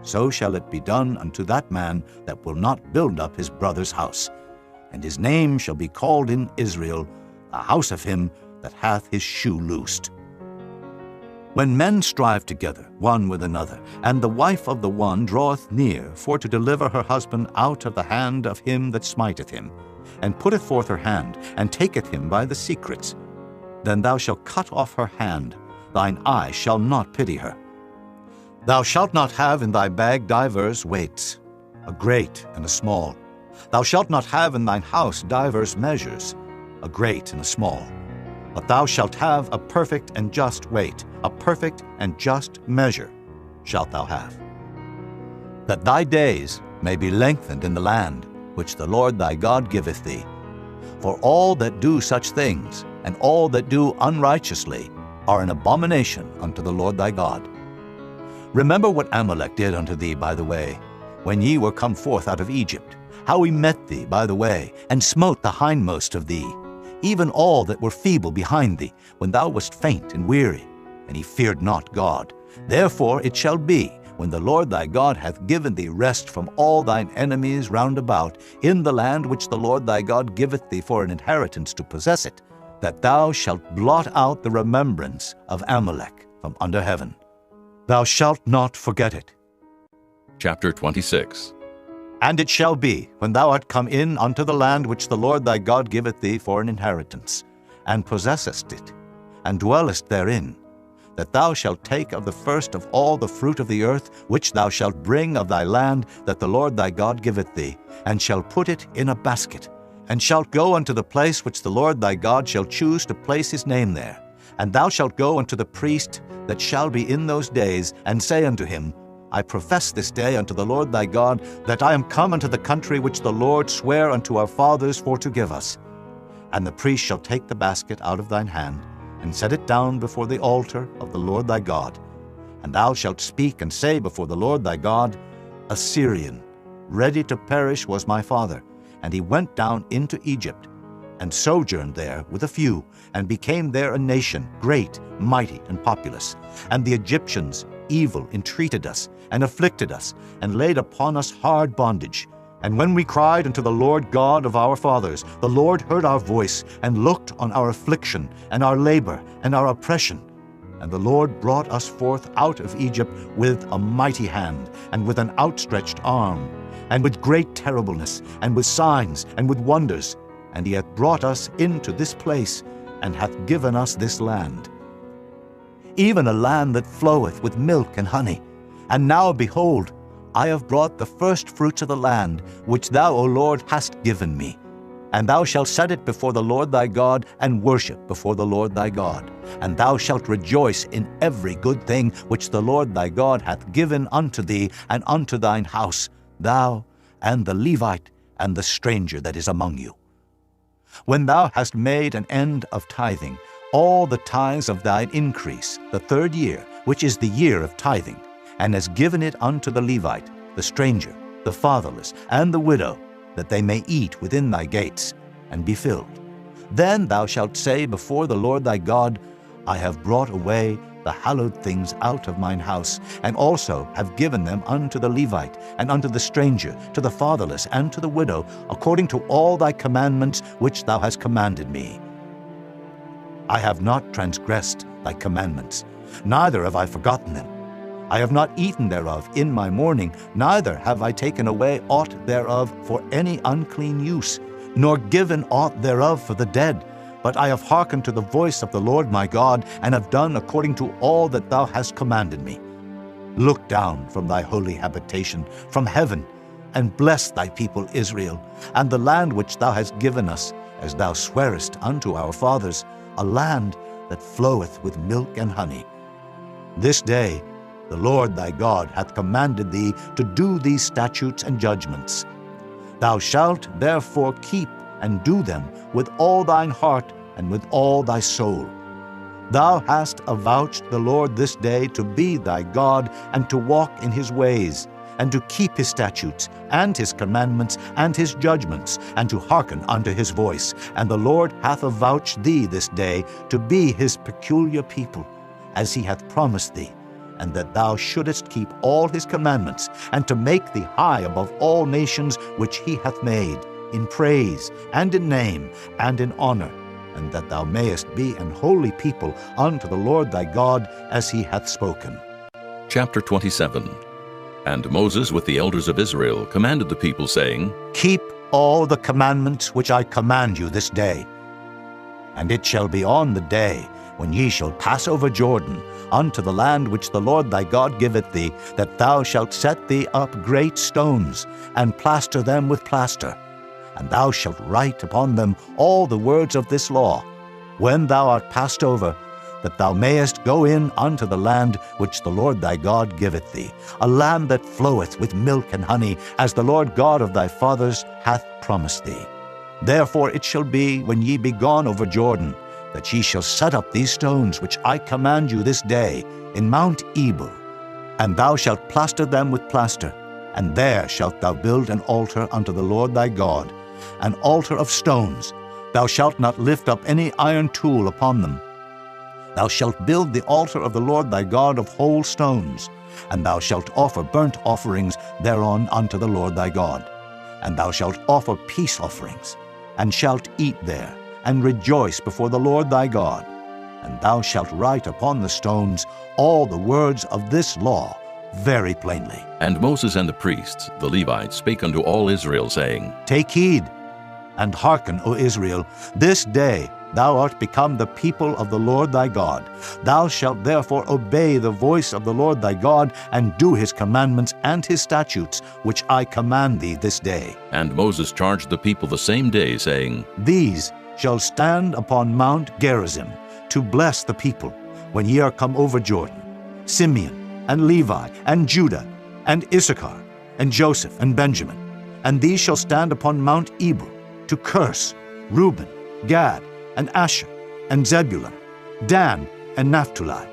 So shall it be done unto that man that will not build up his brother's house. And his name shall be called in Israel, the house of him that hath his shoe loosed. When men strive together one with another, and the wife of the one draweth near for to deliver her husband out of the hand of him that smiteth him, and putteth forth her hand, and taketh him by the secrets, then thou shalt cut off her hand, thine eye shall not pity her. Thou shalt not have in thy bag divers weights, a great and a small. Thou shalt not have in thine house divers measures, a great and a small. But thou shalt have a perfect and just weight, a perfect and just measure shalt thou have. that thy days may be lengthened in the land which the Lord thy God giveth thee. For all that do such things, and all that do unrighteously, are an abomination unto the Lord thy God. Remember what Amalek did unto thee by the way, when ye were come forth out of Egypt, how he met thee by the way, and smote the hindmost of thee, even all that were feeble behind thee, when thou wast faint and weary, and he feared not God. Therefore it shall be, when the Lord thy God hath given thee rest from all thine enemies round about, in the land which the Lord thy God giveth thee for an inheritance to possess it, that thou shalt blot out the remembrance of Amalek from under heaven. Thou shalt not forget it. Chapter 26. And it shall be, when thou art come in unto the land which the Lord thy God giveth thee for an inheritance, and possessest it, and dwellest therein, that thou shalt take of the first of all the fruit of the earth, which thou shalt bring of thy land that the Lord thy God giveth thee, and shalt put it in a basket, and shalt go unto the place which the Lord thy God shall choose to place his name there. And thou shalt go unto the priest that shall be in those days, and say unto him, I profess this day unto the Lord thy God, that I am come unto the country which the Lord sware unto our fathers for to give us. And the priest shall take the basket out of thine hand, and set it down before the altar of the Lord thy God. And thou shalt speak and say before the Lord thy God, A Syrian, ready to perish, was my father, and he went down into Egypt, and sojourned there with a few, and became there a nation, great, mighty, and populous. And the Egyptians evil entreated us, and afflicted us, and laid upon us hard bondage. And when we cried unto the Lord God of our fathers, the Lord heard our voice, and looked on our affliction, and our labor, and our oppression. And the Lord brought us forth out of Egypt with a mighty hand, and with an outstretched arm, and with great terribleness, and with signs, and with wonders. And he hath brought us into this place, and hath given us this land, even a land that floweth with milk and honey. And now, behold, I have brought the first fruits of the land, which thou, O Lord, hast given me. And thou shalt set it before the Lord thy God, and worship before the Lord thy God. And thou shalt rejoice in every good thing which the Lord thy God hath given unto thee and unto thine house, thou and the Levite and the stranger that is among you. When thou hast made an end of tithing, all the tithes of thine increase, the third year, which is the year of tithing, and hast given it unto the Levite, the stranger, the fatherless, and the widow, that they may eat within thy gates, and be filled. Then thou shalt say before the Lord thy God, I have brought away the hallowed things out of mine house, and also have given them unto the Levite, and unto the stranger, to the fatherless, and to the widow, according to all thy commandments which thou hast commanded me. I have not transgressed thy commandments, neither have I forgotten them. I have not eaten thereof in my mourning, neither have I taken away aught thereof for any unclean use, nor given aught thereof for the dead. But I have hearkened to the voice of the Lord my God, and have done according to all that thou hast commanded me. Look down from thy holy habitation, from heaven, and bless thy people Israel, and the land which thou hast given us, as thou swarest unto our fathers, a land that floweth with milk and honey. This day the Lord thy God hath commanded thee to do these statutes and judgments. Thou shalt therefore keep and do them with all thine heart and with all thy soul. Thou hast avouched the Lord this day to be thy God, and to walk in his ways, and to keep his statutes, and his commandments, and his judgments, and to hearken unto his voice. And the Lord hath avouched thee this day to be his peculiar people, as he hath promised thee, and that thou shouldest keep all his commandments, and to make thee high above all nations which he hath made, in praise, and in name, and in honor, and that thou mayest be an holy people unto the Lord thy God, as he hath spoken. Chapter 27. And Moses with the elders of Israel commanded the people, saying, Keep all the commandments which I command you this day. And it shall be on the day when ye shall pass over Jordan unto the land which the Lord thy God giveth thee, that thou shalt set thee up great stones, and plaster them with plaster. And thou shalt write upon them all the words of this law. When thou art passed over, that thou mayest go in unto the land which the Lord thy God giveth thee, a land that floweth with milk and honey, as the Lord God of thy fathers hath promised thee. Therefore it shall be, when ye be gone over Jordan, that ye shall set up these stones which I command you this day in Mount Ebal, and thou shalt plaster them with plaster, and there shalt thou build an altar unto the Lord thy God, an altar of stones. Thou shalt not lift up any iron tool upon them. Thou shalt build the altar of the Lord thy God of whole stones, and thou shalt offer burnt offerings thereon unto the Lord thy God. And thou shalt offer peace offerings, and shalt eat there, and rejoice before the Lord thy God. And thou shalt write upon the stones all the words of this law very plainly. And Moses and the priests, the Levites, spake unto all Israel, saying, Take heed, and hearken, O Israel, this day thou art become the people of the Lord thy God. Thou shalt therefore obey the voice of the Lord thy God, and do his commandments and his statutes, which I command thee this day. And Moses charged the people the same day, saying, These shall stand upon Mount Gerizim, to bless the people, when ye are come over Jordan, Simeon, and Levi, and Judah, and Issachar, and Joseph, and Benjamin. And these shall stand upon Mount Ebal, to curse Reuben, Gad, and Asher, and Zebulun, Dan, and Naphtali.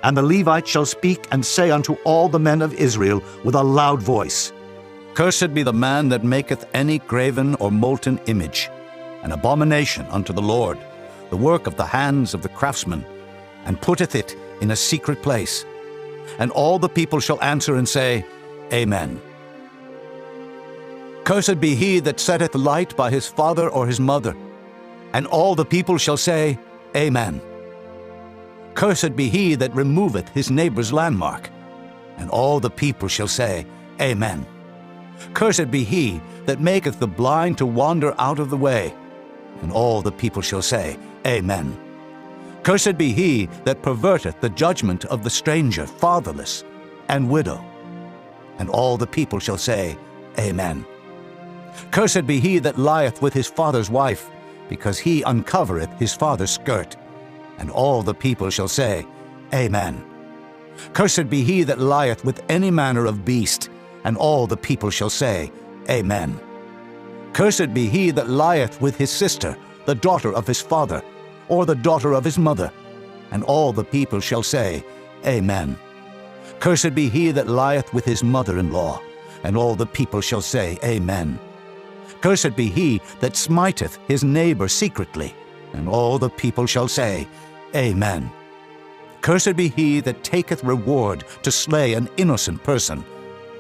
And the Levites shall speak and say unto all the men of Israel with a loud voice, Cursed be the man that maketh any graven or molten image, an abomination unto the Lord, the work of the hands of the craftsman, and putteth it in a secret place. And all the people shall answer and say, Amen. Cursed be he that setteth light by his father or his mother. And all the people shall say, Amen. Cursed be he that removeth his neighbor's landmark. And all the people shall say, Amen. Cursed be he that maketh the blind to wander out of the way. And all the people shall say, Amen. Cursed be he that perverteth the judgment of the stranger, fatherless, and widow. And all the people shall say, Amen. Cursed be he that lieth with his father's wife, because he uncovereth his father's skirt. And all the people shall say, Amen. Cursed be he that lieth with any manner of beast, and all the people shall say, Amen. Cursed be he that lieth with his sister, the daughter of his father, or the daughter of his mother. And all the people shall say, Amen. Cursed be he that lieth with his mother-in-law, and all the people shall say, Amen. Cursed be he that smiteth his neighbor secretly, and all the people shall say, Amen. Cursed be he that taketh reward to slay an innocent person,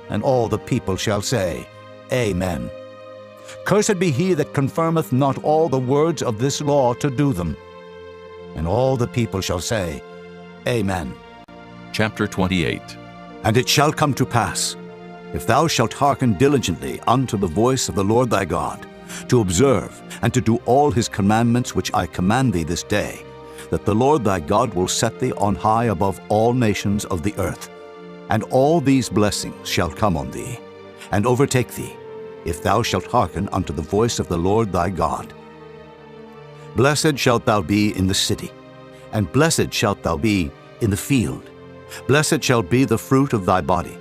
and all the people shall say, Amen. Cursed be he that confirmeth not all the words of this law to do them. And all the people shall say, Amen. Chapter 28. And it shall come to pass, if thou shalt hearken diligently unto the voice of the Lord thy God, to observe and to do all his commandments which I command thee this day, that the Lord thy God will set thee on high above all nations of the earth. And all these blessings shall come on thee, and overtake thee, if thou shalt hearken unto the voice of the Lord thy God. Blessed shalt thou be in the city, and blessed shalt thou be in the field. Blessed shall be the fruit of thy body,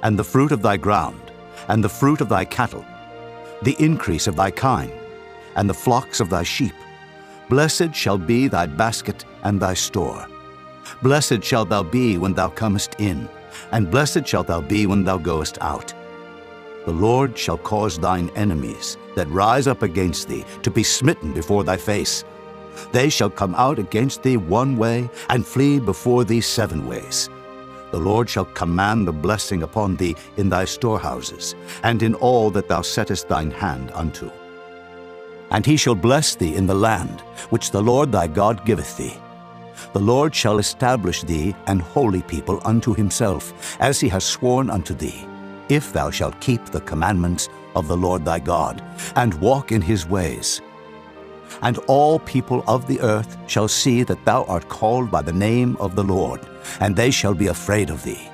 and the fruit of thy ground, and the fruit of thy cattle, the increase of thy kine, and the flocks of thy sheep. Blessed shall be thy basket and thy store. Blessed shalt thou be when thou comest in, and blessed shalt thou be when thou goest out. The Lord shall cause thine enemies that rise up against thee to be smitten before thy face. They shall come out against thee one way, and flee before thee 7 ways. The Lord shall command the blessing upon thee in thy storehouses, and in all that thou settest thine hand unto. And he shall bless thee in the land which the Lord thy God giveth thee. The Lord shall establish thee an holy people unto himself, as he has sworn unto thee, if thou shalt keep the commandments of the Lord thy God, and walk in his ways. And all people of the earth shall see that thou art called by the name of the Lord, and they shall be afraid of thee.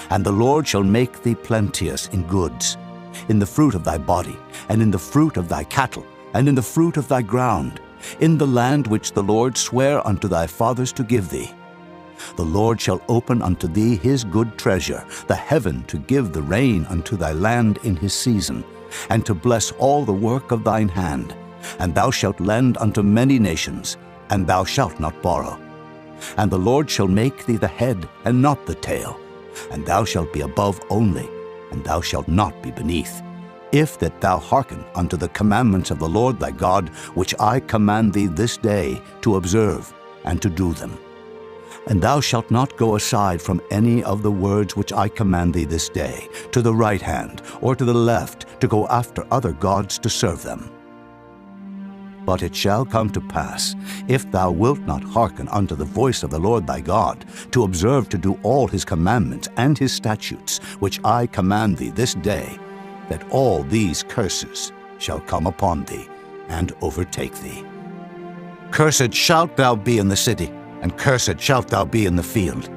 And the Lord shall make thee plenteous in goods, in the fruit of thy body, and in the fruit of thy cattle, and in the fruit of thy ground, in the land which the Lord sware unto thy fathers to give thee. The Lord shall open unto thee his good treasure, the heaven to give the rain unto thy land in his season, and to bless all the work of thine hand. And thou shalt lend unto many nations, and thou shalt not borrow. And the Lord shall make thee the head, and not the tail. And thou shalt be above only, and thou shalt not be beneath, if that thou hearken unto the commandments of the Lord thy God, which I command thee this day to observe and to do them. And thou shalt not go aside from any of the words which I command thee this day, to the right hand or to the left, to go after other gods to serve them. But it shall come to pass, if thou wilt not hearken unto the voice of the Lord thy God, to observe to do all his commandments and his statutes, which I command thee this day, that all these curses shall come upon thee and overtake thee. Cursed shalt thou be in the city, and cursed shalt thou be in the field.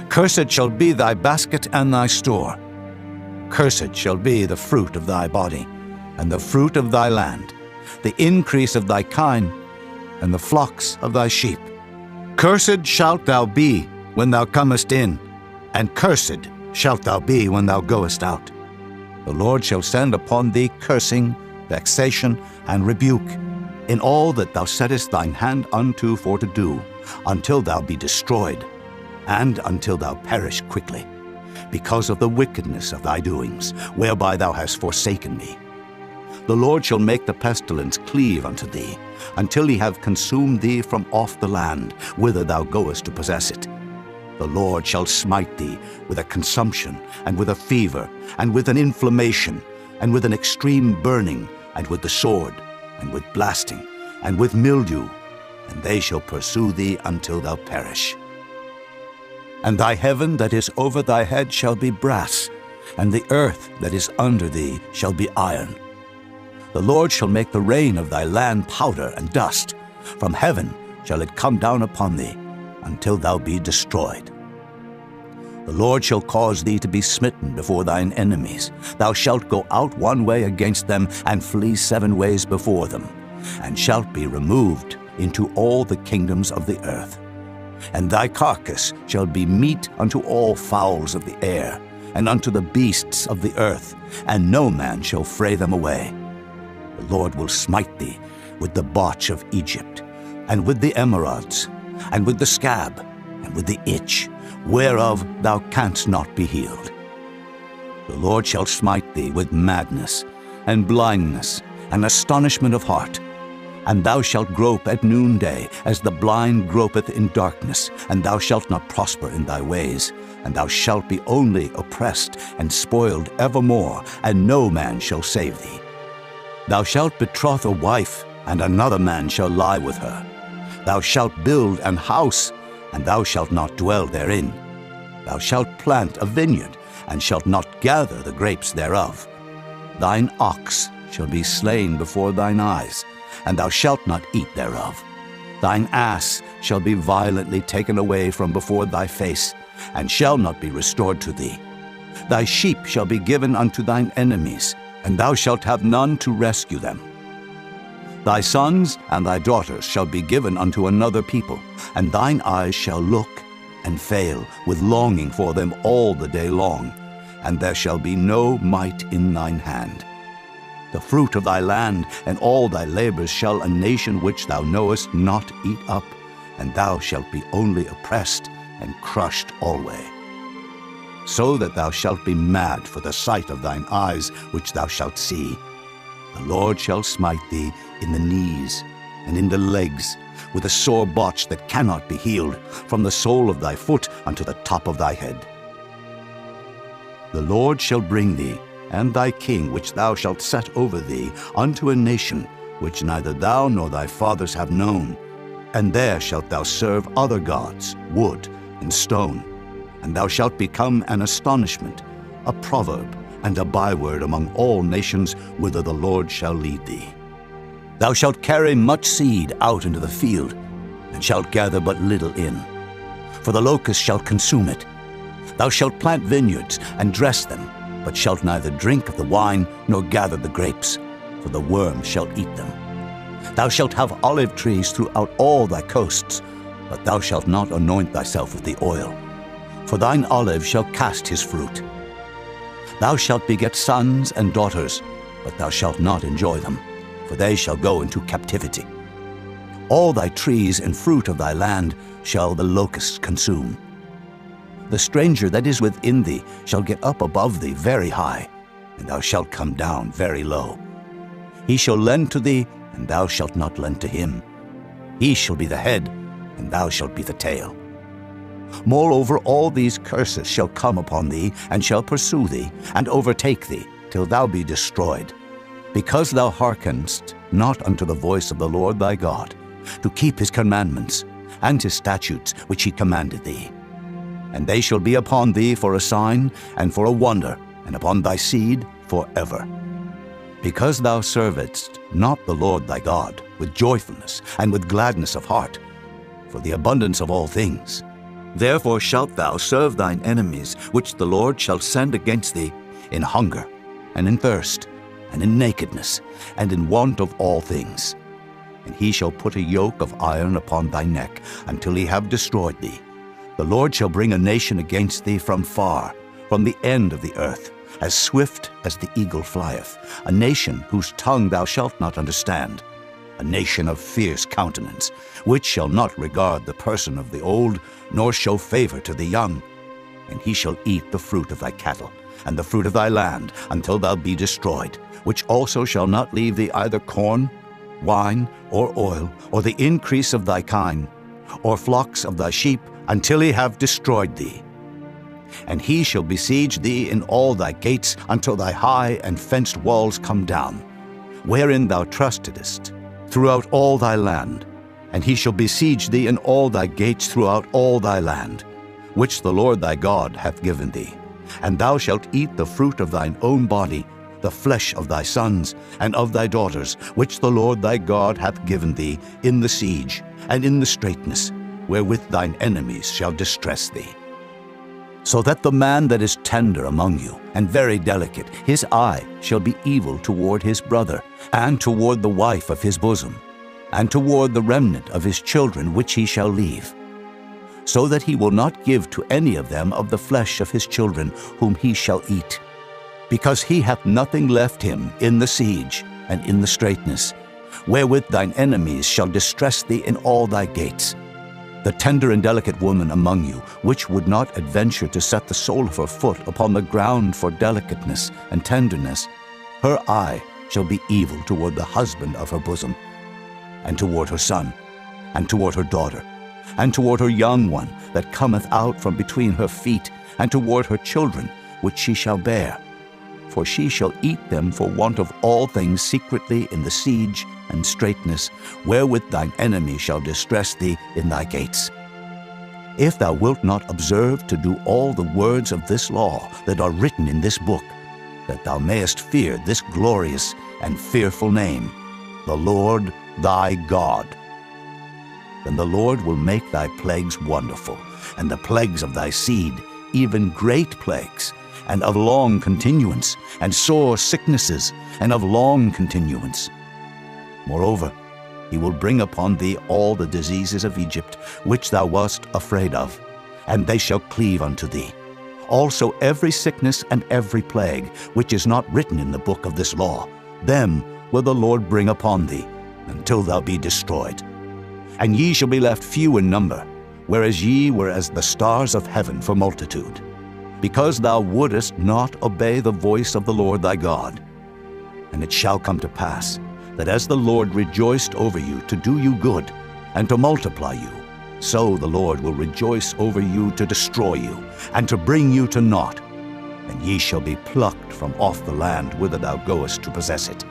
Cursed shall be thy basket and thy store. Cursed shall be the fruit of thy body, and the fruit of thy land, the increase of thy kine, and the flocks of thy sheep. Cursed shalt thou be when thou comest in, and cursed shalt thou be when thou goest out. The Lord shall send upon thee cursing, vexation, and rebuke, in all that thou settest thine hand unto for to do, until thou be destroyed, and until thou perish quickly, because of the wickedness of thy doings, whereby thou hast forsaken me. The Lord shall make the pestilence cleave unto thee, until he have consumed thee from off the land, whither thou goest to possess it. The Lord shall smite thee with a consumption, and with a fever, and with an inflammation, and with an extreme burning, and with the sword, and with blasting, and with mildew, and they shall pursue thee until thou perish. And thy heaven that is over thy head shall be brass, and the earth that is under thee shall be iron. The Lord shall make the rain of thy land powder and dust. From heaven shall it come down upon thee, until thou be destroyed. The Lord shall cause thee to be smitten before thine enemies. Thou shalt go out one way against them, and flee 7 ways before them, and shalt be removed into all the kingdoms of the earth. And thy carcass shall be meat unto all fowls of the air, and unto the beasts of the earth, and no man shall fray them away. The Lord will smite thee with the botch of Egypt, and with the emerods, and with the scab, and with the itch, whereof thou canst not be healed. The Lord shall smite thee with madness, and blindness, and astonishment of heart. And thou shalt grope at noonday, as the blind gropeth in darkness, and thou shalt not prosper in thy ways, and thou shalt be only oppressed and spoiled evermore, and no man shall save thee. Thou shalt betroth a wife, and another man shall lie with her. Thou shalt build an house, and thou shalt not dwell therein. Thou shalt plant a vineyard, and shalt not gather the grapes thereof. Thine ox shall be slain before thine eyes, and thou shalt not eat thereof. Thine ass shall be violently taken away from before thy face, and shall not be restored to thee. Thy sheep shall be given unto thine enemies, and thou shalt have none to rescue them. Thy sons and thy daughters shall be given unto another people, and thine eyes shall look and fail with longing for them all the day long, and there shall be no might in thine hand. The fruit of thy land and all thy labors shall a nation which thou knowest not eat up, and thou shalt be only oppressed and crushed alway. So that thou shalt be mad for the sight of thine eyes which thou shalt see. The Lord shall smite thee in the knees and in the legs, with a sore botch that cannot be healed, from the sole of thy foot unto the top of thy head. The Lord shall bring thee, and thy king which thou shalt set over thee, unto a nation which neither thou nor thy fathers have known. And there shalt thou serve other gods, wood and stone. And thou shalt become an astonishment, a proverb, and a byword among all nations whither the Lord shall lead thee. Thou shalt carry much seed out into the field, and shalt gather but little in. For the locust shall consume it. Thou shalt plant vineyards, and dress them, but shalt neither drink of the wine, nor gather the grapes, for the worm shall eat them. Thou shalt have olive trees throughout all thy coasts, but thou shalt not anoint thyself with the oil. For thine olive shall cast his fruit. Thou shalt beget sons and daughters, but thou shalt not enjoy them, for they shall go into captivity. All thy trees and fruit of thy land shall the locusts consume. The stranger that is within thee shall get up above thee very high, and thou shalt come down very low. He shall lend to thee, and thou shalt not lend to him. He shall be the head, and thou shalt be the tail. Moreover, all these curses shall come upon thee, and shall pursue thee, and overtake thee, till thou be destroyed, because thou hearkenest not unto the voice of the Lord thy God, to keep his commandments, and his statutes which he commanded thee. And they shall be upon thee for a sign, and for a wonder, and upon thy seed forever. Because thou servedst not the Lord thy God with joyfulness and with gladness of heart, for the abundance of all things, therefore shalt thou serve thine enemies, which the Lord shall send against thee, in hunger, and in thirst, and in nakedness, and in want of all things. And he shall put a yoke of iron upon thy neck, until he have destroyed thee. The Lord shall bring a nation against thee from far, from the end of the earth, as swift as the eagle flieth, a nation whose tongue thou shalt not understand, a nation of fierce countenance, which shall not regard the person of the old, nor show favor to the young. And he shall eat the fruit of thy cattle, and the fruit of thy land, until thou be destroyed, which also shall not leave thee either corn, wine, or oil, or the increase of thy kine, or flocks of thy sheep, until he have destroyed thee. And he shall besiege thee in all thy gates, until thy high and fenced walls come down, wherein thou trustedest, throughout all thy land. And he shall besiege thee in all thy gates throughout all thy land, which the Lord thy God hath given thee. And thou shalt eat the fruit of thine own body, the flesh of thy sons and of thy daughters, which the Lord thy God hath given thee in the siege and in the straitness, wherewith thine enemies shall distress thee. So that the man that is tender among you, and very delicate, his eye shall be evil toward his brother, and toward the wife of his bosom, and toward the remnant of his children which he shall leave, so that he will not give to any of them of the flesh of his children whom he shall eat, because he hath nothing left him in the siege and in the straitness, wherewith thine enemies shall distress thee in all thy gates. The tender and delicate woman among you, which would not adventure to set the sole of her foot upon the ground for delicateness and tenderness, her eye shall be evil toward the husband of her bosom, and toward her son, and toward her daughter, and toward her young one that cometh out from between her feet, and toward her children which she shall bear. For she shall eat them for want of all things secretly in the siege and straitness, wherewith thine enemy shall distress thee in thy gates. If thou wilt not observe to do all the words of this law that are written in this book, that thou mayest fear this glorious and fearful name, the Lord thy God, then the Lord will make thy plagues wonderful, and the plagues of thy seed, even great plagues, and of long continuance, and sore sicknesses, and of long continuance. Moreover, he will bring upon thee all the diseases of Egypt, which thou wast afraid of, and they shall cleave unto thee. Also every sickness and every plague, which is not written in the book of this law, them will the Lord bring upon thee, until thou be destroyed. And ye shall be left few in number, whereas ye were as the stars of heaven for multitude, because thou wouldest not obey the voice of the Lord thy God. And it shall come to pass, that as the Lord rejoiced over you to do you good, and to multiply you, so the Lord will rejoice over you to destroy you, and to bring you to naught. And ye shall be plucked from off the land whither thou goest to possess it.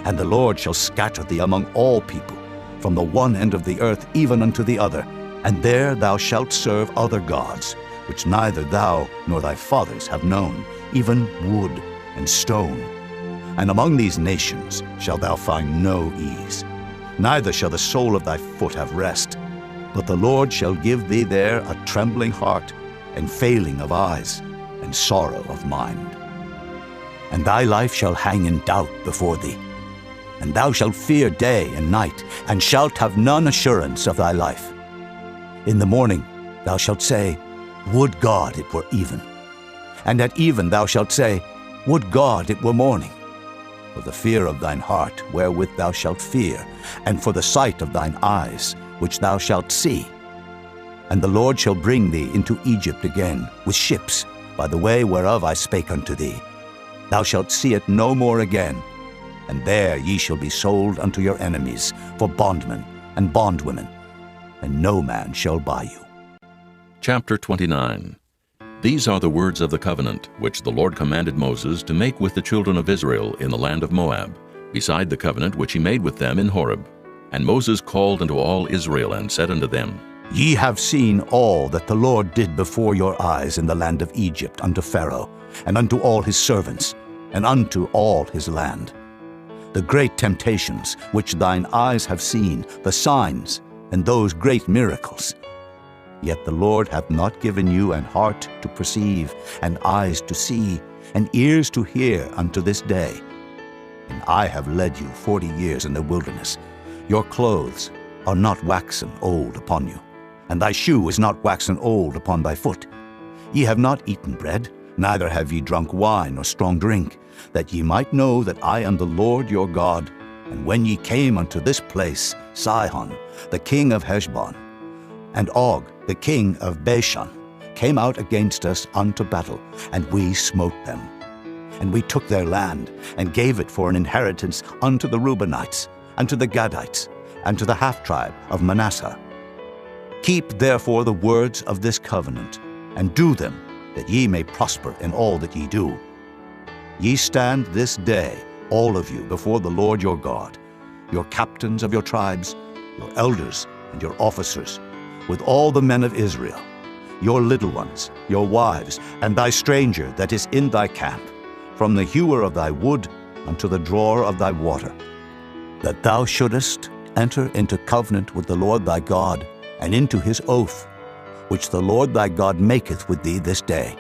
And the Lord shall scatter thee among all people, from the one end of the earth even unto the other, and there thou shalt serve other gods, which neither thou nor thy fathers have known, even wood and stone. And among these nations shalt thou find no ease, neither shall the sole of thy foot have rest. But the Lord shall give thee there a trembling heart, and failing of eyes, and sorrow of mind. And thy life shall hang in doubt before thee. And thou shalt fear day and night, and shalt have none assurance of thy life. In the morning thou shalt say, Would God it were even. And at even thou shalt say, Would God it were morning. For the fear of thine heart wherewith thou shalt fear, and for the sight of thine eyes which thou shalt see. And the Lord shall bring thee into Egypt again with ships, by the way whereof I spake unto thee. Thou shalt see it no more again. And there ye shall be sold unto your enemies for bondmen and bondwomen, and no man shall buy you. Chapter 29. These are the words of the covenant which the Lord commanded Moses to make with the children of Israel in the land of Moab, beside the covenant which he made with them in Horeb. And Moses called unto all Israel, and said unto them, Ye have seen all that the Lord did before your eyes in the land of Egypt unto Pharaoh, and unto all his servants, and unto all his land. The great temptations which thine eyes have seen, the signs, and those great miracles. Yet the Lord hath not given you an heart to perceive, and eyes to see, and ears to hear unto this day. And I have led you 40 years in the wilderness. Your clothes are not waxen old upon you, and thy shoe is not waxen old upon thy foot. Ye have not eaten bread, neither have ye drunk wine or strong drink, that ye might know that I am the Lord your God. And when ye came unto this place, Sihon, the king of Heshbon, and Og, the king of Bashan, came out against us unto battle, and we smote them. And we took their land, and gave it for an inheritance unto the Reubenites, and to the Gadites, and to the half-tribe of Manasseh. Keep therefore the words of this covenant, and do them, that ye may prosper in all that ye do. Ye stand this day, all of you, before the Lord your God, your captains of your tribes, your elders and your officers, with all the men of Israel, your little ones, your wives, and thy stranger that is in thy camp, from the hewer of thy wood unto the drawer of thy water, that thou shouldest enter into covenant with the Lord thy God, and into his oath, which the Lord thy God maketh with thee this day,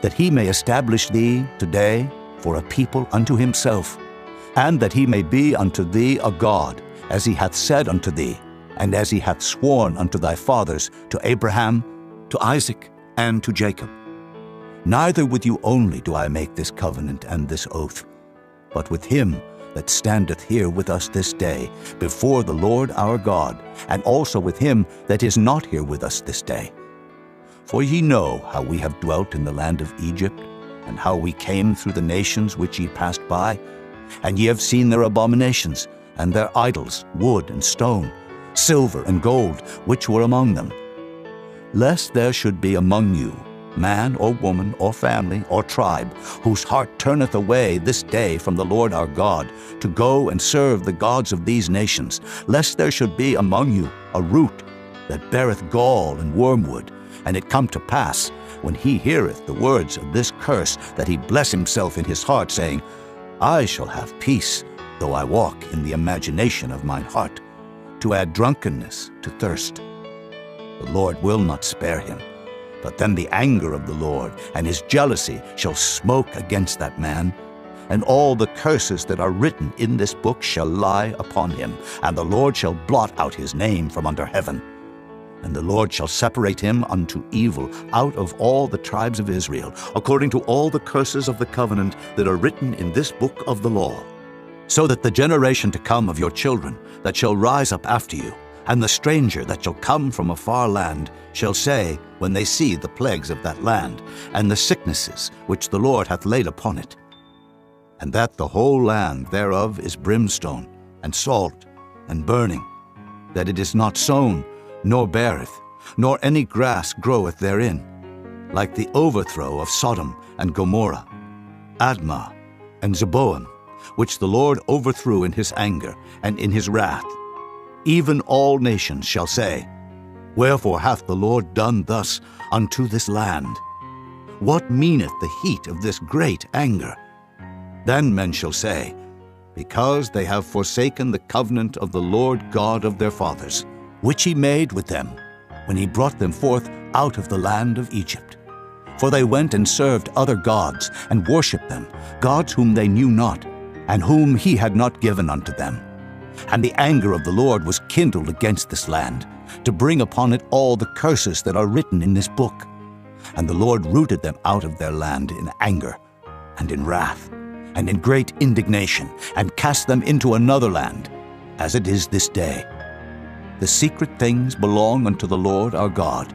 that he may establish thee today for a people unto himself, and that he may be unto thee a God, as he hath said unto thee, and as he hath sworn unto thy fathers, to Abraham, to Isaac, and to Jacob. Neither with you only do I make this covenant and this oath, but with him that standeth here with us this day before the Lord our God, and also with him that is not here with us this day. For ye know how we have dwelt in the land of Egypt, and how we came through the nations which ye passed by, and ye have seen their abominations, and their idols, wood and stone, silver and gold, which were among them. Lest there should be among you man or woman or family or tribe, whose heart turneth away this day from the Lord our God, to go and serve the gods of these nations, lest there should be among you a root that beareth gall and wormwood, and it come to pass, when he heareth the words of this curse, that he bless himself in his heart, saying, I shall have peace, though I walk in the imagination of mine heart, to add drunkenness to thirst. The Lord will not spare him, but then the anger of the Lord and his jealousy shall smoke against that man, and all the curses that are written in this book shall lie upon him, and the Lord shall blot out his name from under heaven. And the Lord shall separate him unto evil out of all the tribes of Israel, according to all the curses of the covenant that are written in this book of the law, so that the generation to come of your children that shall rise up after you, and the stranger that shall come from a far land, shall say, when they see the plagues of that land, and the sicknesses which the Lord hath laid upon it, and that the whole land thereof is brimstone, and salt, and burning, that it is not sown, nor beareth, nor any grass groweth therein, like the overthrow of Sodom and Gomorrah, Admah, and Zeboim, which the Lord overthrew in his anger and in his wrath. Even all nations shall say, Wherefore hath the Lord done thus unto this land? What meaneth the heat of this great anger? Then men shall say, Because they have forsaken the covenant of the Lord God of their fathers, which he made with them, when he brought them forth out of the land of Egypt. For they went and served other gods, and worshipped them, gods whom they knew not, and whom he had not given unto them. And the anger of the Lord was kindled against this land, to bring upon it all the curses that are written in this book. And the Lord rooted them out of their land in anger, and in wrath, and in great indignation, and cast them into another land, as it is this day. The secret things belong unto the Lord our God,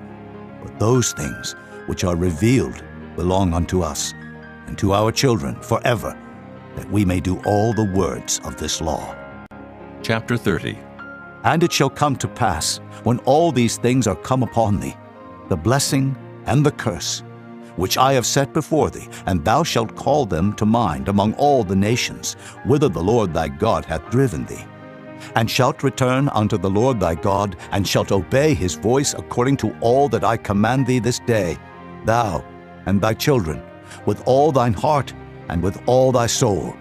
but those things which are revealed belong unto us, and to our children forever, that we may do all the words of this law. Chapter 30. And it shall come to pass, when all these things are come upon thee, the blessing and the curse, which I have set before thee, and thou shalt call them to mind among all the nations, whither the Lord thy God hath driven thee, and shalt return unto the Lord thy God, and shalt obey his voice according to all that I command thee this day, thou and thy children, with all thine heart and with all thy soul,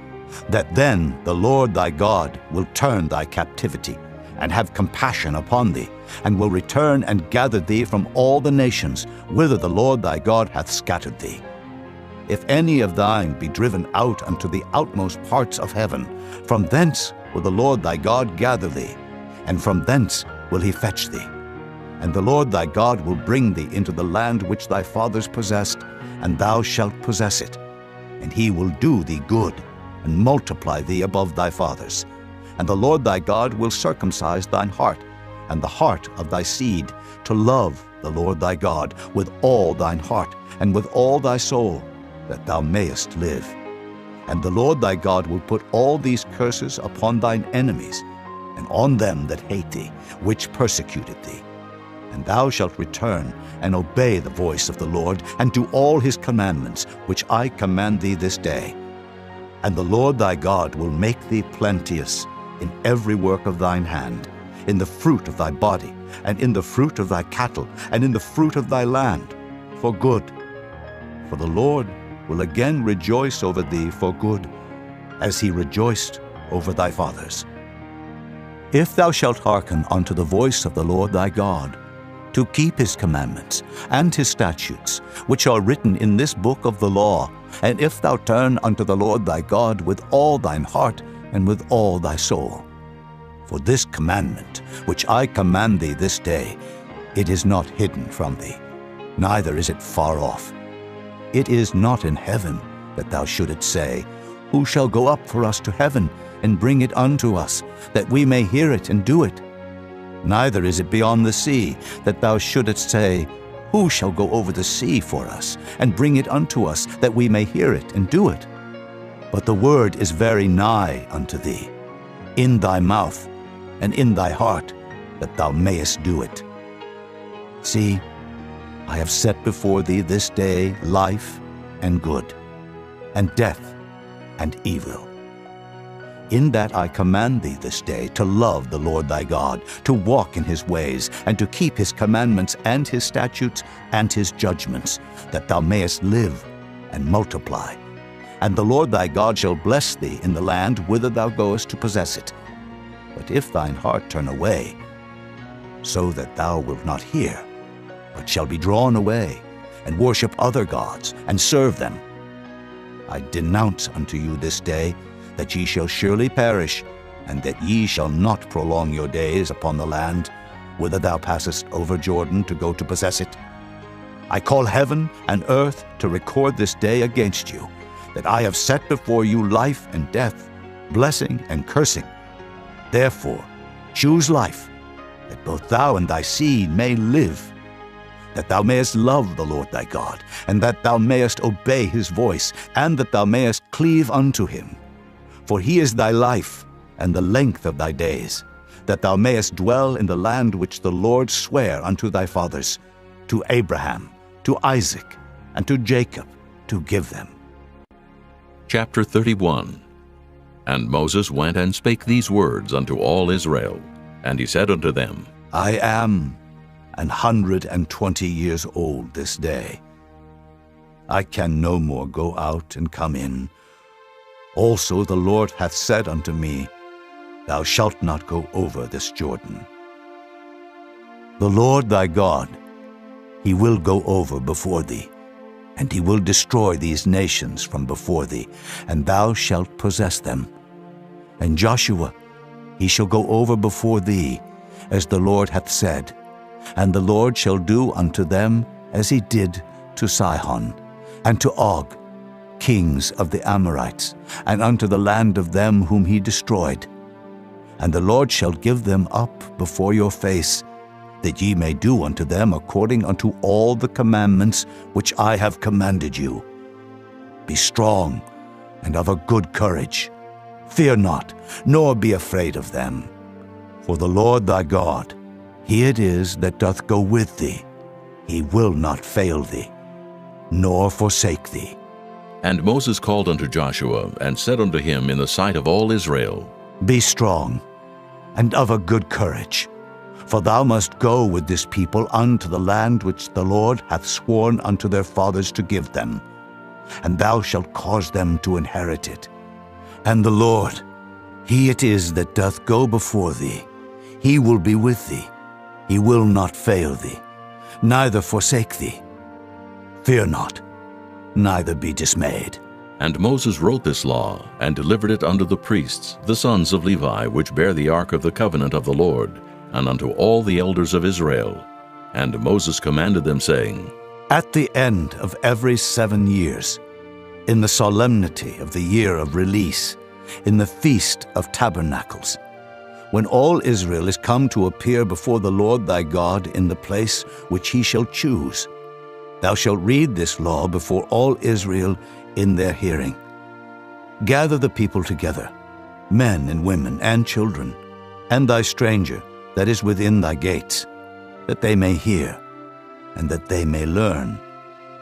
that then the Lord thy God will turn thy captivity, and have compassion upon thee, and will return and gather thee from all the nations whither the Lord thy God hath scattered thee. If any of thine be driven out unto the outmost parts of heaven, from thence will the Lord thy God gather thee, and from thence will he fetch thee. And the Lord thy God will bring thee into the land which thy fathers possessed, and thou shalt possess it. And he will do thee good, and multiply thee above thy fathers. And the Lord thy God will circumcise thine heart, and the heart of thy seed, to love the Lord thy God with all thine heart, and with all thy soul, that thou mayest live. And the Lord thy God will put all these curses upon thine enemies, and on them that hate thee, which persecuted thee. And thou shalt return and obey the voice of the Lord, and do all his commandments, which I command thee this day. And the Lord thy God will make thee plenteous in every work of thine hand, in the fruit of thy body, and in the fruit of thy cattle, and in the fruit of thy land, for good. For the Lord will again rejoice over thee for good, as he rejoiced over thy fathers. If thou shalt hearken unto the voice of the Lord thy God, to keep his commandments and his statutes, which are written in this book of the law, and if thou turn unto the Lord thy God with all thine heart and with all thy soul. For this commandment, which I command thee this day, it is not hidden from thee, neither is it far off. It is not in heaven, that thou shouldest say, Who shall go up for us to heaven, and bring it unto us, that we may hear it and do it? Neither is it beyond the sea, that thou shouldest say, Who shall go over the sea for us, and bring it unto us, that we may hear it and do it? But the word is very nigh unto thee, in thy mouth and in thy heart, that thou mayest do it. See, I have set before thee this day life and good, and death and evil. In that I command thee this day to love the Lord thy God, to walk in his ways, and to keep his commandments and his statutes and his judgments, that thou mayest live and multiply. And the Lord thy God shall bless thee in the land whither thou goest to possess it. But if thine heart turn away, so that thou wilt not hear, but shall be drawn away, and worship other gods, and serve them, I denounce unto you this day that ye shall surely perish, and that ye shall not prolong your days upon the land, whither thou passest over Jordan to go to possess it. I call heaven and earth to record this day against you, that I have set before you life and death, blessing and cursing. Therefore choose life, that both thou and thy seed may live, that thou mayest love the Lord thy God, and that thou mayest obey his voice, and that thou mayest cleave unto him. For he is thy life, and the length of thy days, that thou mayest dwell in the land which the Lord sware unto thy fathers, to Abraham, to Isaac, and to Jacob, to give them. Chapter 31. And Moses went and spake these words unto all Israel. And he said unto them, I am 120 years old this day. I can no more go out and come in. Also the Lord hath said unto me, Thou shalt not go over this Jordan. The Lord thy God, he will go over before thee, and he will destroy these nations from before thee, and thou shalt possess them, And Joshua, he shall go over before thee, as the Lord hath said, and the Lord shall do unto them as he did to Sihon, and to Og, kings of the Amorites, and unto the land of them whom he destroyed. And the Lord shall give them up before your face, that ye may do unto them according unto all the commandments which I have commanded you. Be strong and of a good courage. Fear not, nor be afraid of them. For the Lord thy God, he it is that doth go with thee. He will not fail thee, nor forsake thee. And Moses called unto Joshua, and said unto him in the sight of all Israel, Be strong, and of a good courage, for thou must go with this people unto the land which the Lord hath sworn unto their fathers to give them, and thou shalt cause them to inherit it. And the Lord, he it is that doth go before thee, he will be with thee. He will not fail thee, neither forsake thee. Fear not, neither be dismayed. And Moses wrote this law, and delivered it unto the priests, the sons of Levi, which bear the ark of the covenant of the Lord, and unto all the elders of Israel. And Moses commanded them, saying, At the end of every 7 years, in the solemnity of the year of release, in the feast of tabernacles, when all Israel is come to appear before the Lord thy God in the place which he shall choose, thou shalt read this law before all Israel in their hearing. Gather the people together, men and women and children, and thy stranger that is within thy gates, that they may hear, and that they may learn,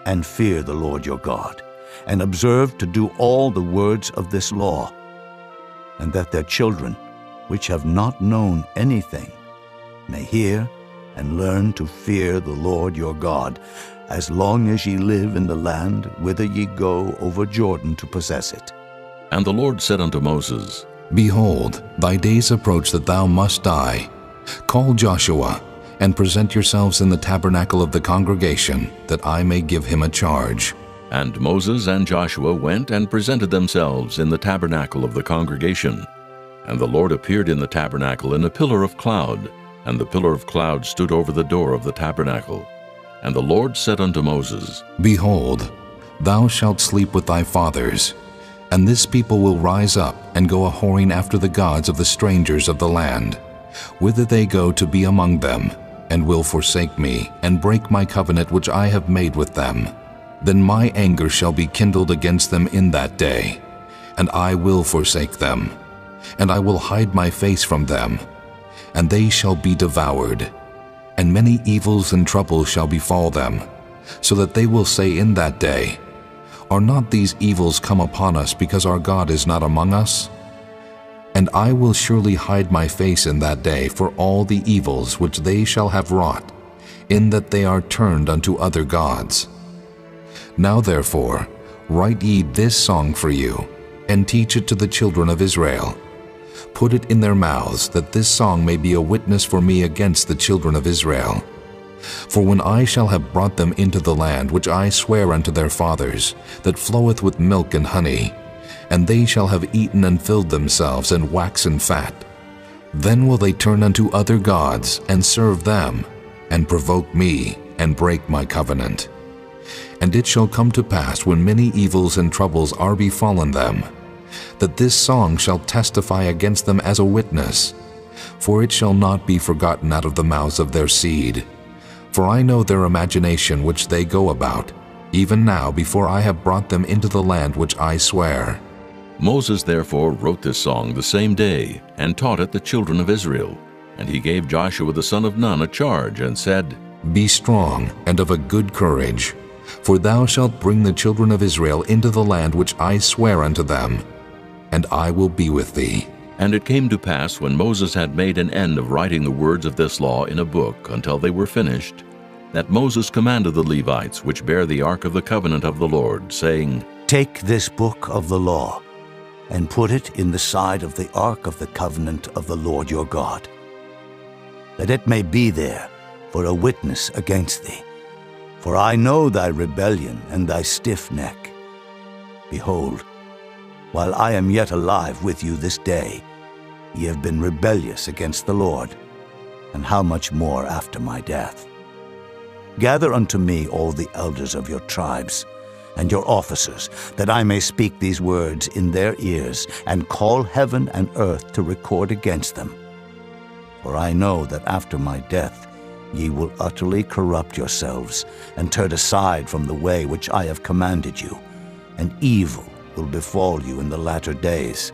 and fear the Lord your God, and observe to do all the words of this law, and that their children, which have not known anything, may hear and learn to fear the Lord your God, as long as ye live in the land whither ye go over Jordan to possess it. And the Lord said unto Moses, Behold, thy days approach that thou must die. Call Joshua, and present yourselves in the tabernacle of the congregation, that I may give him a charge. And Moses and Joshua went and presented themselves in the tabernacle of the congregation. And the Lord appeared in the tabernacle in a pillar of cloud, and the pillar of cloud stood over the door of the tabernacle. And the Lord said unto Moses, Behold, thou shalt sleep with thy fathers, and this people will rise up and go a-whoring after the gods of the strangers of the land, whither they go to be among them, and will forsake me, and break my covenant which I have made with them. Then my anger shall be kindled against them in that day, and I will forsake them, and I will hide my face from them, and they shall be devoured. And many evils and troubles shall befall them, so that they will say in that day, Are not these evils come upon us because our God is not among us? And I will surely hide my face in that day for all the evils which they shall have wrought, in that they are turned unto other gods. Now therefore, write ye this song for you, and teach it to the children of Israel. Put it in their mouths, that this song may be a witness for me against the children of Israel. For when I shall have brought them into the land which I swear unto their fathers, that floweth with milk and honey, and they shall have eaten and filled themselves and waxen fat, then will they turn unto other gods and serve them, and provoke me, and break my covenant. And it shall come to pass, when many evils and troubles are befallen them, that this song shall testify against them as a witness, for it shall not be forgotten out of the mouths of their seed. For I know their imagination which they go about, even now before I have brought them into the land which I swear. Moses therefore wrote this song the same day, and taught it the children of Israel. And he gave Joshua the son of Nun a charge, and said, Be strong and of a good courage, for thou shalt bring the children of Israel into the land which I swear unto them, and I will be with thee. And it came to pass, when Moses had made an end of writing the words of this law in a book until they were finished, that Moses commanded the Levites which bear the ark of the covenant of the Lord, saying, Take this book of the law, and put it in the side of the ark of the covenant of the Lord your God, that it may be there for a witness against thee. For I know thy rebellion and thy stiff neck. Behold, while I am yet alive with you this day, ye have been rebellious against the Lord, and how much more after my death? Gather unto me all the elders of your tribes, and your officers, that I may speak these words in their ears, and call heaven and earth to record against them. For I know that after my death ye will utterly corrupt yourselves, and turn aside from the way which I have commanded you, and evil will befall you in the latter days,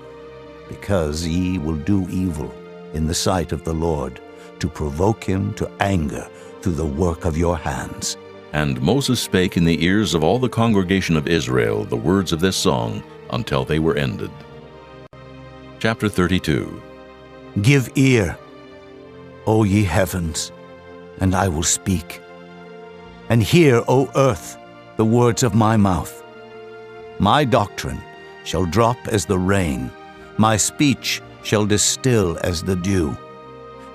because ye will do evil in the sight of the Lord, to provoke him to anger through the work of your hands. And Moses spake in the ears of all the congregation of Israel the words of this song until they were ended. Chapter 32. Give ear, O ye heavens, and I will speak. And hear, O earth, the words of my mouth. My doctrine shall drop as the rain, my speech shall distill as the dew,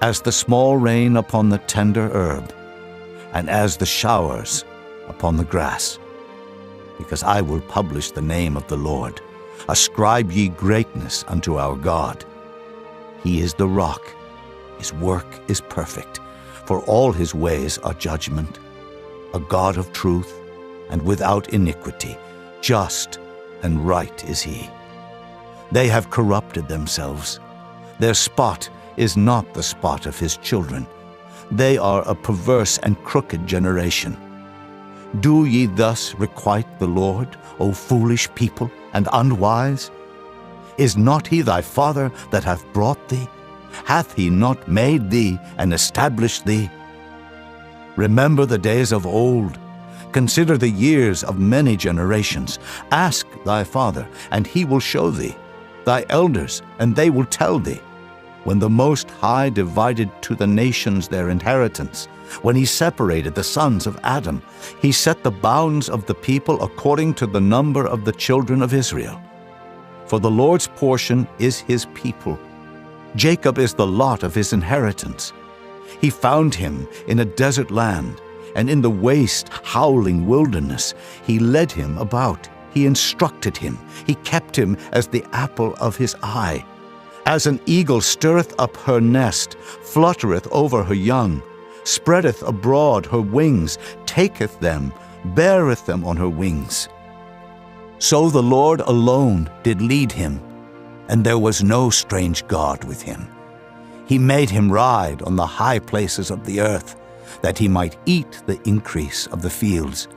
as the small rain upon the tender herb, and as the showers upon the grass. Because I will publish the name of the Lord. Ascribe ye greatness unto our God. He is the rock, his work is perfect, for all his ways are judgment. A God of truth, and without iniquity, just and right is he. They have corrupted themselves. Their spot is not the spot of his children. They are a perverse and crooked generation. Do ye thus requite the Lord, O foolish people and unwise? Is not he thy father that hath brought thee? Hath he not made thee and established thee? Remember the days of old. Consider the years of many generations. Ask thy father, and he will show thee, thy elders, and they will tell thee. When the Most High divided to the nations their inheritance, when he separated the sons of Adam, he set the bounds of the people according to the number of the children of Israel. For the Lord's portion is his people. Jacob is the lot of his inheritance. He found him in a desert land, and in the waste, howling wilderness. He led him about. He instructed him. He kept him as the apple of his eye. As an eagle stirreth up her nest, fluttereth over her young, spreadeth abroad her wings, taketh them, beareth them on her wings. So the Lord alone did lead him, and there was no strange God with him. He made him ride on the high places of the earth, that he might eat the increase of the fields.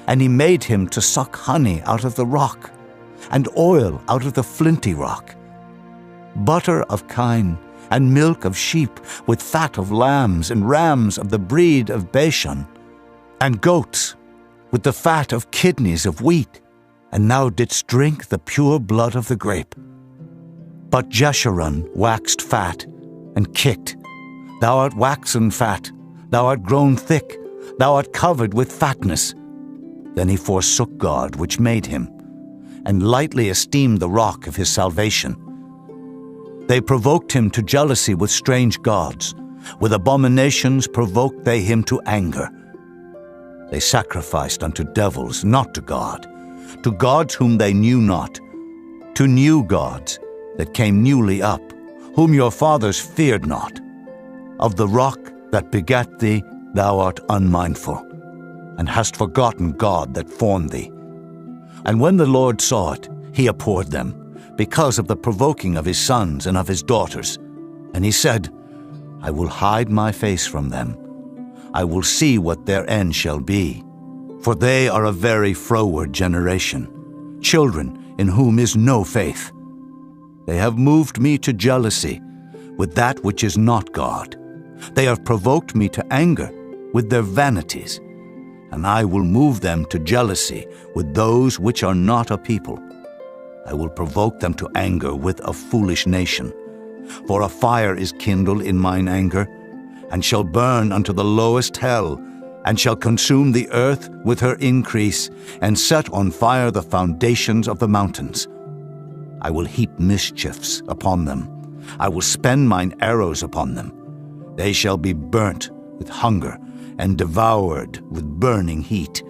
And he made him to suck honey out of the rock, and oil out of the flinty rock, butter of kine, and milk of sheep, with fat of lambs, and rams of the breed of Bashan, and goats, with the fat of kidneys of wheat, and thou didst drink the pure blood of the grape. But Jeshurun waxed fat, and kicked. Thou art waxen fat, thou art grown thick, thou art covered with fatness. Then he forsook God which made him, and lightly esteemed the rock of his salvation. They provoked him to jealousy with strange gods. With abominations provoked they him to anger. They sacrificed unto devils, not to gods whom they knew not, to new gods that came newly up, whom your fathers feared not. Of the rock that begat thee thou art unmindful, and hast forgotten God that formed thee. And when the Lord saw it, he abhorred them, because of the provoking of his sons and of his daughters. And he said, I will hide my face from them. I will see what their end shall be. For they are a very froward generation, children in whom is no faith. They have moved me to jealousy with that which is not God. They have provoked me to anger with their vanities, and I will move them to jealousy with those which are not a people. I will provoke them to anger with a foolish nation. For a fire is kindled in mine anger, and shall burn unto the lowest hell, and shall consume the earth with her increase, and set on fire the foundations of the mountains. I will heap mischiefs upon them. I will spend mine arrows upon them. They shall be burnt with hunger, and devoured with burning heat,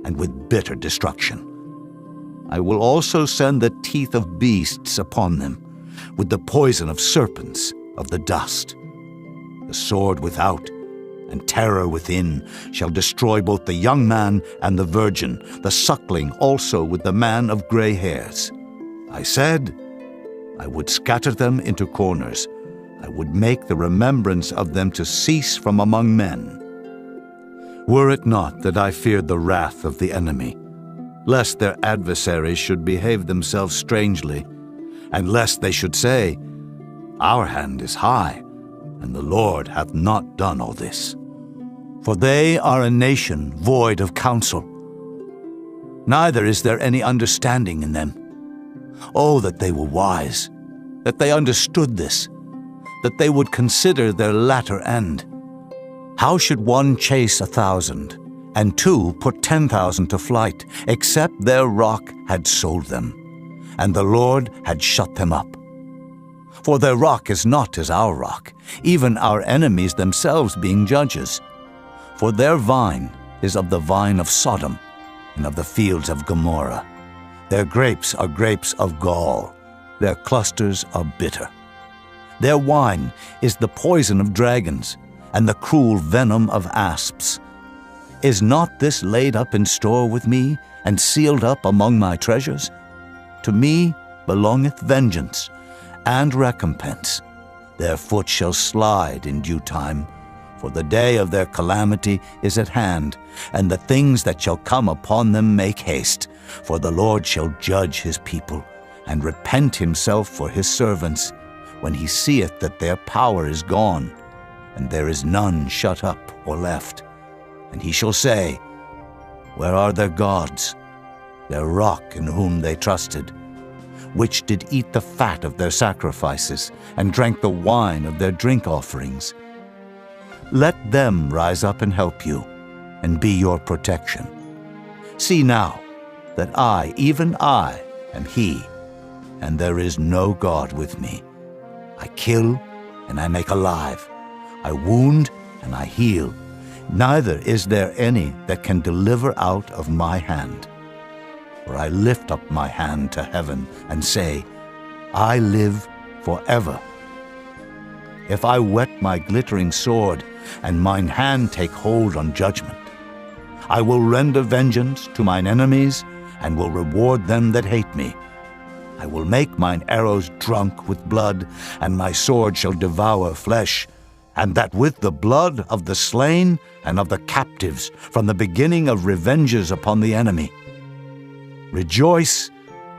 and with bitter destruction. I will also send the teeth of beasts upon them, with the poison of serpents of the dust. The sword without and terror within shall destroy both the young man and the virgin, the suckling also with the man of gray hairs. I said, I would scatter them into corners. I would make the remembrance of them to cease from among men. Were it not that I feared the wrath of the enemy, lest their adversaries should behave themselves strangely, and lest they should say, Our hand is high, and the Lord hath not done all this. For they are a nation void of counsel, neither is there any understanding in them. Oh, that they were wise, that they understood this, that they would consider their latter end. How should one chase 1,000, and two put 10,000 to flight, except their rock had sold them, and the Lord had shut them up? For their rock is not as our rock, even our enemies themselves being judges. For their vine is of the vine of Sodom, and of the fields of Gomorrah. Their grapes are grapes of gall, their clusters are bitter. Their wine is the poison of dragons, and the cruel venom of asps. Is not this laid up in store with me, and sealed up among my treasures? To me belongeth vengeance and recompense. Their foot shall slide in due time, for the day of their calamity is at hand, and the things that shall come upon them make haste. For the Lord shall judge his people, and repent himself for his servants, when he seeth that their power is gone, and there is none shut up or left. And he shall say, Where are their gods, their rock in whom they trusted, which did eat the fat of their sacrifices, and drank the wine of their drink offerings? Let them rise up and help you, and be your protection. See now that I, even I, am he, and there is no God with me. I kill, and I make alive. I wound, and I heal. Neither is there any that can deliver out of my hand. For I lift up my hand to heaven, and say, I live forever. If I whet my glittering sword, and mine hand take hold on judgment, I will render vengeance to mine enemies, and will reward them that hate me. I will make mine arrows drunk with blood, and my sword shall devour flesh, and that with the blood of the slain and of the captives, from the beginning of revenges upon the enemy. Rejoice,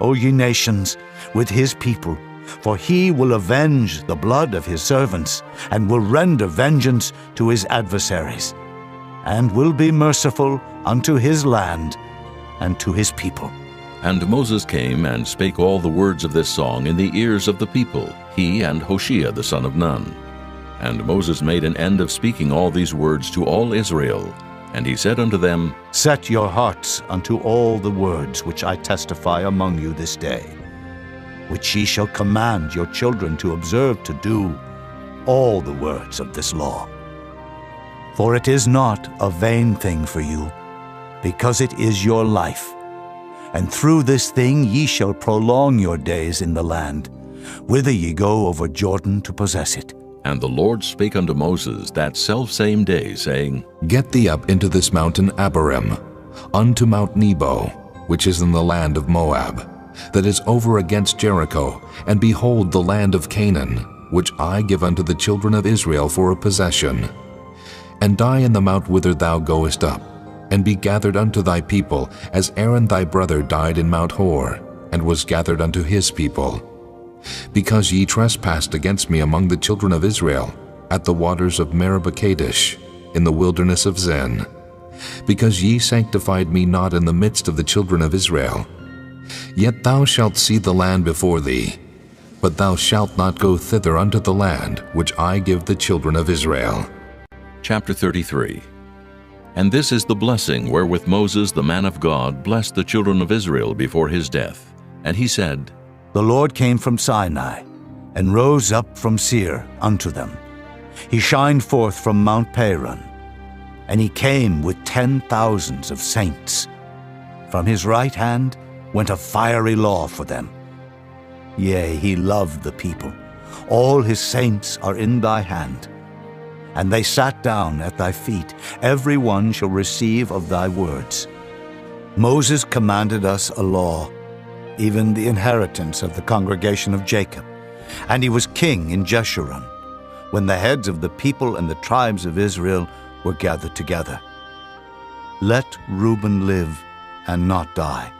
O ye nations, with his people, for he will avenge the blood of his servants, and will render vengeance to his adversaries, and will be merciful unto his land and to his people. And Moses came and spake all the words of this song in the ears of the people, he and Hoshea the son of Nun. And Moses made an end of speaking all these words to all Israel. And he said unto them, Set your hearts unto all the words which I testify among you this day, which ye shall command your children to observe to do, all the words of this law. For it is not a vain thing for you, because it is your life. And through this thing ye shall prolong your days in the land, whither ye go over Jordan to possess it. And the Lord spake unto Moses that selfsame day, saying, Get thee up into this mountain Abarim, unto Mount Nebo, which is in the land of Moab, that is over against Jericho, and behold the land of Canaan, which I give unto the children of Israel for a possession. And die in the mount whither thou goest up, and be gathered unto thy people, as Aaron thy brother died in Mount Hor, and was gathered unto his people. Because ye trespassed against me among the children of Israel, at the waters of Meribah Kadesh, in the wilderness of Zin, because ye sanctified me not in the midst of the children of Israel. Yet thou shalt see the land before thee, but thou shalt not go thither unto the land which I give the children of Israel. Chapter 33. And this is the blessing wherewith Moses the man of God blessed the children of Israel before his death. And he said, The Lord came from Sinai, and rose up from Seir unto them. He shined forth from Mount Paran, and he came with 10,000s of saints. From his right hand went a fiery law for them. Yea, he loved the people. All his saints are in thy hand. And they sat down at thy feet. Every one shall receive of thy words. Moses commanded us a law, even the inheritance of the congregation of Jacob. And he was king in Jeshurun, when the heads of the people and the tribes of Israel were gathered together. Let Reuben live and not die,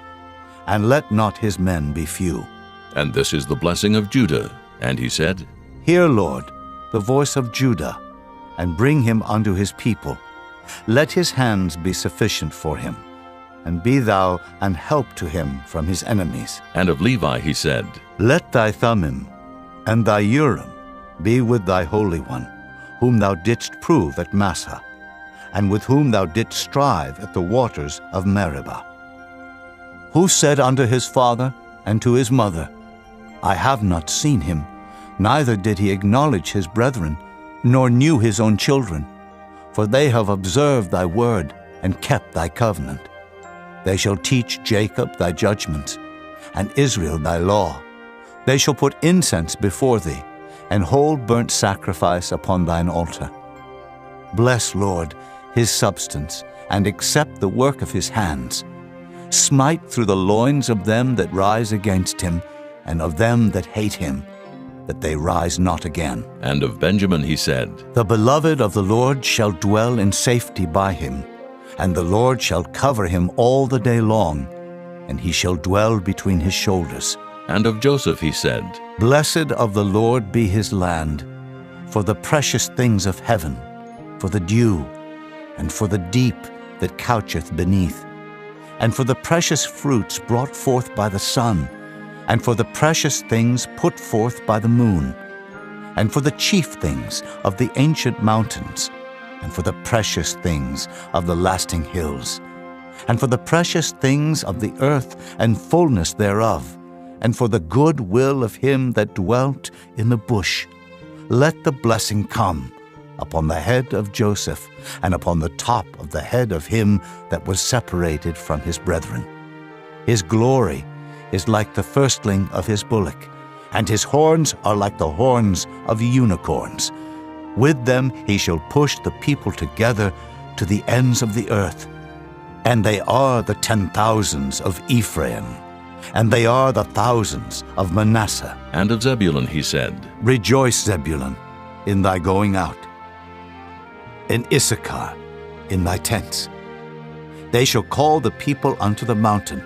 and let not his men be few. And this is the blessing of Judah. And he said, Hear, Lord, the voice of Judah, and bring him unto his people. Let his hands be sufficient for him, and be thou an help to him from his enemies. And of Levi he said, Let thy Thummim and thy Urim be with thy Holy One, whom thou didst prove at Massah, and with whom thou didst strive at the waters of Meribah. Who said unto his father and to his mother, I have not seen him, neither did he acknowledge his brethren, nor knew his own children. For they have observed thy word, and kept thy covenant. They shall teach Jacob thy judgments, and Israel thy law. They shall put incense before thee, and hold burnt sacrifice upon thine altar. Bless, Lord, his substance, and accept the work of his hands. Smite through the loins of them that rise against him, and of them that hate him, that they rise not again. And of Benjamin he said, The beloved of the Lord shall dwell in safety by him, and the Lord shall cover him all the day long, and he shall dwell between his shoulders. And of Joseph he said, Blessed of the Lord be his land, for the precious things of heaven, for the dew, and for the deep that coucheth beneath, and for the precious fruits brought forth by the sun, and for the precious things put forth by the moon, and for the chief things of the ancient mountains, and for the precious things of the lasting hills, and for the precious things of the earth and fullness thereof, and for the good will of him that dwelt in the bush. Let the blessing come upon the head of Joseph, and upon the top of the head of him that was separated from his brethren. His glory is like the firstling of his bullock, and his horns are like the horns of unicorns. With them he shall push the people together to the ends of the earth. And they are the 10,000s of Ephraim, and they are the thousands of Manasseh. And of Zebulun he said, Rejoice, Zebulun, in thy going out, in Issachar, in thy tents. They shall call the people unto the mountain.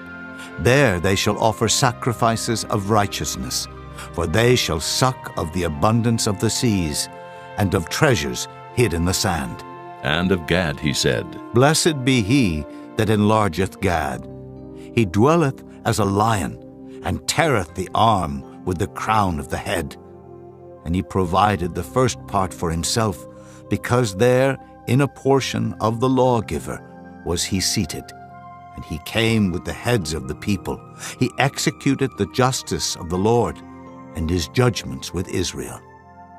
There they shall offer sacrifices of righteousness, for they shall suck of the abundance of the seas, and of treasures hid in the sand. And of Gad he said, Blessed be he that enlargeth Gad. He dwelleth as a lion, and teareth the arm with the crown of the head. And he provided the first part for himself, because there, in a portion of the lawgiver, was he seated. And he came with the heads of the people. He executed the justice of the Lord, and his judgments with Israel.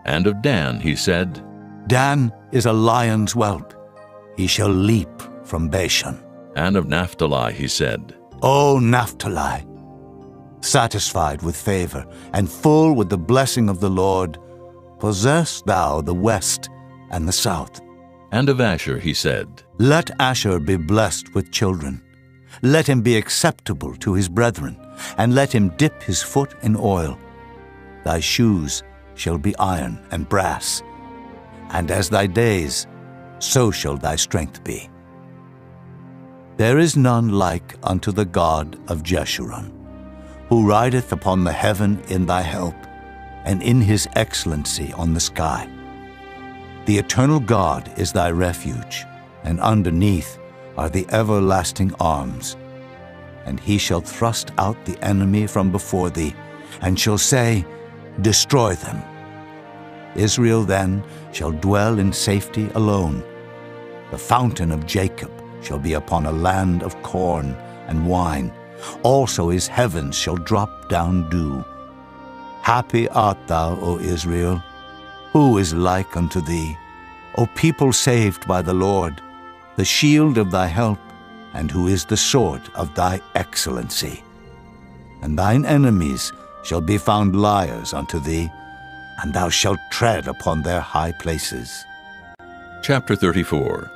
And of Dan he said, Dan is a lion's whelp. He shall leap from Bashan. And of Naphtali he said, O Naphtali, satisfied with favor, and full with the blessing of the Lord, possess thou the west and the south. And of Asher he said, Let Asher be blessed with children. Let him be acceptable to his brethren, and let him dip his foot in oil. Thy shoes shall be iron and brass, and as thy days, so shall thy strength be. There is none like unto the God of Jeshurun, who rideth upon the heaven in thy help, and in his excellency on the sky. The eternal God is thy refuge, and underneath are the everlasting arms. And he shall thrust out the enemy from before thee, and shall say, Destroy them. Israel then shall dwell in safety alone. The fountain of Jacob shall be upon a land of corn and wine. Also his heavens shall drop down dew. Happy art thou, O Israel. Who is like unto thee? O people saved by the Lord, the shield of thy help, and who is the sword of thy excellency. and thine enemies shall be found liars unto thee, and thou shalt tread upon their high places. Chapter 34.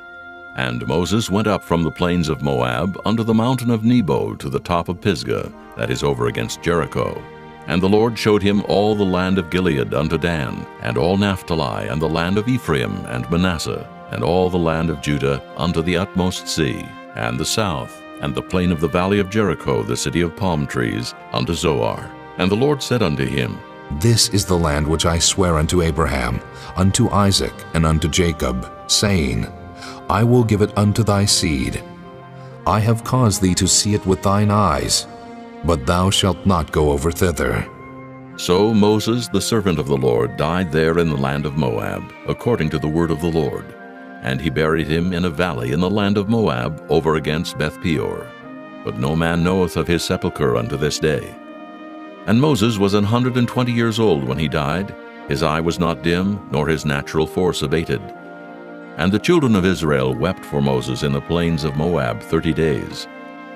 And Moses went up from the plains of Moab unto the mountain of Nebo to the top of Pisgah, that is over against Jericho. And the Lord showed him all the land of Gilead unto Dan, and all Naphtali, and the land of Ephraim and Manasseh, and all the land of Judah unto the utmost sea, and the south, and the plain of the valley of Jericho, the city of palm trees, unto Zoar. And the Lord said unto him, This is the land which I swear unto Abraham, unto Isaac, and unto Jacob, saying, I will give it unto thy seed. I have caused thee to see it with thine eyes, but thou shalt not go over thither. So Moses, the servant of the Lord, died there in the land of Moab, according to the word of the Lord. And he buried him in a valley in the land of Moab, over against Beth-peor. But no man knoweth of his sepulchre unto this day. And Moses was 120 years old when he died. His eye was not dim, nor his natural force abated. And the children of Israel wept for Moses in the plains of Moab 30 days.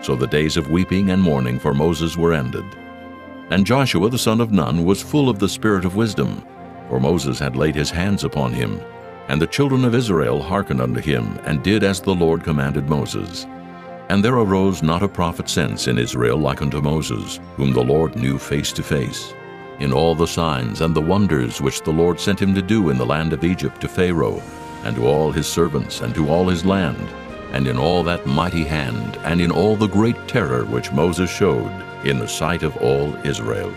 So the days of weeping and mourning for Moses were ended. And Joshua the son of Nun was full of the spirit of wisdom, for Moses had laid his hands upon him. And the children of Israel hearkened unto him, and did as the Lord commanded Moses. And there arose not a prophet since in Israel like unto Moses, whom the Lord knew face to face, in all the signs and the wonders which the Lord sent him to do in the land of Egypt to Pharaoh, and to all his servants, and to all his land, and in all that mighty hand, and in all the great terror which Moses showed in the sight of all Israel.